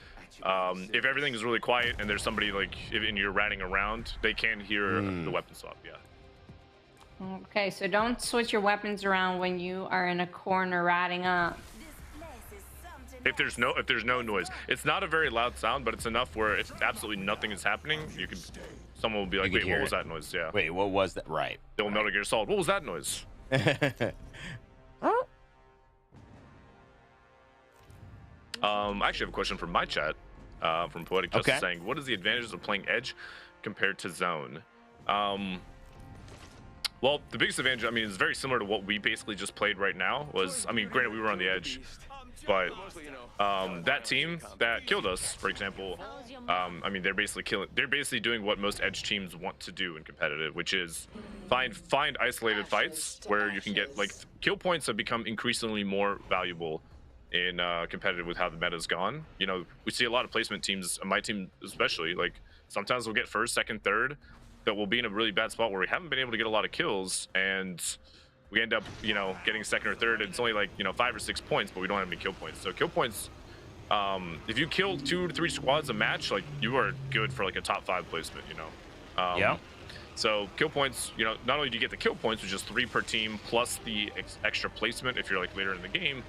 if everything is really quiet and there's somebody like and you're ratting around, they can hear the weapon swap. Yeah. Okay, so don't switch your weapons around when you are in a corner ratting up. If there's no noise, it's not a very loud sound, but it's enough where if absolutely nothing is happening, someone will be like, could wait, hear what was it. that noise? Yeah. Wait, what was that? Right. They'll Metal Gear Solid. What was that noise? I actually have a question from my chat, from Poetic Justice saying, what is the advantages of playing Edge compared to Zone? Well, the biggest advantage, I mean, is very similar to what we basically just played right now. Was, I mean, granted we were on the Edge, But that team that killed us, for example, I mean, they're basically doing what most edge teams want to do in competitive, which is find isolated fights where you can get like kill points have become increasingly more valuable in competitive with how the meta's gone. You know, we see a lot of placement teams, my team especially, like sometimes we'll get first, second, third, that will be in a really bad spot where we haven't been able to get a lot of kills, and we end up, you know, getting second or third. It's only like, you know, 5 or 6 points, but we don't have any kill points. So kill points, if you kill 2 to 3 squads a match, like you are good for like a top 5 placement, you know. Yeah. So kill points, you know, not only do you get the kill points, which is 3 per team plus the extra placement if you're like later in the game,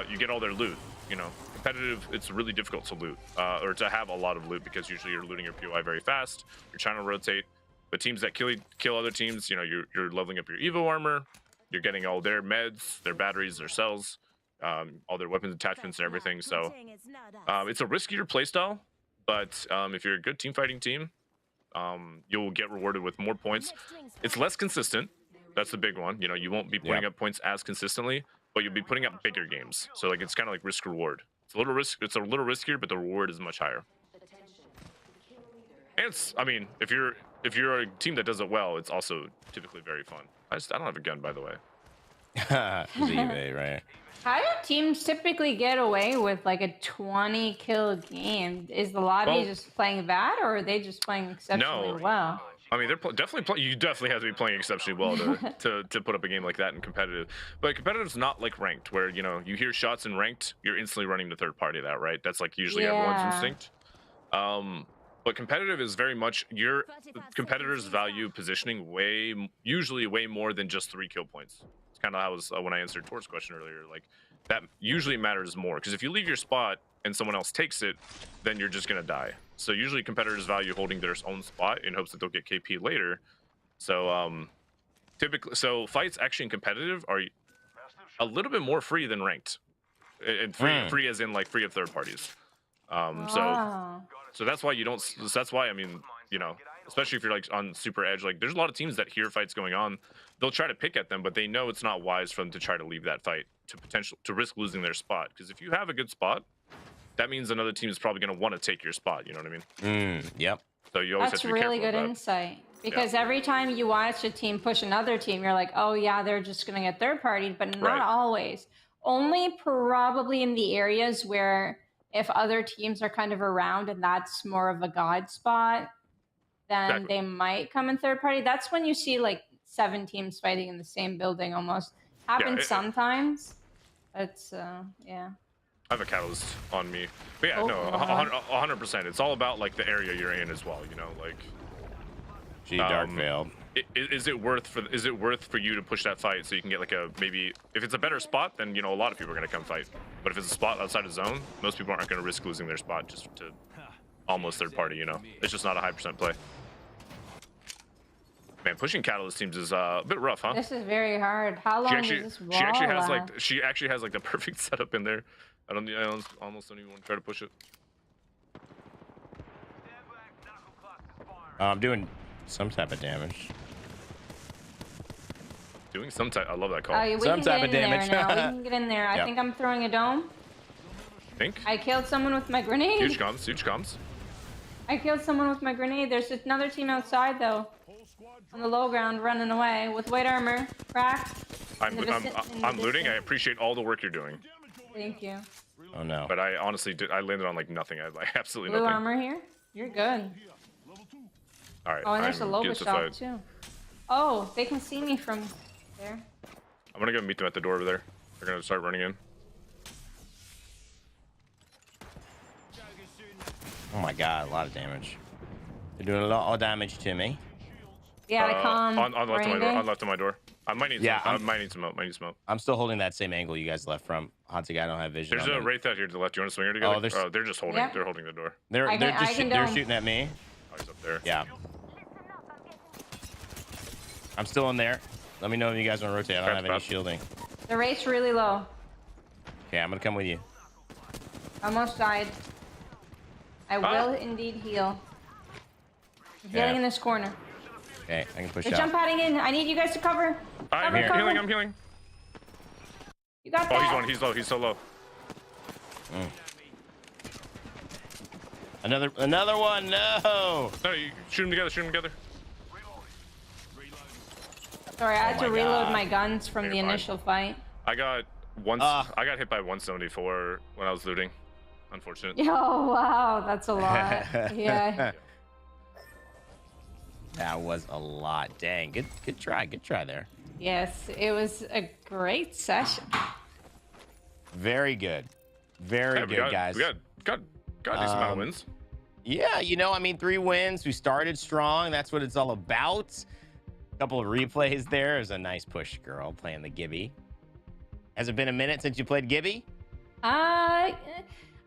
you get all their loot. You know, competitive, it's really difficult to loot or to have a lot of loot, because usually you're looting your POI very fast. You're trying to rotate. But teams that kill other teams, you know, you're leveling up your Evo armor. You're getting all their meds, their batteries, their cells, all their weapons attachments and everything. So it's a riskier playstyle, but if you're a good team fighting team, you'll get rewarded with more points. It's less consistent. That's the big one. You know, you won't be putting up points as consistently, but you'll be putting up bigger games. So like it's kind of like risk reward. It's a little riskier, but the reward is much higher. And it's, I mean, if you're a team that does it well, it's also typically very fun. I don't have a gun, by the way. eBay, right? How do teams typically get away with like a 20 kill game? Is the lobby just playing bad, or are they just playing exceptionally well? I mean, they're definitely you definitely have to be playing exceptionally well to put up a game like that in competitive. But competitive's not like ranked, where, you know, you hear shots in ranked, you're instantly running to third party that, right? That's like usually everyone's instinct. But competitive is very much your competitors value positioning usually way more than just 3 kill points. It's kind of how I was when I answered Tor's question earlier. Like that usually matters more, because if you leave your spot and someone else takes it, then you're just gonna die. So usually competitors value holding their own spot in hopes that they'll get KP later. So typically, fights actually in competitive are a little bit more free than ranked, and free as in like free of third parties. So that's why you don't. That's why, I mean, you know, especially if you're like on super edge, like there's a lot of teams that hear fights going on, they'll try to pick at them, but they know it's not wise for them to try to leave that fight to risk losing their spot. Because if you have a good spot, that means another team is probably going to want to take your spot. You know what I mean? Yep. So you always have to be careful. That's really good insight. Because every time you watch a team push another team, you're like, oh yeah, they're just going to get third party, but not always. Only probably in the areas where, if other teams are kind of around and that's more of a god spot, then they might come in third party. That's when you see like 7 teams fighting in the same building almost. Happens sometimes. It's, yeah. I have a catalyst on me. But yeah, no, 100%. It's all about like the area you're in as well, you know, like. Gee, dark veil. Is it worth for you to push that fight so you can get like maybe if it's a better spot, then, you know, a lot of people are going to come fight. But if it's a spot outside of zone, most people aren't going to risk losing their spot just to almost third party, you know. It's just not a high percent play. Man, pushing catalyst teams is a bit rough, huh? This is very hard. How long does this wall last? She actually has like the perfect setup in there. I almost don't even want to try to push it. I'm doing some type of damage. Doing some type. I love that call. We can get in there now. We can get in there. I think I'm throwing a dome. Think? I killed someone with my grenade. Huge comms. Huge comms. I killed someone with my grenade. There's another team outside though, on the low ground, running away with white armor. Cracked. I'm looting. I appreciate all the work you're doing. Thank you. Oh no. But I honestly I landed on like nothing. I like absolutely Blue nothing. armor here. You're good. All right. Oh, and there's a Loba shop too. Oh, they can see me from there. I'm gonna go meet them at the door over there. They're gonna start running in. Oh my god, a lot of damage. They're doing a lot of damage to me. Yeah, to come. On left of my door. On left of my door. I might need some. I might need some smoke. I'm still holding that same angle you guys left from. Hodsic, I don't have vision. There's a Wraith out here to the left. Do you want to swing her together? Oh, they're just holding. They're holding the door. They're shooting at me. Oh, he's up there. Yeah. I'm still in there. Let me know if you guys want to rotate. I don't have any shielding. The Wraith's really low. Okay, I'm gonna come with you. Almost died. I will indeed heal. I'm healing in this corner. Okay, I can push They're out. jump padding in. I need you guys to cover. I'm healing. I'm healing. You got that. Oh, he's low. He's so low. Another one. No. No, you shoot them together. Shoot them together. Sorry, I had to my reload God. my guns from the You're fine. initial fight. I got I got hit by 174 when I was looting. Unfortunate. Oh, wow. That's a lot. Yeah. That was a lot. Dang. Good try. Good try there. Yes, it was a great session. Very good. Very Yeah, good, guys. We got a decent amount of wins. Yeah, you know, I mean, 3 wins. We started strong. That's what it's all about. A couple of replays there. It was a nice push, girl, playing the Gibby. Has it been a minute since you played Gibby? I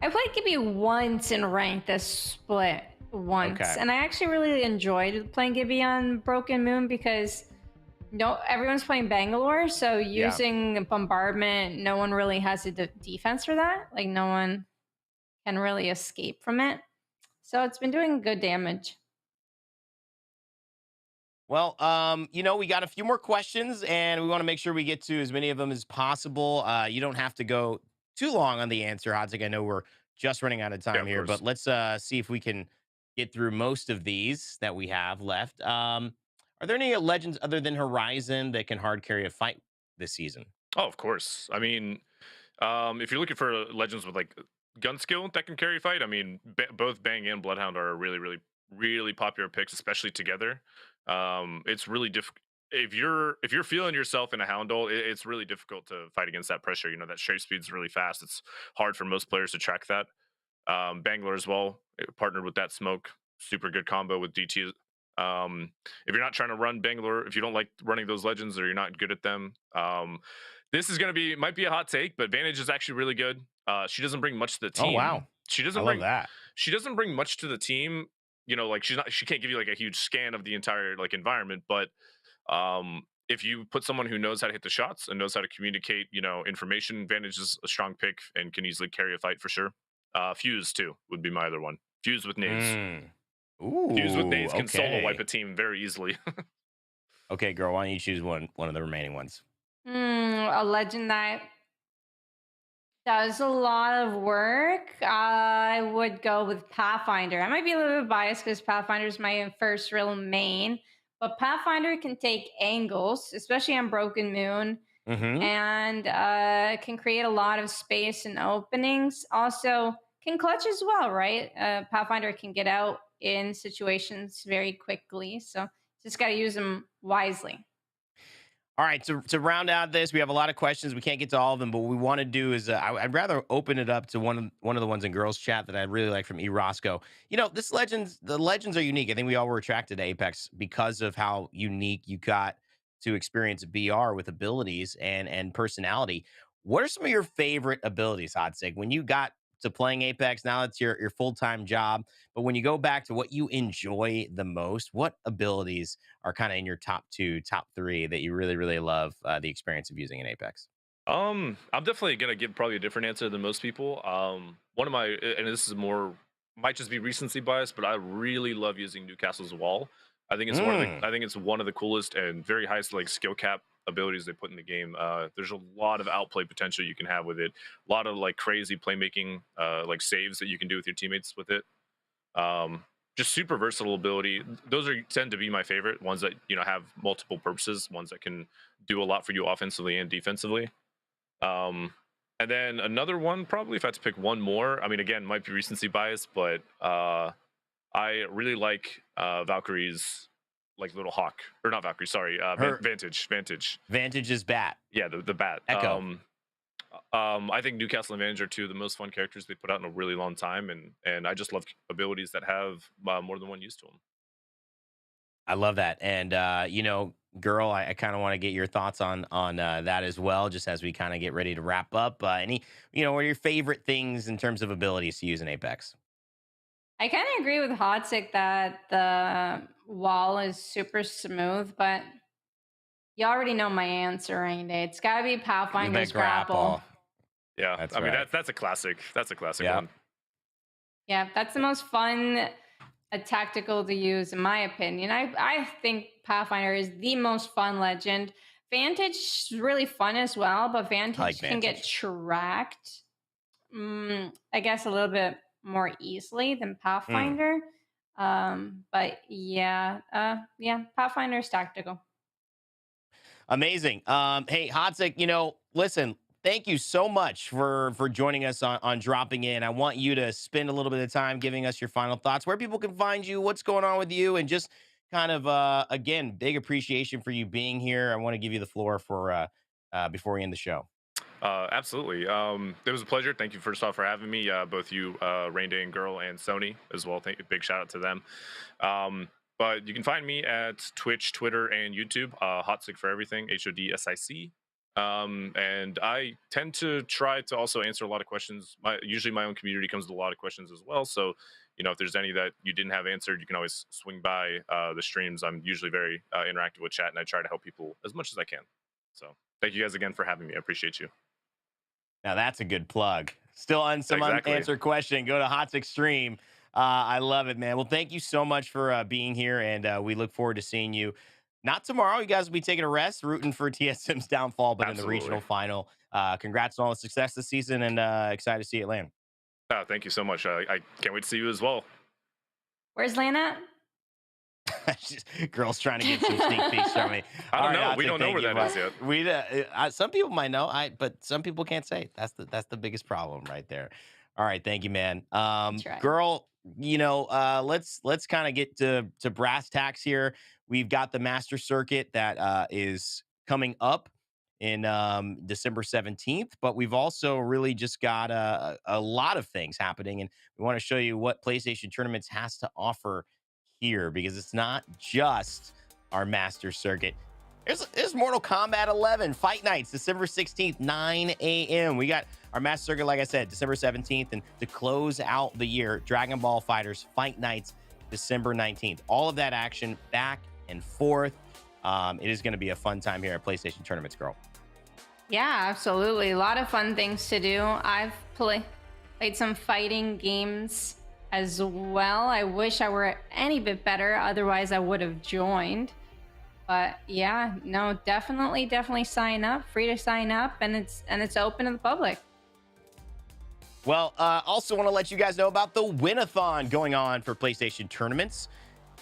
played Gibby once in ranked, this split once. Okay. And I actually really enjoyed playing Gibby on Broken Moon because everyone's playing Bangalore. So using bombardment, no one really has a defense for that. Like no one can really escape from it. So it's been doing good damage. Well, you know, we got a few more questions, and we want to make sure we get to as many of them as possible. You don't have to go too long on the answer, Hodsic. I know we're just running out of time of here, course. but let's see if we can get through most of these that we have left. Are there any legends other than Horizon that can hard carry a fight this season? Oh, of course. I mean, if you're looking for legends with like gun skill that can carry a fight, I mean, both Bang and Bloodhound are really popular picks, especially together. It's really difficult if you're feeling yourself in a Houndle. It's really difficult to fight against that pressure. You know, that strafe speed's really fast. It's hard for most players to track that. Bangalore as well, partnered with that smoke, super good combo with DT. If you're not trying to run Bangalore, if you don't like running those legends or you're not good at them, this is might be a hot take, but Vantage is actually really good. She doesn't bring much to the team. Oh wow, she doesn't I bring love that. She doesn't bring much to the team. You know, like she can't give you like a huge scan of the entire like environment, but if you put someone who knows how to hit the shots and knows how to communicate, you know, information, Vantage is a strong pick and can easily carry a fight for sure. Fuse too would be my other one. Fuse with nades. Ooh, Fuse with nades can solo okay. wipe a team very easily. Okay, girl, why don't you choose one of the remaining ones? A legend that does a lot of work. I would go with Pathfinder. I might be a little bit biased because Pathfinder is my first real main, but Pathfinder can take angles, especially on Broken Moon, and can create a lot of space and openings. Also, can clutch as well, right? Pathfinder can get out in situations very quickly, so just got to use them wisely. All right, to round out this, we have a lot of questions. We can't get to all of them, but what we want to do is I'd rather open it up to one of the ones in girls chat that I really like from Roscoe. You know, the legends are unique. I think we all were attracted to Apex because of how unique you got to experience BR with abilities and personality. What are some of your favorite abilities, Hodsic, when you got to playing Apex? Now it's your full-time job, but when you go back to what you enjoy the most, what abilities are kind of in your top 2, top 3 that you really love the experience of using in Apex? I'm definitely gonna give probably a different answer than most people. One of my, and this is might just be recency bias, but I really love using Newcastle's wall. I think it's one of the coolest and very highest like skill cap abilities they put in the game. There's a lot of outplay potential you can have with it. A lot of like crazy playmaking, like saves that you can do with your teammates with it. Just super versatile ability. Those tend to be my favorite ones that, you know, have multiple purposes, ones that can do a lot for you offensively and defensively. And then another one, probably if I had to pick one more, I mean, again, might be recency bias, but I really like Valkyrie's like little hawk, or not Valkyrie, sorry, Vantage. Vantage's bat. Yeah, the bat. Echo. I think Newcastle and Vantage are two of the most fun characters they put out in a really long time, and I just love abilities that have more than one use to them. I love that. And you know, girl, I kind of want to get your thoughts on that as well, just as we kind of get ready to wrap up. What are your favorite things in terms of abilities to use in Apex? I kind of agree with Hodsic that the wall is super smooth, but you already know my answer, Raynday. It's got to be Pathfinder's grapple. Yeah, That's I mean right. that's a classic. That's a classic Yeah. one. Yeah, that's the most fun tactical to use, in my opinion. I think Pathfinder is the most fun legend. Vantage is really fun as well, but Vantage can get tracked I guess a little bit more easily than Pathfinder. But yeah, Pathfinder's tactical. Amazing. Hey, Hodsic, listen, thank you so much for joining us on dropping in. I want you to spend a little bit of time giving us your final thoughts, where people can find you, what's going on with you, and just kind of again, big appreciation for you being here. I want to give you the floor for before we end the show. Absolutely. It was a pleasure. Thank you first off for having me. Both you, Raynday and GuhRL, and Sony as well. Thank you. Big shout out to them. But you can find me at Twitch, Twitter, and YouTube. Hodsic for everything. HODSIC. And I tend to try to also answer a lot of questions. Usually my own community comes with a lot of questions as well. So, if there's any that you didn't have answered, you can always swing by the streams. I'm usually very interactive with chat, and I try to help people as much as I can. So thank you guys again for having me. I appreciate you. Now that's a good plug. Still on some unanswered question. Go to Hodsic stream. I love it, man. Well, thank you so much for being here, and we look forward to seeing you. Not tomorrow. You guys will be taking a rest, rooting for TSM's downfall, but in the regional final. Congrats on all the success this season, and excited to see it land. Thank you so much. I can't wait to see you as well. Where's Lan at? Girls trying to get some sneak peeks from me. I don't know. We don't know where that is yet. We some people might know. But some people can't say. That's the biggest problem right there. All right, thank you, man. Girl, let's kind of get to brass tacks here. We've got the Master Circuit that is coming up in December 17th, but we've also really just got a lot of things happening, and we want to show you what PlayStation Tournaments has to offer here, because it's not just our Master Circuit. There's Mortal Kombat 11 Fight Nights, December 16th, 9 a.m. We got our Master Circuit, like I said, December 17th, and to close out the year, Dragon Ball FighterZ Fight Nights, December 19th. All of that action back and forth. It is going to be a fun time here at PlayStation Tournaments, girl. Yeah, absolutely. A lot of fun things to do. I've played some fighting games as well. I wish I were any bit better, otherwise I would have joined. But yeah, no, definitely sign up. Free to sign up, and it's open to the public. Well, also want to let you guys know about the Win-a-thon going on for PlayStation Tournaments.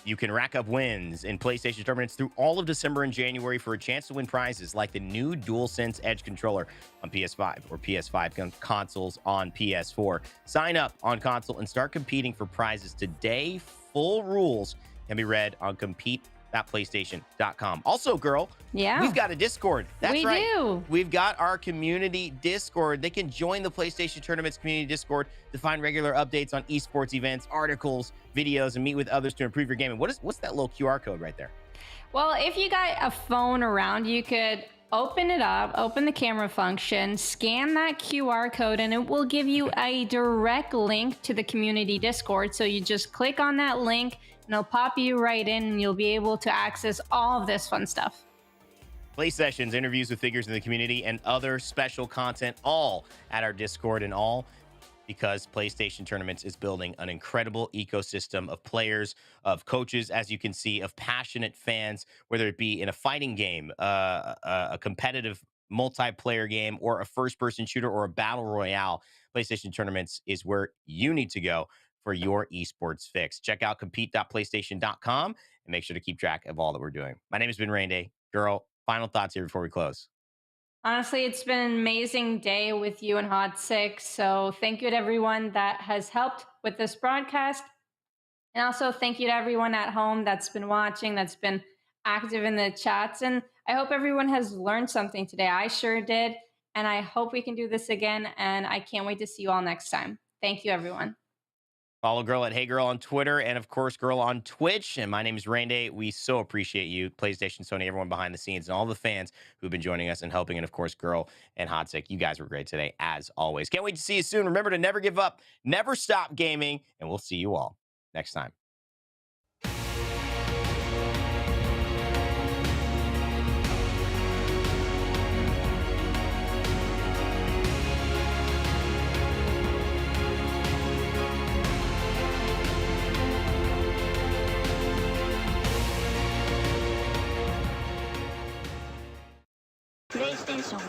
You can rack up wins in PlayStation Tournaments through all of December and January for a chance to win prizes like the new DualSense Edge controller on PS5 or PS5 consoles on PS4. Sign up on console and start competing for prizes today. Full rules can be read on compete.playstation.com. Also, girl, we've got a Discord. That's right. We do. We've got our community Discord. They can join the PlayStation Tournaments community Discord to find regular updates on esports events, articles, videos, and meet with others to improve your gaming. What's that little QR code right there? Well, if you got a phone around, you could open it up, open the camera function, scan that QR code, and it will give you a direct link to the community Discord. So you just click on that link, and it'll pop you right in, and you'll be able to access all of this fun stuff. Play sessions, interviews with figures in the community, and other special content, all at our Discord, and all because PlayStation Tournaments is building an incredible ecosystem of players, of coaches, as you can see, of passionate fans, whether it be in a fighting game, a competitive multiplayer game, or a first-person shooter, or a battle royale. PlayStation Tournaments is where you need to go for your esports fix. Check out compete.playstation.com and make sure to keep track of all that we're doing. My name has been Raynday. Girl, final thoughts here before we close. Honestly, it's been an amazing day with you and Hodsic. So thank you to everyone that has helped with this broadcast. And also thank you to everyone at home that's been watching, that's been active in the chats. And I hope everyone has learned something today. I sure did. And I hope we can do this again. And I can't wait to see you all next time. Thank you, everyone. Follow Girl at Hey Girl on Twitter, and of course, Girl on Twitch. And my name is Raynday. We so appreciate you, PlayStation, Sony, everyone behind the scenes, and all the fans who've been joining us and helping. And of course, Girl and Hodsic, you guys were great today, as always. Can't wait to see you soon. Remember to never give up, never stop gaming, and we'll see you all next time. PlayStation